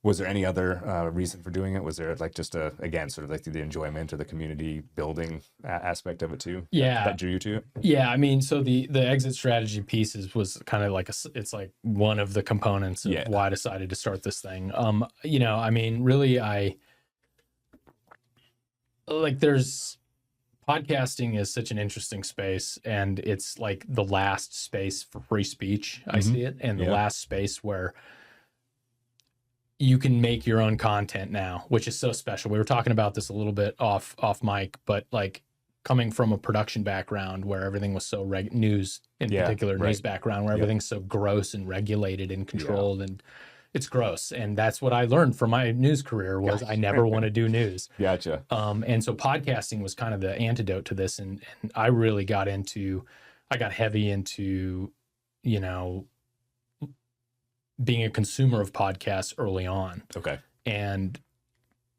Was there any other reason for doing it? Was there like just again, sort of like the enjoyment or the community building aspect of it too? Yeah. That drew you to it? Yeah. I mean, so the exit strategy pieces was kind of like it's like one of the components of why I decided to start this thing. I mean, really, podcasting is such an interesting space, and it's like the last space for free speech. I see it, and the last space where you can make your own content now, which is so special. We were talking about this a little bit off mic, but like coming from a production background where everything was so news background, where everything's so gross and regulated and controlled, and it's gross. And that's what I learned from my news career was I never want to do news. Gotcha. And so podcasting was kind of the antidote to this. And I really got heavy into, being a consumer of podcasts early on. Okay. And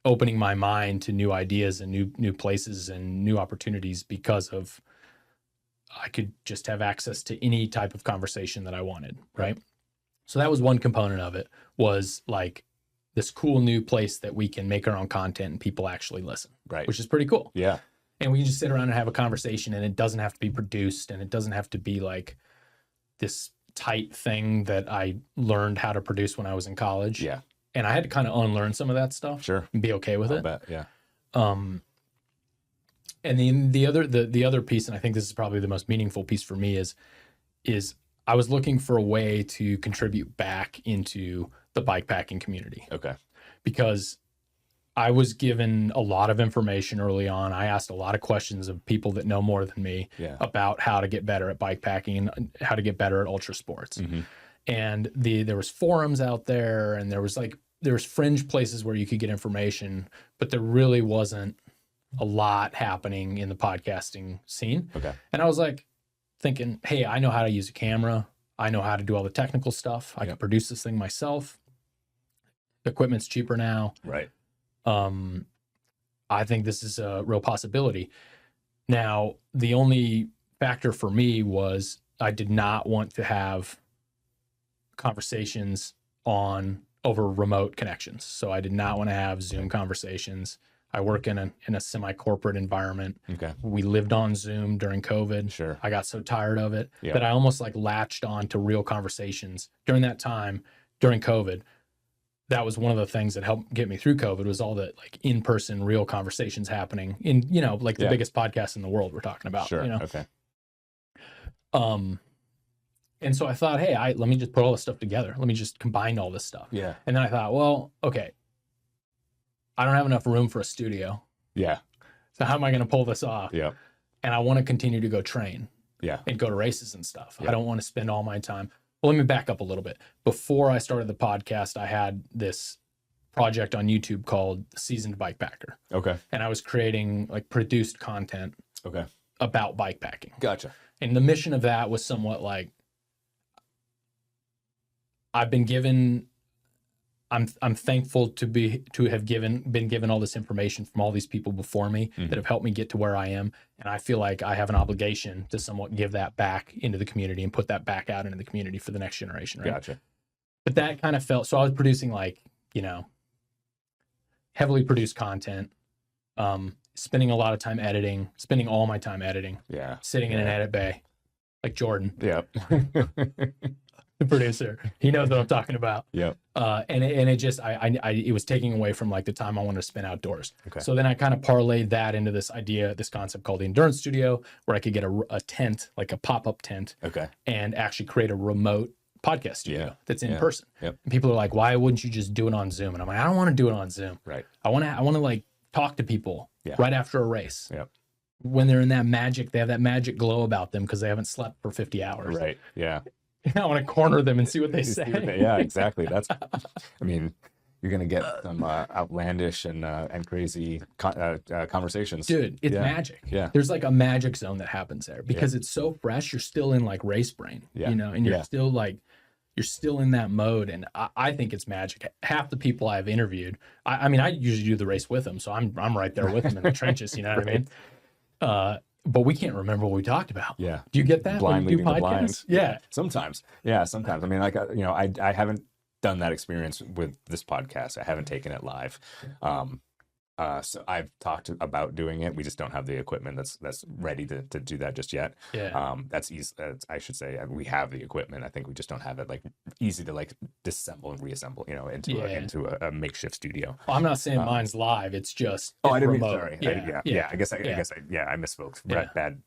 opening my mind to new ideas and new places and new opportunities, because of I could just have access to any type of conversation that I wanted, right? So that was one component of it, was like this cool new place that we can make our own content and people actually listen, right? Which is pretty cool. Yeah. And we can just sit around and have a conversation, and it doesn't have to be produced, and it doesn't have to be like this tight thing that I learned how to produce when I was in college. Yeah. And I had to kind of unlearn some of that stuff. Sure. And be okay with it. I bet. Yeah. And the other piece, and I think this is probably the most meaningful piece for me, is I was looking for a way to contribute back into the bikepacking community. Okay. Because I was given a lot of information early on. I asked a lot of questions of people that know more than me about how to get better at bikepacking and how to get better at ultra sports. And there was forums out there, and there was like there's fringe places where you could get information, but there really wasn't a lot happening in the podcasting scene. Okay. And I was like thinking, hey, I know how to use a camera. I know how to do all the technical stuff. I can produce this thing myself. The equipment's cheaper now. Right. I think this is a real possibility. Now, the only factor for me was I did not want to have conversations over remote connections. So I did not want to have Zoom conversations. I work in a semi-corporate environment. Okay. We lived on Zoom during COVID. Sure. I got so tired of it that I almost like latched on to real conversations during that time, during COVID. That was one of the things that helped get me through COVID, was all the like in-person real conversations happening in, like the biggest podcast in the world we're talking about. Sure. Okay. And so I thought, hey, let me just put all this stuff together. Let me just combine all this stuff. Yeah. And then I thought, well, okay, I don't have enough room for a studio. Yeah. So how am I going to pull this off? Yeah. And I want to continue to go train. Yeah. And go to races and stuff. Yeah. I don't want to spend all my time. Well, let me back up a little bit. Before I started the podcast, I had this project on YouTube called Seasoned Bikepacker. Okay. And I was creating like produced content about bikepacking. Gotcha. And the mission of that was somewhat like, I'm thankful to have been given all this information from all these people before me that have helped me get to where I am. And I feel like I have an obligation to somewhat give that back into the community and put that back out into the community for the next generation. Right? Gotcha. But that kind of felt, so I was producing like, heavily produced content, spending a lot of time editing, spending all my time editing, sitting in an edit bay like Jordan. Yeah. The producer, he knows what I'm talking about. Yeah. And it just, it was taking away from like the time I wanted to spend outdoors. Okay. So then I kind of parlayed that into this concept called the Endurance Studio, where I could get a tent, like a pop-up tent, and actually create a remote podcast studio that's in person. Yep. And people are like, why wouldn't you just do it on Zoom? And I'm like, I don't want to do it on Zoom. Right. I want to like talk to people right after a race. Yep. When they're in that magic, they have that magic glow about them because they haven't slept for 50 hours. Right. Yeah. I want to corner them and see what they say. Yeah, exactly. That's, I mean, you're going to get some outlandish and crazy conversations. Dude, it's magic. Yeah. There's like a magic zone that happens there because it's so fresh. You're still in like race brain, and you're still like, you're still in that mode. And I think it's magic. Half the people I've interviewed, I mean, I usually do the race with them. So I'm right there with them in the trenches. You know what I mean? But we can't remember what we talked about. Yeah. Do you get that Blind when you do leading the blind. podcasts? Yeah. Sometimes. Yeah, sometimes. I mean, like, I haven't done that experience with this podcast. I haven't taken it live. So I've talked about doing it. We just don't have the equipment that's ready to do that just yet. Yeah. That's easy. I should say we have the equipment. I think we just don't have it like easy to like disassemble and reassemble, into a makeshift studio. Well, I'm not saying mine's live. It's just I didn't mean, remote. sorry. I guess I misspoke.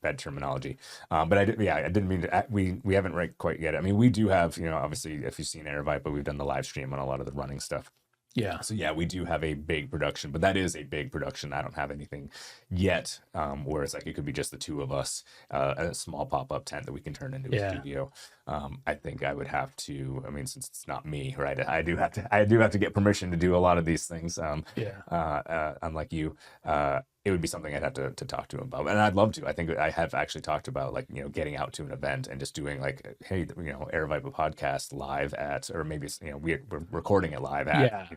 Bad terminology. But I didn't mean to. We haven't quite yet. I mean, we do have, obviously, if you've seen Aravaipa, we've done the live stream on a lot of the running stuff. Yeah. So we do have a big production, but that is a big production. I don't have anything yet, where it's like it could be just the two of us, a small pop-up tent that we can turn into a studio. I think I would have to. I mean, since it's not me, right? I do have to get permission to do a lot of these things. Unlike you, it would be something I'd have to talk to him about, and I'd love to. I think I have actually talked about like getting out to an event and just doing like, hey, Aravaipa podcast live at, or maybe we're recording it live at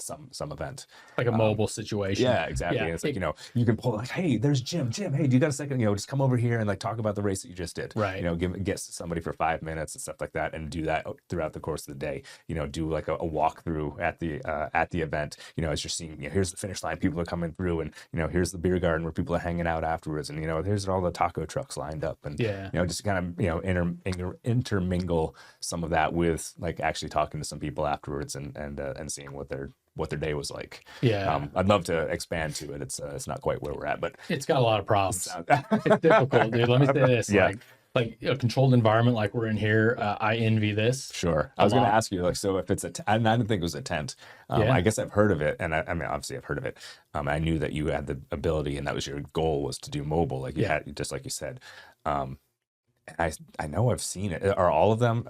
some event, like a mobile situation. Yeah, exactly. And it's like you can pull like, hey, there's Jim. Hey, do you got a second? Just come over here and like talk about the race that you just did. Right. Get somebody for 5 minutes and stuff like that, and do that throughout the course of the day. Do like a walkthrough at the event. As you're seeing, here's the finish line, people are coming through, and here's the beer garden where people are hanging out afterwards, and here's all the taco trucks lined up, and just kind of intermingle some of that with like actually talking to some people afterwards and seeing what their day was like. Yeah. I'd love to expand to it. It's not quite where we're at, but it's got a lot of problems. It's difficult, dude. Let me say this. Yeah. Like a controlled environment like we're in here, I envy this. Sure. I was going to ask you, like, so if it's I didn't think it was a tent. I guess I've heard of it, and I mean, obviously I've heard of it. I knew that you had the ability, and that was your goal, was to do mobile, like you had, just like you said. I know I've seen it. Are all of them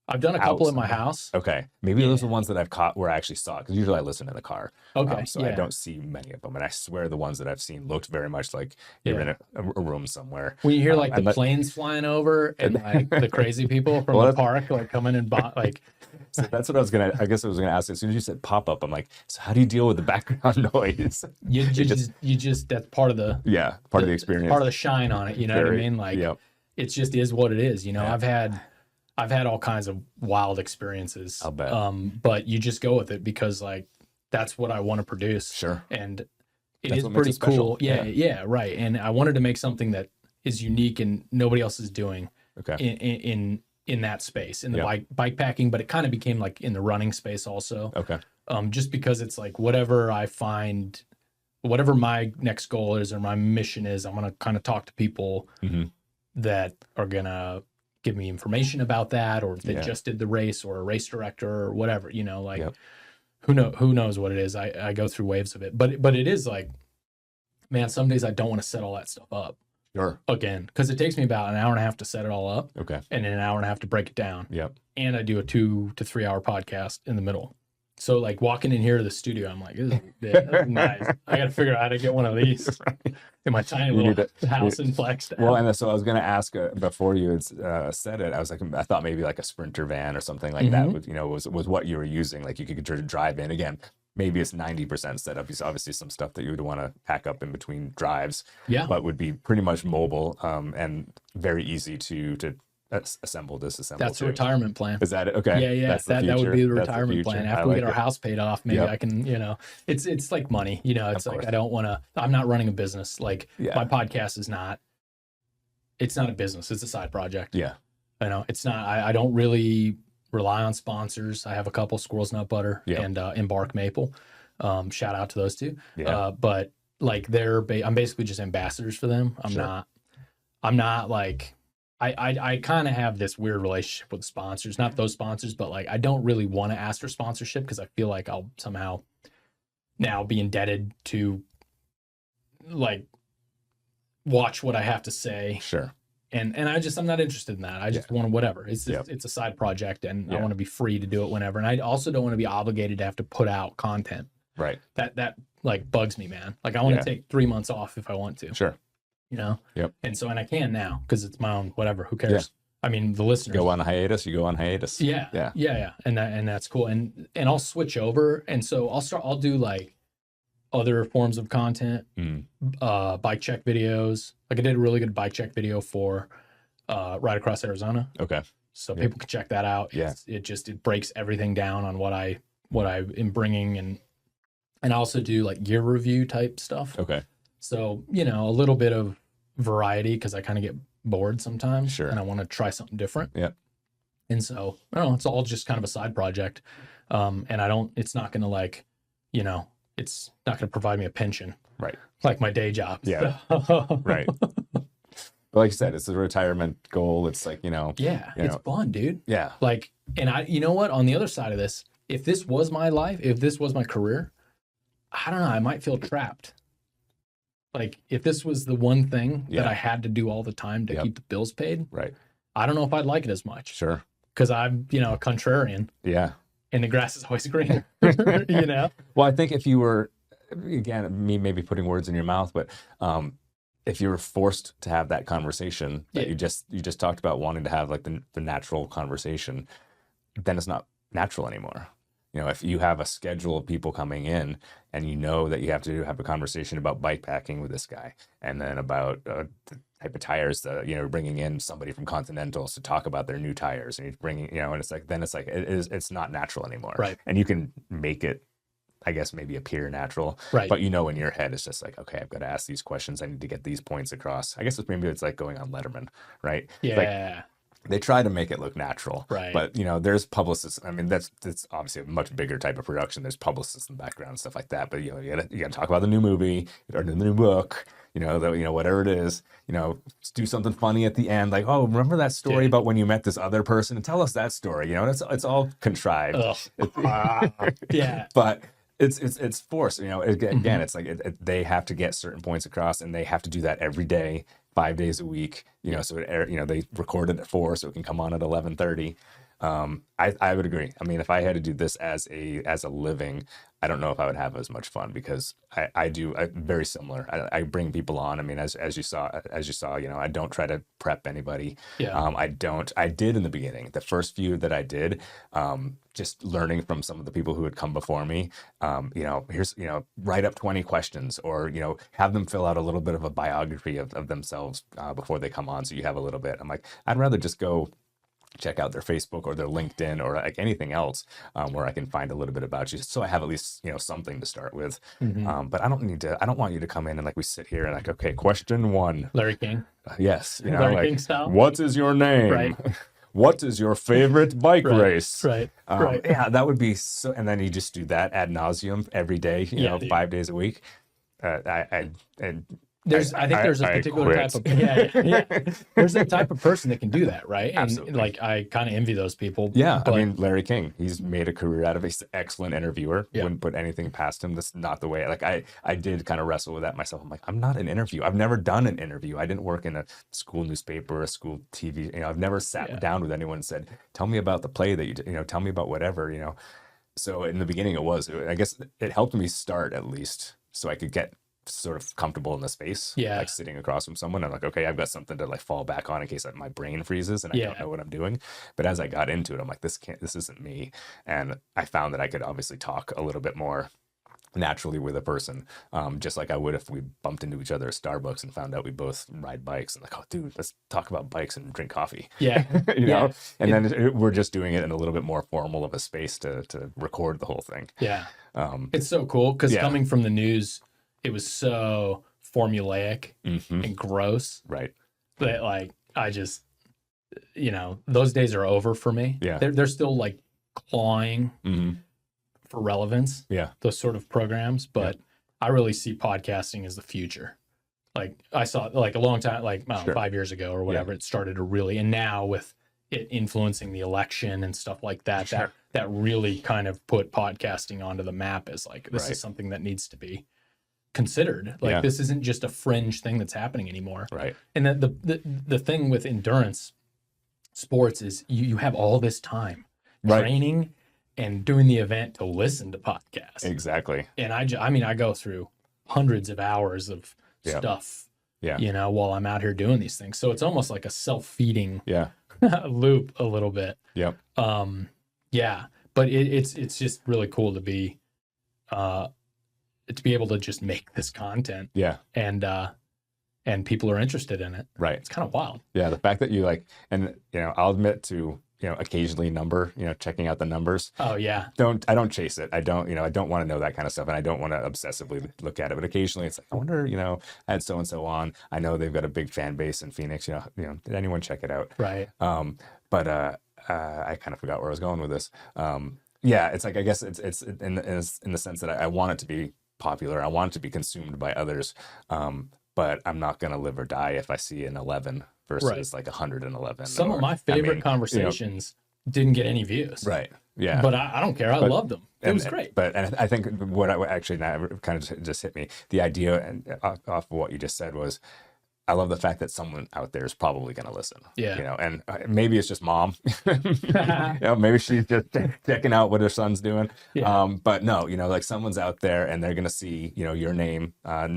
I've done a couple at my house. Okay. Maybe Yeah. those are the ones that I've caught where I actually saw it, because usually I listen in the car. Okay. So I don't see many of them. And I swear the ones that I've seen looked very much like you're in a room somewhere. When you hear like the planes flying over and like the crazy people from the park like coming and like. So that's what I was gonna ask. As soon as you said pop up, I'm like, so how do you deal with the background noise? You just that's part of the part of the experience, part of the shine on it. You know what I mean? Like it just is what it is. You know, I've had all kinds of wild experiences. I'll bet. But you just go with it because like that's what I want to produce. Sure. And it is pretty cool. Yeah, right. And I wanted to make something that is unique and nobody else is doing. Okay. In that space, in the bike packing, but it kind of became like in the running space also. Okay. Just because it's like whatever I find, whatever my next goal is or my mission is, I'm gonna kind of talk to people that are gonna give me information about that, or that just did the race, or a race director, or whatever. You know, like who knows what it is. I go through waves of it, but it is like, man, some days I don't want to set all that stuff up. Sure. Again, because it takes me about an hour and a half to set it all up. Okay. And then an hour and a half to break it down. Yep. And I do a 2 to 3 hour podcast in the middle. So like walking in here to the studio, I'm like, this is nice. I got to figure out how to get one of these in my tiny little house in Flagstaff. Well, and so I was going to ask before you had said it, I was like, I thought maybe like a Sprinter van or something like that was what you were using. Like you could drive in again. Maybe it's 90% set up. It's obviously some stuff that you would want to pack up in between drives, but would be pretty much mobile and very easy to assemble, disassemble. That's the retirement plan. Is that it? Okay. Yeah. That would be the retirement plan. After we get our house paid off, maybe I can, it's like money, it's like, I'm not running a business. Like my podcast it's not a business. It's a side project. Yeah. It's not, I don't really rely on sponsors. I have a couple, Squirrel's Nut Butter and Embark Maple. Shout out to those two. But like I'm basically just ambassadors for them. I'm not like, I kind of have this weird relationship with sponsors, not those sponsors, but like I don't really want to ask for sponsorship because I feel like I'll somehow now be indebted to like watch what I have to say. Sure. And I'm not interested in that. I just want to whatever. It's a side project, and I want to be free to do it whenever. And I also don't want to be obligated to have to put out content. Right. That like bugs me, man. Like I want to take 3 months off if I want to. Sure. Yep. And so, and I can now because it's my own whatever. Who cares? Yeah. I mean, the listeners go on hiatus. You go on hiatus. Yeah. And that's cool. And I'll switch over. And so I'll do like other forms of content, bike check videos. Like I did a really good bike check video for Ride Across Arizona. Okay. So people can check that out. Yeah. It breaks everything down on what I am bringing, and I also do like gear review type stuff. Okay. So, a little bit of variety because I kind of get bored sometimes. Sure. And I want to try something different. Yeah. And so, I don't know, it's all just kind of a side project. And it's not going to like, it's not going to provide me a pension. Right. Like my day job. Yeah. Right. Like you said, it's a retirement goal. It's like, it's fun, dude. Yeah. Like, and you know what, on the other side of this, if this was my life, if this was my career, I don't know, I might feel trapped. Like if this was the one thing that I had to do all the time to keep the bills paid. Right. I don't know if I'd like it as much. Sure. Because I'm, a contrarian. Yeah. And the grass is always greener, Well, I think if you were, again, me maybe putting words in your mouth, but if you were forced to have that conversation that you just talked about, wanting to have like the natural conversation, then it's not natural anymore. If you have a schedule of people coming in and you know that you have to have a conversation about bike packing with this guy, and then about the type of tires that, bringing in somebody from Continentals to talk about their new tires, and you're bringing, and it's like, then it's like, it's not natural anymore. Right. And you can make it, I guess, maybe appear natural. Right. But in your head, it's just like, okay, I've got to ask these questions. I need to get these points across. I guess it's like going on Letterman, right? Yeah. Like, they try to make it look natural, right? But there's publicists. I mean, that's obviously a much bigger type of production. There's publicists in the background and stuff like that. But you gotta talk about the new movie or the new book. Whatever it is. Do something funny at the end, like, oh, remember that story about when you met this other person? And tell us that story. It's all contrived. Yeah, but it's forced. Again, it's like they have to get certain points across, and they have to do that every day. 5 days a week, so they record it at 4, so it can come on at 11:30. I would agree. I mean, if I had to do this as a living, I don't know if I would have as much fun because I do very similar. I bring people on. I mean, as you saw, you know, I don't try to prep anybody. Yeah. I did in the beginning, the first few that I did, just learning from some of the people who had come before me. You know, write up 20 questions, or, you know, have them fill out a little bit of a biography of themselves before they come on. So you have a little bit. I'm like, I'd rather just go check out their Facebook or their LinkedIn or like anything else, where I can find a little bit about you, so I have at least, you know, something to start with. But I don't want you to come in and like we sit here and like, okay, question one. Larry King. Yes, you know, Larry like, King style. what is your name? Right. What is your favorite bike race? Right. Right. Yeah, that would be so. And then you just do that ad nauseum every day, you know, dude. 5 days a week. I think there's a particular type of there's a type of person that can do that, right? And Absolutely. like I kind of envy those people. Yeah, but, I mean, Larry King, he's made a career out of it. He's an excellent interviewer. Yeah. Wouldn't put anything past him. That's not the way. Like I did kind of wrestle with that myself. I'm like, I'm not an interview. I've never done an interview. I didn't work in a school newspaper or a school TV. You know, I've never sat down with anyone and said, tell me about the play that you did, you know, tell me about whatever, you know. So in the beginning I guess it helped me start at least so I could get sort of comfortable in the space. Yeah. Like sitting across from someone, I'm like, okay, I've got something to like fall back on in case my brain freezes and I don't know what I'm doing. But as I got into it, I'm like, this isn't me. And I found that I could obviously talk a little bit more naturally with a person, just like I would if we bumped into each other at Starbucks and found out we both ride bikes and like, oh dude, let's talk about bikes and drink coffee. Yeah. You know, and then we're just doing it in a little bit more formal of a space to record the whole thing. Yeah. It's so cool because coming from the news, it was so formulaic and gross. Right. That like, I just, you know, those days are over for me. Yeah. They're still like clawing for relevance. Yeah. Those sort of programs. But I really see podcasting as the future. Like I saw like a long time, like 5 years ago or whatever, it started to really, and now with it influencing the election and stuff like that, that really kind of put podcasting onto the map as like, this is something that needs to be considered. Like this isn't just a fringe thing that's happening anymore. Right. And the thing with endurance sports is you have all this time training and doing the event to listen to podcasts. Exactly. And I mean, I go through hundreds of hours of stuff, you know, while I'm out here doing these things. So it's almost like a self-feeding loop a little bit. Yep. But it's just really cool to be able to just make this content. Yeah. And people are interested in it. Right. It's kind of wild. Yeah. The fact that you like, and you know, I'll admit to, you know, occasionally checking out the numbers. Oh yeah. I don't chase it. I don't want to know that kind of stuff. And I don't want to obsessively look at it, but occasionally it's like, I wonder, you know, I had so-and-so on. I know they've got a big fan base in Phoenix, you know, did anyone check it out? Right. But I kind of forgot where I was going with this. Yeah. It's like, I guess it's in the sense that I want it to be popular. I want it to be consumed by others. But I'm not going to live or die if I see an 11 versus like 111. Some of my favorite conversations didn't get any views. Right. Yeah. But I don't care. I loved them. It was great. And I think what I actually now kind of just hit me, the idea and off of what you just said was, I love the fact that someone out there is probably going to listen. Yeah. You know, and maybe it's just mom. You know, maybe she's just checking out what her son's doing. Yeah. But no, you know, like someone's out there and they're going to see, you know, your name on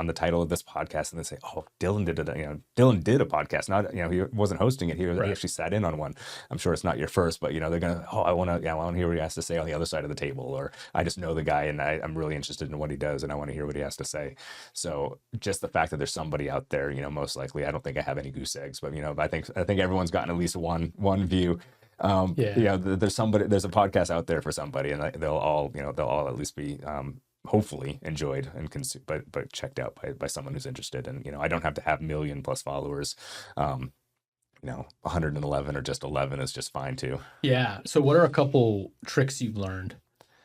the title of this podcast and they say, oh, Dylan did it. You know, Dylan did a podcast. Not, you know, he wasn't hosting it. He actually sat in on one. I'm sure it's not your first, but you know, they're going to, I want to hear what he has to say on the other side of the table, or I just know the guy and I'm really interested in what he does and I want to hear what he has to say. So just the fact that there's somebody out there, you know, most likely, I don't think I have any goose eggs, but you know, I think everyone's gotten at least one view. You know, there's a podcast out there for somebody, and they'll all at least be hopefully enjoyed and consumed, but checked out by someone who's interested. And you know, I don't have to have 1 million+ followers. You know, 111 or just 11 is just fine too. Yeah. So, what are a couple tricks you've learned,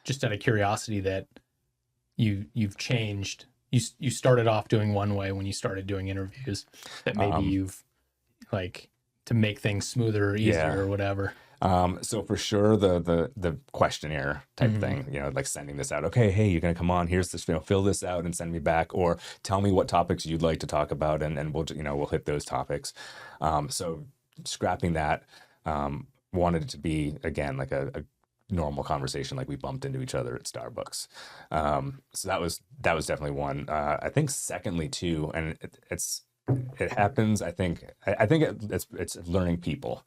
just out of curiosity, that you've changed? You started off doing one way when you started doing interviews, that maybe you've like to make things smoother or easier or whatever. So for sure the questionnaire type thing, you know, like sending this out. Okay, hey, you're gonna come on. Here's this, you know, fill this out and send me back, or tell me what topics you'd like to talk about, and we'll hit those topics. So scrapping that. wanted it to be, again, like a normal conversation, like we bumped into each other at Starbucks. So that was definitely one. I think secondly too, and it happens. I think it's learning people,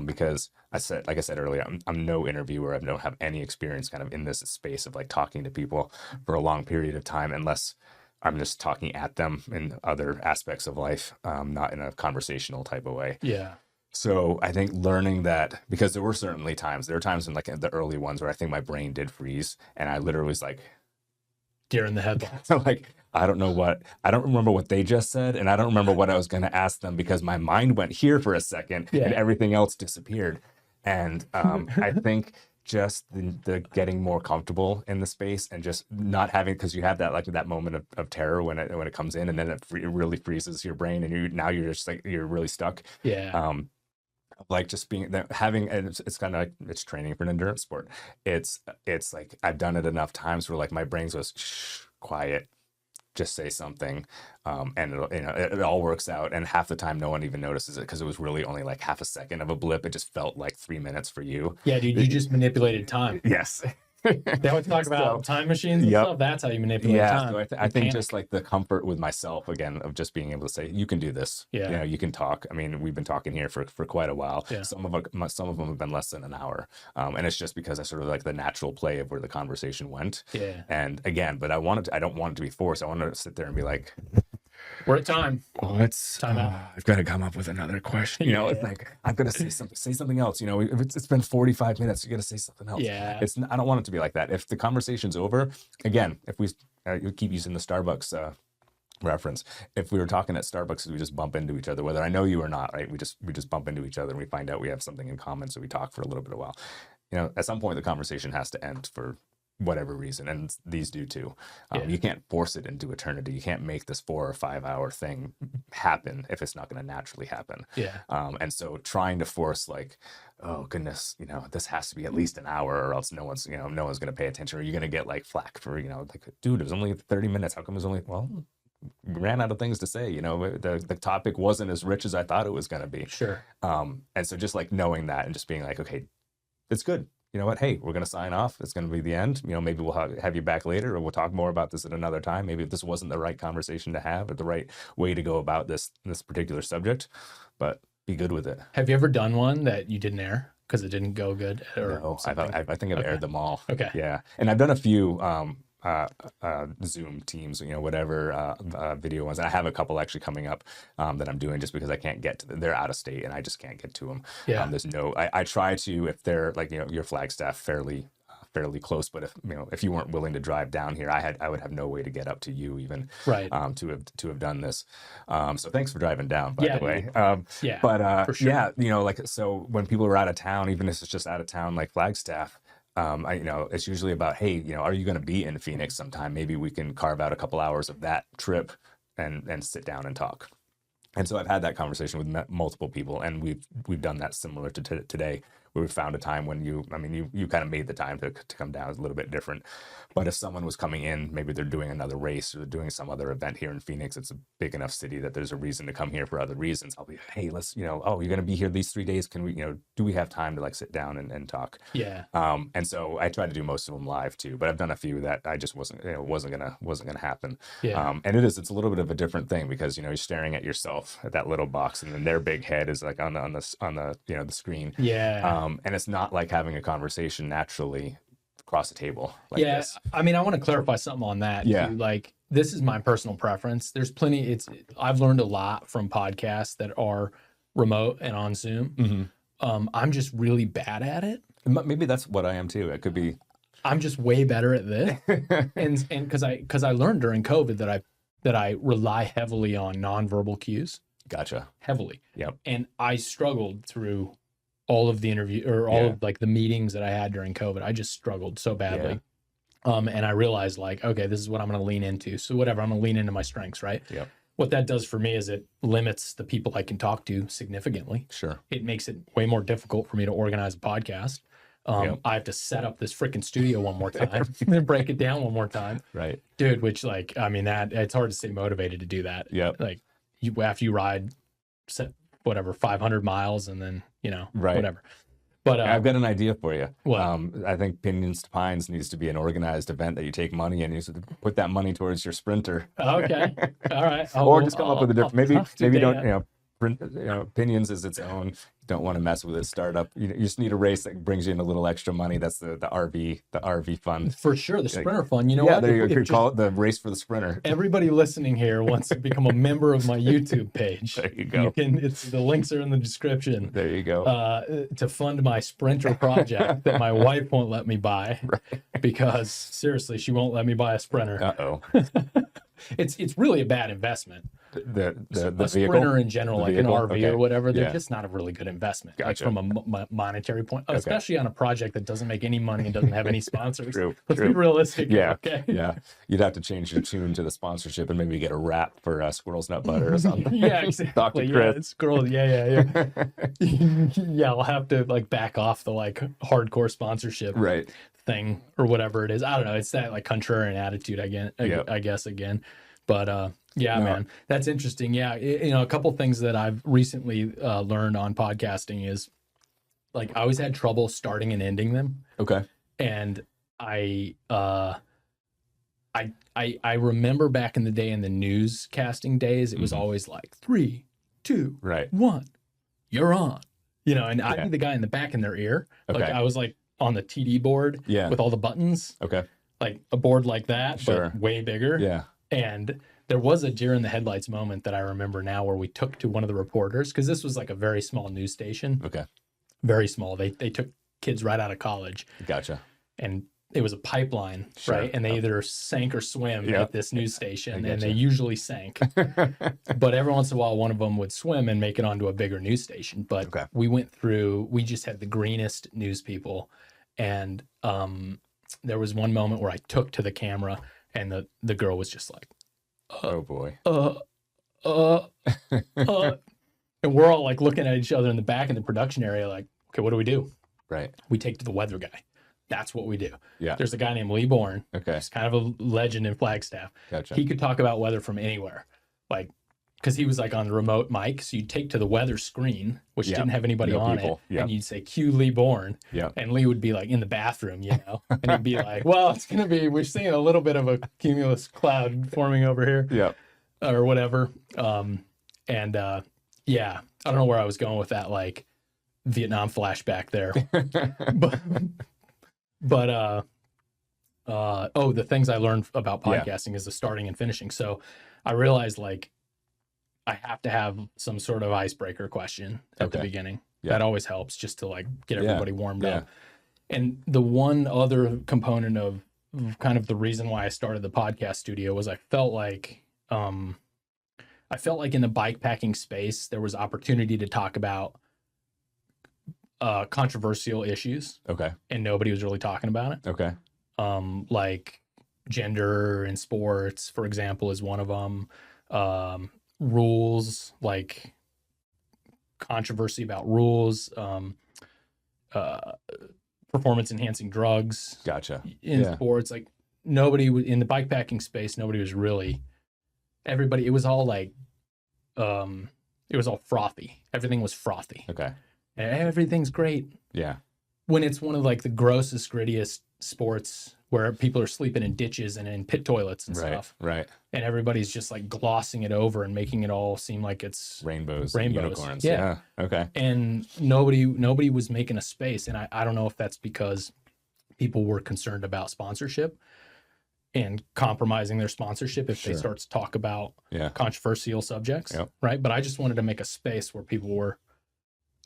because like I said earlier, I'm no interviewer. I don't have any experience kind of in this space of like talking to people for a long period of time, unless I'm just talking at them in other aspects of life, not in a conversational type of way. Yeah. So I think learning that, because there were times in like the early ones where I think my brain did freeze, and I literally was like, Deer in the headlights. like, I don't remember what they just said, and I don't remember what I was going to ask them, because my mind went here for a second and everything else disappeared. And I think just the getting more comfortable in the space, and just not having, because you have that like that moment of terror when it comes in, and then it really freezes your brain, and you're just like, you're really stuck. Yeah. Like just having, and it's kind of like, it's training for an endurance sport. It's like I've done it enough times where like my brain goes, shh, quiet, just say something, and it all works out. And half the time no one even notices it, because it was really only like half a second of a blip. It just felt like 3 minutes for you. Yeah, dude, you just manipulated time. Yes. They always talk about time machines and stuff. That's how you manipulate time. So I think just like the comfort with myself, again, of just being able to say, you can do this. Yeah. You can talk. I mean, we've been talking here for quite a while. Yeah. Some of them have been less than an hour. And it's just because I sort of like the natural play of where the conversation went. Yeah. And again, but I don't want it to be forced. I want to sit there and be like, we're at time. Oh, I've got to come up with another question. It's like, I've got to say something else. If it's been 45 minutes, you got to say something else. Yeah. I don't want it to be like that. If the conversation's over, again, if we keep using the Starbucks reference, if we were talking at Starbucks, we just bump into each other, whether I know you or not, right? We just bump into each other, and we find out we have something in common. So we talk for a little bit of a while. At some point the conversation has to end for whatever reason, and these do too. You can't force it into eternity. You can't make this 4 or 5 hour thing happen if it's not going to naturally happen. And so trying to force like, oh goodness, this has to be at least an hour, or else no one's going to pay attention, or you're going to get like flack for, like, dude, it was only 30 minutes. How come it was only, well, we ran out of things to say. The topic wasn't as rich as I thought it was going to be. Sure. And so just like knowing that, and just being like, okay, it's good. You know what? Hey, we're going to sign off. It's going to be the end. Maybe we'll have you back later, or we'll talk more about this at another time. Maybe this wasn't the right conversation to have, or the right way to go about this particular subject, but be good with it. Have you ever done one that you didn't air because it didn't go good? Or no, I think I've aired them all. Okay. Yeah. And I've done a few Zoom teams, whatever video ones. And I have a couple actually coming up that I'm doing, just because I can't get to them. They're out of state and I just can't get to them. Yeah. I try to, if they're like, your Flagstaff fairly close, but if you weren't willing to drive down here, I would have no way to get up to you even, right, to have done this. So thanks for driving down, by the way. For sure. Like, so when people are out of town, even if it's just out of town like Flagstaff, it's usually about, hey, are you going to be in Phoenix sometime? Maybe we can carve out a couple hours of that trip and sit down and talk. And so I've had that conversation with multiple people, and we've done that similar to today, where we found a time when you kind of made the time to come down. It's a little bit different. But if someone was coming in, maybe they're doing another race or doing some other event here in Phoenix, it's a big enough city that there's a reason to come here for other reasons. I'll be, hey, let's, oh, you're going to be here these 3 days. Can we, do we have time to like sit down and talk? Yeah. And so I try to do most of them live too, but I've done a few that I just wasn't gonna happen. Yeah. And it's a little bit of a different thing, because, you're staring at yourself at that little box, and then their big head is like on the the screen. Yeah. And it's not like having a conversation naturally across the table like this. I mean, I want to clarify something on that. Yeah. Too. Like, this is my personal preference. There's plenty. I've learned a lot from podcasts that are remote and on Zoom. Mm-hmm. I'm just really bad at it. Maybe that's what I am too. It could be. I'm just way better at this. and because I learned during COVID that I rely heavily on nonverbal cues. Gotcha. Heavily. Yep. And I struggled through all of the interview, or all of like the meetings that I had during COVID. I just struggled so badly. Yeah. And I realized, like, okay, this is what I'm going to lean into. So whatever, I'm going to lean into my strengths, right? Yeah. What that does for me is it limits the people I can talk to significantly. Sure. It makes it way more difficult for me to organize a podcast. I have to set up this freaking studio one more time and break it down one more time. Right. Dude, which, like, I mean, that it's hard to stay motivated to do that. Yeah. Like, after you ride 500 miles and then, right. whatever. But I've got an idea for you. What? I think Pinions to Pines needs to be an organized event that you take money and you put that money towards your sprinter. Okay. All right. Or just come up with a different. Maybe talk to maybe Dan. don't Pinions is its own. Don't want to mess with its startup. You just need a race that brings you in a little extra money. That's the RV fund. For sure, the sprinter fund. You know Yeah, what? there you go. You If could call it the race for the sprinter. everybody listening here wants to become a member of my YouTube page. There you go. The links are in the description. There you go. To fund my sprinter project that my wife won't let me buy because seriously, she won't let me buy a sprinter. Uh-oh. It's really a bad investment. The A vehicle? sprinter in general, The like vehicle? an RV Okay. or whatever, they're Yeah. just not a really good investment. Gotcha. Like from a monetary point, especially on a project that doesn't make any money and doesn't have any sponsors. True, Let's true. be realistic. Yeah. Okay. Yeah. You'd have to change your tune to the sponsorship and maybe get a wrap for Squirrel's Nut Butter or something. Yeah, exactly. Dr. Yeah, Chris. it's girl. Yeah. Yeah, I'll have to like back off the like hardcore sponsorship Right. thing or whatever it is. I don't know. It's that like contrarian attitude again. Yep. I guess again. But yeah, No. man, that's interesting. Yeah, a couple things that I've recently learned on podcasting is like I always had trouble starting and ending them, Okay. and I remember back in the day in the newscasting days, it was always like 3, 2, Right. 1, you're on. And I'd Yeah. be the guy in the back in their ear. Like Okay. I was like on the TD board Yeah. with all the buttons, Okay. like a board like that, Sure. but way bigger. Yeah. And there was a deer in the headlights moment that I remember now where we took to one of the reporters, because this was like a very small news station, Okay. very small. They took kids right out of college, Gotcha. and it was a pipeline, Sure. right? And they either sank or swim Yep. at this news station, I and they getcha. usually sank. But every once in a while, one of them would swim and make it onto a bigger news station. But Okay. we just had the greenest news people. And there was one moment where I took to the camera, and the girl was just like, Oh boy. and we're all like looking at each other in the back in the production area, like, okay, what do we do? Right. We take to the weather guy. That's what we do. Yeah. There's a guy named Lee Bourne. Okay. He's kind of a legend in Flagstaff. Gotcha. He could talk about weather from anywhere, like, because he was like on the remote mic. So you'd take to the weather screen, which Yeah. didn't have anybody No on people. it, Yeah. and you'd say, cue Lee Bourne. Yeah. And Lee would be like in the bathroom, and he'd be like, well, it's going to be, we're seeing a little bit of a cumulus cloud forming over here Yeah. or whatever. Yeah, I don't know where I was going with that, like Vietnam flashback there. but the things I learned about Yeah. podcasting is the starting and finishing. So I realized like I have to have some sort of icebreaker question at the Okay. beginning. Yeah. That always helps just to like get Yeah. everybody warmed Yeah. up. And the one other component of kind of the reason why I started the podcast studio was I felt like in the bikepacking space there was opportunity to talk about controversial issues, Okay. and nobody was really talking about it. Okay. Like gender in sports, for example, is one of them. Rules, like controversy about rules, performance enhancing drugs Gotcha. in Yeah. sports. Like nobody in the bikepacking space, nobody was really, everybody, it was all like, it was all frothy. Everything was frothy. Okay. And everything's great. Yeah. When it's one of like the grossest, grittiest sports where people are sleeping in ditches and in pit toilets and Right. stuff, Right. and everybody's just like glossing it over and making it all seem like it's Rainbows. Rainbows. Unicorns. Yeah. Yeah. Okay. and nobody was making a space. And I don't know if that's because people were concerned about sponsorship and compromising their sponsorship if they Sure. start to talk about Yeah. controversial subjects, Yep. right? But I just wanted to make a space where people were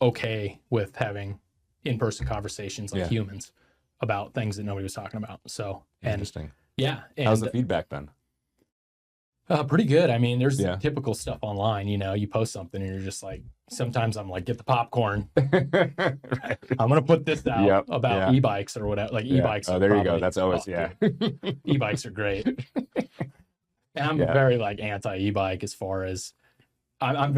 okay with having in-person conversations like Yeah. humans about things that nobody was talking about. So, and Interesting. yeah, and How's the feedback been? pretty good. I mean, there's Yeah. typical stuff online, you post something and you're just like, sometimes I'm like, get the popcorn. Right. I'm going to put this out Yep, about yeah. e-bikes or whatever. Like Yeah. e-bikes. Oh, are there you go. probably- That's always, oh, yeah. dude, e-bikes are great. And I'm Yeah. very like anti e-bike as far as I'm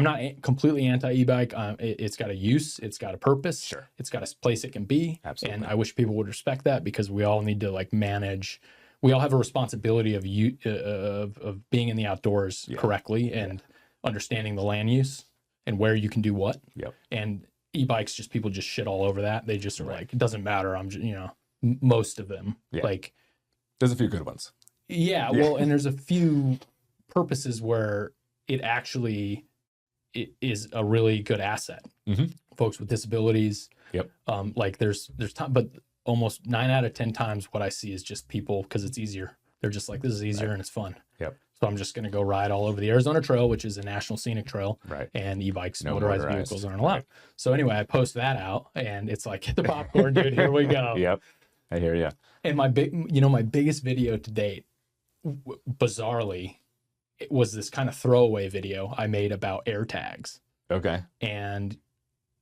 not completely anti e-bike. It's got a use, it's got a purpose, Sure. it's got a place it can be. Absolutely. And I wish people would respect that, because we all need to like manage. We all have a responsibility of being in the outdoors Yeah. correctly and understanding the land use and where you can do what. Yep. And e-bikes, just people just shit all over that. They just are like, it doesn't matter. I'm just, most of them. Yeah. Like, there's a few good ones. Yeah, well, and there's a few purposes where it actually is a really good asset. Folks with disabilities. Yep. Like there's time, but almost 9 out of 10 times what I see is just people, because it's easier. They're just like, this is easier and it's fun. Yep. So I'm just going to go ride all over the Arizona Trail, which is a national scenic trail. Right. And e-bikes, No motorized vehicles aren't allowed. Right. So anyway, I post that out and it's like, hit the popcorn, dude. Here we go. Yep. I hear you. And my biggest video to date, bizarrely, it was this kind of throwaway video I made about air tags. Okay. And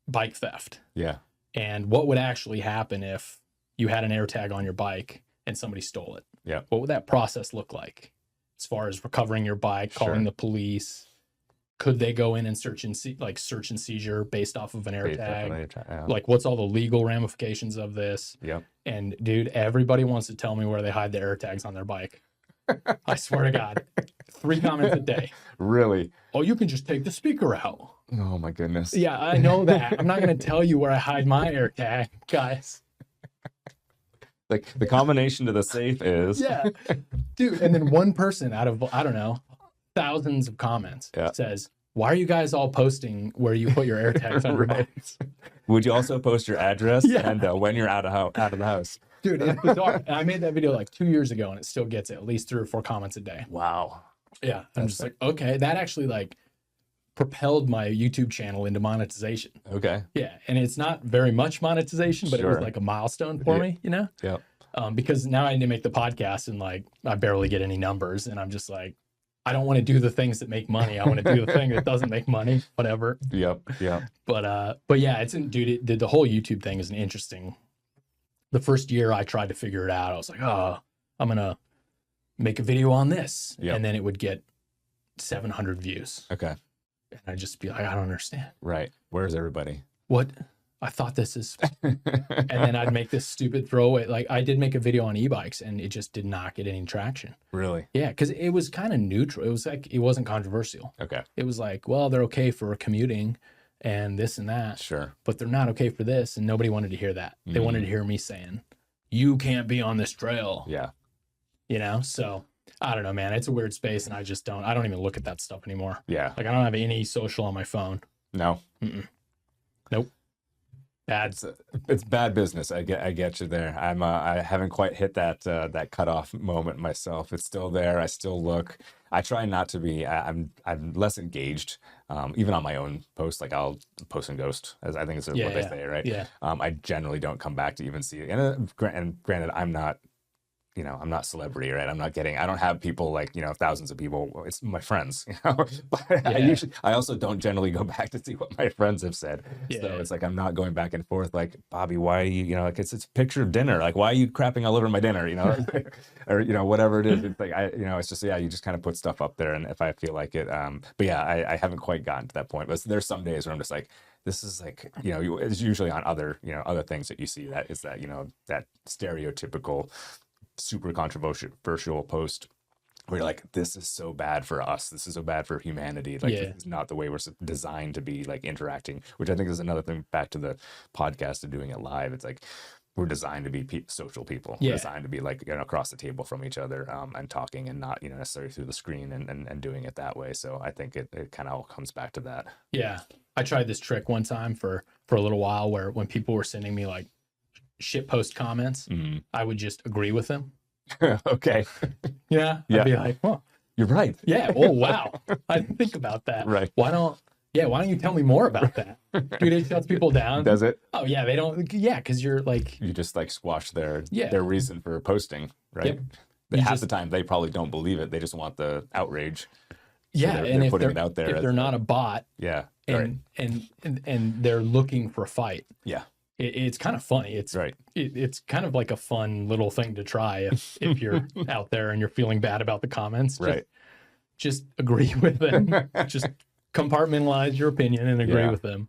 bike theft. Yeah. And what would actually happen if you had an air tag on your bike and somebody stole it? Yeah. What would that process look like as far as recovering your bike, calling the police? Could they go in and search and seizure based off of an air tag? Yeah. Like, what's all the legal ramifications of this? Yep. And dude, everybody wants to tell me where they hide the air tags on their bike. I swear to God, 3 comments a day. Really? Oh, you can just take the speaker out. Oh my goodness. Yeah, I know that. I'm not going to tell you where I hide my air tag, guys. Like the combination to the safe is. Yeah, dude. And then one person out of, I don't know, thousands of comments says, why are you guys all posting where you put your air tags on your bikes? Would you also post your address and when you're out of the house? Dude, it's bizarre. And I made that video like 2 years ago and it still gets at least 3 or 4 comments a day. Wow. Yeah. I'm just like, okay, that actually like propelled my YouTube channel into monetization. Okay. Yeah. And it's not very much monetization, but it was like a milestone for me, Yeah. Because now I need to make the podcast and like I barely get any numbers. And I'm just like, I don't want to do the things that make money. I want to do the thing that doesn't make money, whatever. Yep. But yeah, the whole YouTube thing is an interesting. The first year I tried to figure it out, I was like, oh, I'm going to make a video on this. Yep. And then it would get 700 views. Okay. And I'd just be like, I don't understand. Right. Where's everybody? What? I thought this is, and then I'd make this stupid throwaway. Like I did make a video on e-bikes and it just did not get any traction. Really? Yeah. Cause it was kind of neutral. It was like, it wasn't controversial. Okay. It was like, well, they're okay for commuting and this and that. Sure. But they're not okay for this. And nobody wanted to hear that. They wanted to hear me saying, you can't be on this trail. Yeah. So I don't know, man. It's a weird space and I don't even look at that stuff anymore. Yeah. Like I don't have any social on my phone. No. Nope. It's bad business. I get you there. I haven't quite hit that cutoff moment myself. It's still there. I still look. I try not to be. I'm less engaged. Even on my own posts, like I'll post and ghost, as I think is what they say, right? Yeah. I generally don't come back to even see it. And granted, I'm not. I'm not celebrity, right? I don't have people like, thousands of people. It's my friends, but I also don't generally go back to see what my friends have said. So it's like, I'm not going back and forth. Like, Bobby, why are you, like it's a picture of dinner. Like, why are you crapping all over my dinner? Or, whatever it is. It's like, it's just, you just kind of put stuff up there. And if I feel like it, but yeah, I haven't quite gotten to that point, but there's some days where I'm just like, this is like, it's usually on other things that you see that is that, that stereotypical, super controversial post where you're like, this is so bad for us, this is so bad for humanity, like this is not the way we're designed to be like interacting, which I think is another thing back to the podcast and doing it live. It's like we're designed to be social people. We're designed to be like across the table from each other and talking and not necessarily through the screen and doing it that way. So I think it kind of all comes back to that. I tried this trick one time for a little while where when people were sending me like shit post comments, I would just agree with them. Okay. I'd be like, well, you're right. Yeah. Oh, wow. I didn't think about that. Right. Why don't you tell me more about that? Dude, it shuts people down. Does it? Oh yeah, they don't. Yeah, because you're like, you just like squash their reason for posting, right? Yep. Half the time they probably don't believe it. They just want the outrage. So and if putting it out there, if they're not a bot, and they're looking for a fight, it's kind of funny. It's it's kind of like a fun little thing to try if you're out there and you're feeling bad about the comments. Just agree with them. Just compartmentalize your opinion and agree with them.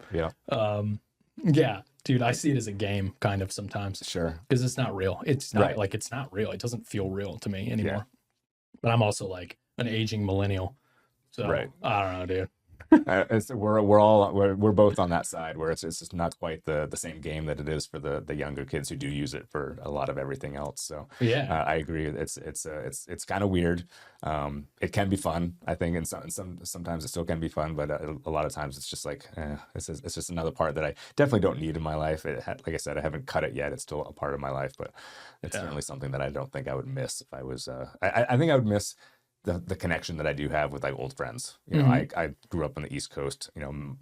Dude, I see it as a game kind of sometimes. Sure. Because it's not real. It's not like it's not real. It doesn't feel real to me anymore. But I'm also like an aging millennial. So I don't know, dude. We're both on that side where it's just not quite the same game that it is for the younger kids who do use it for a lot of everything else. So Yeah. I agree. It's kind of weird. It can be fun, I think, and sometimes it still can be fun, but a lot of times it's just like it's just another part that I definitely don't need in my life. Like I said, I haven't cut it yet. It's still a part of my life, but it's certainly something that I don't think I would miss if I was. I think I would miss the connection that I do have with like old friends. You know, I grew up on the East Coast. You know,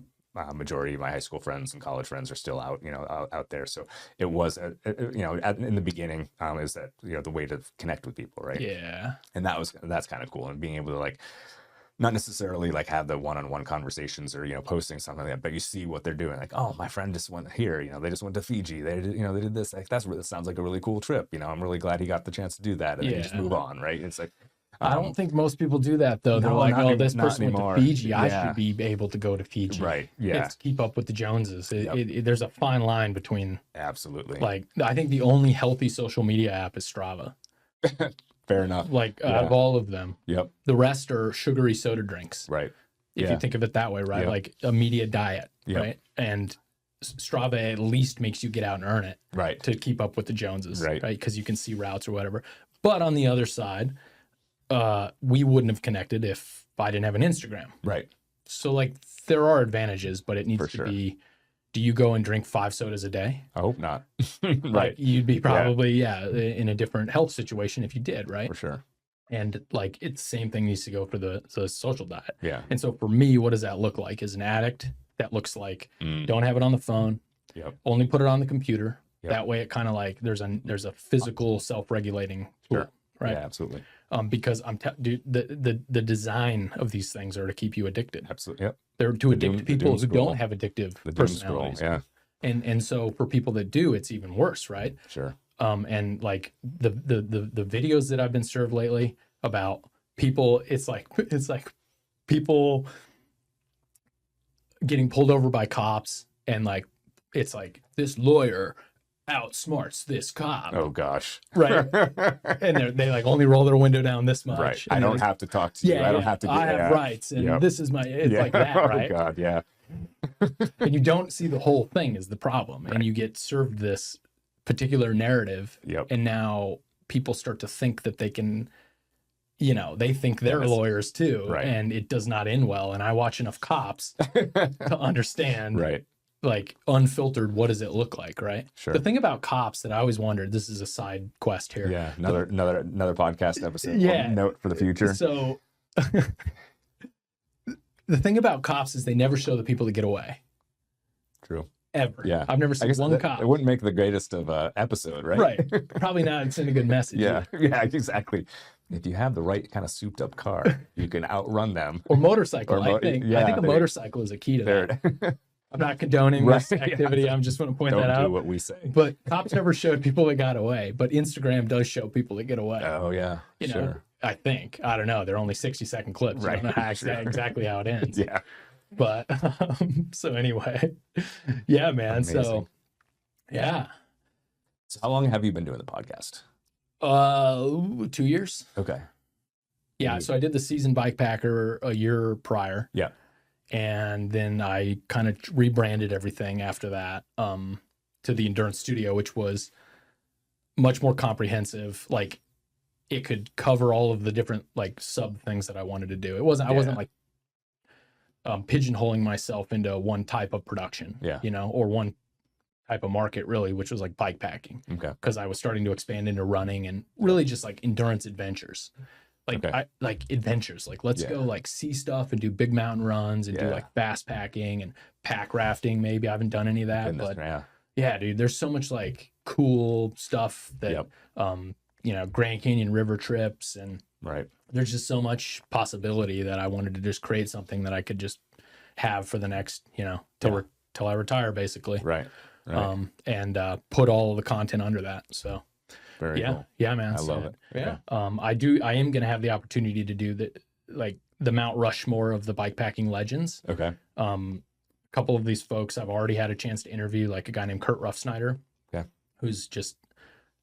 majority of my high school friends and college friends are still out. You know, out there. So it was, you know, in the beginning, is that, you know, the way to connect with people, right? Yeah. And that's kind of cool, and being able to like not necessarily like have the one-on-one conversations or, you know, posting something like that, but you see what they're doing. Like, oh, my friend just went here, you know, they just went to Fiji. They did, you know, they did this. Like, that sounds like a really cool trip. You know, I'm really glad he got the chance to do that. And then you just move on, right? It's like, I don't think most people do that though. They're like, oh, this person went to Fiji. I should be able to go to Fiji. Right. Yeah. It's keep up with the Joneses. There's a fine line between. Absolutely. Like, I think the only healthy social media app is Strava. Fair enough. Like, out of all of them. Yep. The rest are sugary soda drinks. Right. If you think of it that way, right? Like a media diet, right? And Strava at least makes you get out and earn it. Right. To keep up with the Joneses. Right. Because you can see routes or whatever. But on the other side, we wouldn't have connected if I didn't have an Instagram. Right. So like there are advantages, but it needs to be, do you go and drink 5 sodas a day? I hope not. Right. Like, you'd be probably, in a different health situation if you did, right? For sure. And like it's the same thing needs to go for the social diet. Yeah. And so for me, what does that look like? As an addict, that looks like don't have it on the phone. Yep. Only put it on the computer. Yep. That way it kind of like there's a physical self-regulating tool, right? Yeah, absolutely. Because dude, the design of these things are to keep you addicted. Absolutely. Yep. They're to addict people who don't have addictive personalities. Yeah. And so for people that do, it's even worse, right? Sure. And like the videos that I've been served lately about people, it's like people getting pulled over by cops, and like it's like this lawyer outsmarts this cop. Oh gosh. Right. And they like only roll their window down this much. Right. I don't have to talk to you. I don't have to. I have rights, and this is my. It's like that, right? Oh God. Yeah. And you don't see the whole thing is the problem, and you get served this particular narrative. Yep. And now people start to think that they can, you know, they think they're lawyers too, right? And it does not end well. And I watch enough cops to understand, right? Like unfiltered, what does it look like, right? Sure. The thing about cops that I always wondered, this is a side quest here. Yeah, another podcast episode. Yeah. Note for the future. So the thing about cops is they never show the people that get away. True. Ever. Yeah. I've never seen one cop. It wouldn't make the greatest of episode, right? Right. Probably not send a good message. Yeah. Yeah, exactly. If you have the right kind of souped up car, you can outrun them. Or motorcycle. I think a motorcycle is a key to that. I'm not condoning this activity. Yeah. I'm just want to point Don't that out. do what we say. But cops never showed people that got away. But Instagram does show people that get away. Oh yeah, you know, I think. I don't know. They're only 60-second clips. Right. I don't know how exactly how it ends. Yeah. But so anyway, yeah, man. Amazing. So yeah. So how long have you been doing the podcast? 2 years. Okay. Yeah. So I did the season Bikepacker a year prior. Yeah. And then I kind of rebranded everything after that to the Endurance Studio, which was much more comprehensive. Like it could cover all of the different like sub things that I wanted to do. I wasn't like pigeonholing myself into one type of production, you know, or one type of market really, which was like bikepacking. Okay. Because I was starting to expand into running and really just like endurance adventures. Like I like adventures, like let's go like see stuff and do big mountain runs and do like fast packing and pack rafting. Maybe I haven't done any of that, but yeah, dude, there's so much like cool stuff that, you know, Grand Canyon river trips and there's just so much possibility that I wanted to just create something that I could just have for the next, you know, till I retire basically. Right. And put all of the content under that. So. Very cool. Yeah, man. I love it. Yeah. I am going to have the opportunity to do the Mount Rushmore of the bikepacking legends. Okay. A couple of these folks I've already had a chance to interview, like a guy named Kurt Ruffsnyder. Okay. He's just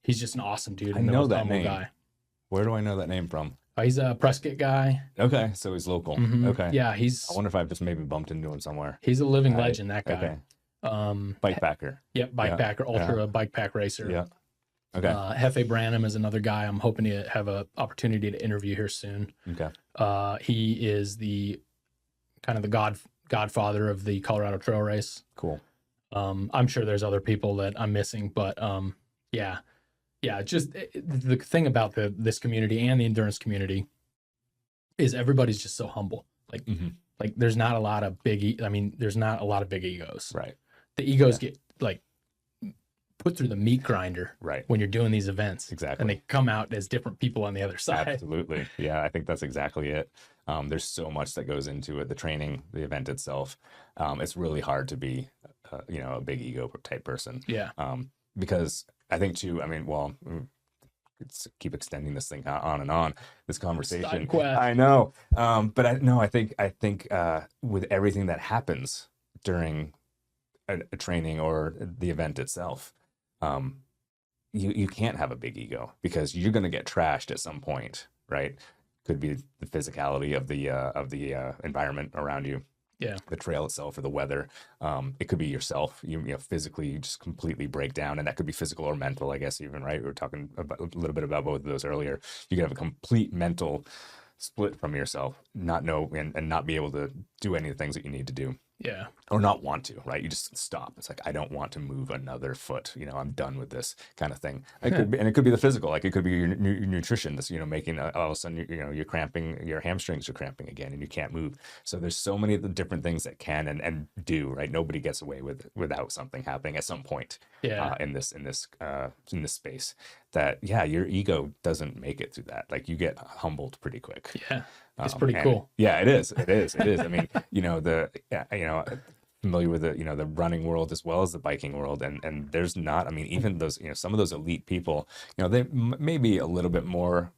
an awesome dude. I know that name. Guy. Where do I know that name from? He's a Prescott guy. Okay, so he's local. Mhm. Okay. Yeah, I wonder if I've just maybe bumped into him somewhere. he's a living Right. legend, that guy. Okay. Um, Bikepacker. yep, Bikepacker, ultra bike pack racer. Yeah. Okay. Hefe Branham is another guy I'm hoping to have an opportunity to interview here soon. Okay. He is the kind of the godfather of the Colorado Trail Race. Cool. I'm sure there's other people that I'm missing, but yeah. Just the thing about this community and the endurance community is everybody's just so humble. Like there's not a lot of there's not a lot of big egos. Right. The egos get like put through the meat grinder when you're doing these events. Exactly. And they come out as different people on the other side. Absolutely. Yeah, I think that's exactly it. There's so much that goes into it, the training, the event itself. It's really hard to be, a big ego type person. Yeah. Because I think too, let's keep extending this thing on and on, this conversation. Side quest. I know. But I think with everything that happens during a training or the event itself, you can't have a big ego because you're going to get trashed at some point, right? Could be the physicality of the environment around you. Yeah. The trail itself or the weather. It could be yourself. You physically you just completely break down, and that could be physical or mental, I guess, even, right? We were talking about, a little bit about both of those earlier. You could have a complete mental split from yourself, not know and not be able to do any of the things that you need to do. Yeah. Or not want to, right? You just stop. It's like, I don't want to move another foot. I'm done with this kind of thing. It could be, and it could be the physical. Like it could be your nutrition that's, making all of a sudden, you're cramping, your hamstrings are cramping again and you can't move. So there's so many of the different things that can and do, right? Nobody gets away without something happening at some point in this space that, your ego doesn't make it through that. Like you get humbled pretty quick. Yeah. It's pretty cool. Yeah, it is. It is. I mean, familiar with the running world as well as the biking world, and there's not. I mean, even those some of those elite people, they may be a little bit more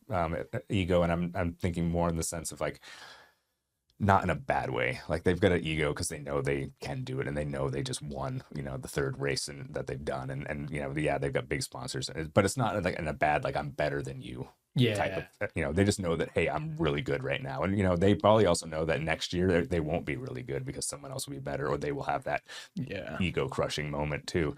ego, and I'm thinking more in the sense of like, not in a bad way. Like they've got an ego because they know they can do it and they know they just won, the third race that they've done. And they've got big sponsors, but it's not like in a bad, like I'm better than you. Type of, they just know that, hey, I'm really good right now. And, they probably also know that next year they won't be really good because someone else will be better, or they will have that ego crushing moment too.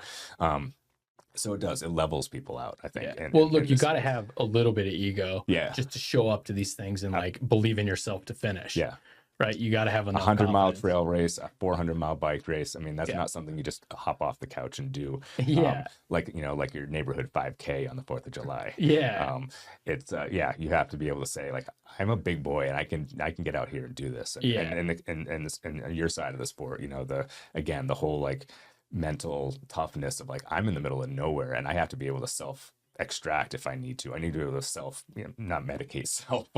So it levels people out, I think. Yeah. Look, you got to have a little bit of ego just to show up to these things and like believe in yourself to finish. Yeah. Right. You got to have a 100-mile trail race, a 400-mile bike race. I mean, that's not something you just hop off the couch and do. Yeah. Like your neighborhood 5K on the 4th of July. Yeah. It's you have to be able to say like, I'm a big boy and I can get out here and do this. And your side of the sport, the whole like mental toughness of like, I'm in the middle of nowhere and I have to be able to extract if I need to. I need to be able to not medicate self,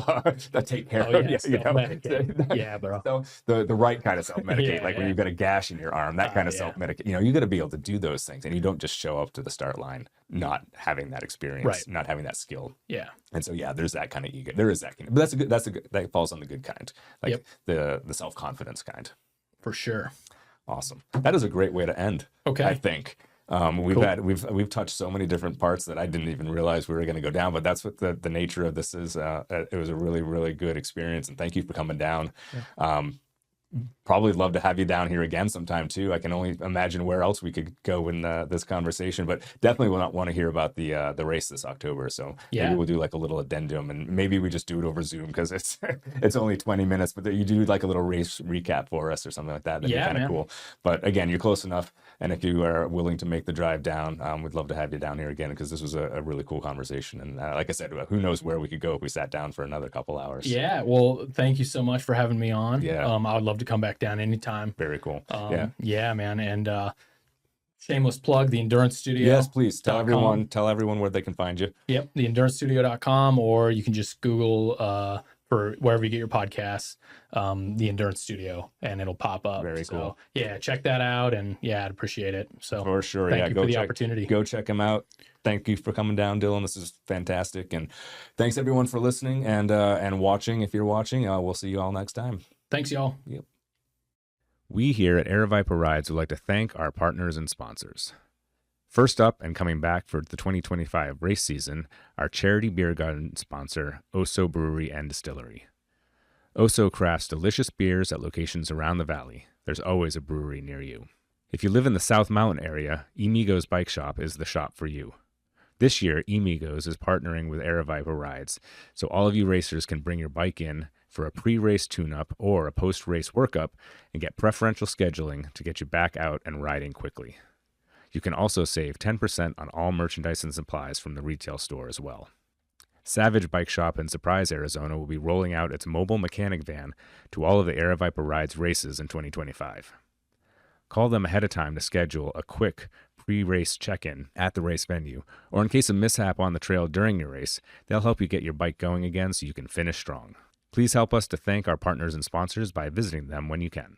take care of Yeah, bro. So the right kind of self-medicate, when you've got a gash in your arm, that kind of self-medicate. You got to be able to do those things, and you don't just show up to the start line not having that experience, not having that skill. Yeah. And so there's that kind of ego. There is that kind of, but that falls on the good kind, like the self-confidence kind. For sure. Awesome. That is a great way to end. Okay. I think. We've touched so many different parts that I didn't even realize we were going to go down, but that's what the nature of this is. It was a really, really good experience, and thank you for coming down. Yeah. Probably love to have you down here again sometime too. I can only imagine where else we could go in this conversation, but definitely will not want to hear about the race this October. So maybe we'll do like a little addendum, and maybe we just do it over Zoom because it's only 20 minutes, but you do like a little race recap for us or something like that. That'd be kind of cool. But again, you're close enough, and if you are willing to make the drive down, we'd love to have you down here again because this was a really cool conversation. And like I said, who knows where we could go if we sat down for another couple hours. Yeah. Well, thank you so much for having me on. Yeah. I would love to come back down anytime. Very cool. Yeah, man. And shameless plug, the Endurance Studio. Yes, please tell everyone where they can find you. Yep, theendurancestudio.com, or you can just Google for wherever you get your podcasts, the Endurance Studio, and it'll pop up. Very cool. Yeah, check that out, and I'd appreciate it. So for sure. Thank you for the opportunity. Go check them out. Thank you for coming down, Dylan. This is fantastic, and thanks everyone for listening and watching. If you're watching, we'll see you all next time. Thanks, y'all. Yep. We here at Aravaipa Rides would like to thank our partners and sponsors. First up and coming back for the 2025 race season, our charity beer garden sponsor, Oso Brewery and Distillery. Oso crafts delicious beers at locations around the valley. There's always a brewery near you. If you live in the South Mountain area, Emigos Bike Shop is the shop for you. This year, Emigos is partnering with Aravaipa Rides, so all of you racers can bring your bike in for a pre-race tune-up or a post-race workup and get preferential scheduling to get you back out and riding quickly. You can also save 10% on all merchandise and supplies from the retail store as well. Savage Bike Shop in Surprise, Arizona will be rolling out its mobile mechanic van to all of the Aravaipa Rides races in 2025. Call them ahead of time to schedule a quick pre-race check-in at the race venue, or in case of mishap on the trail during your race, they'll help you get your bike going again so you can finish strong. Please help us to thank our partners and sponsors by visiting them when you can.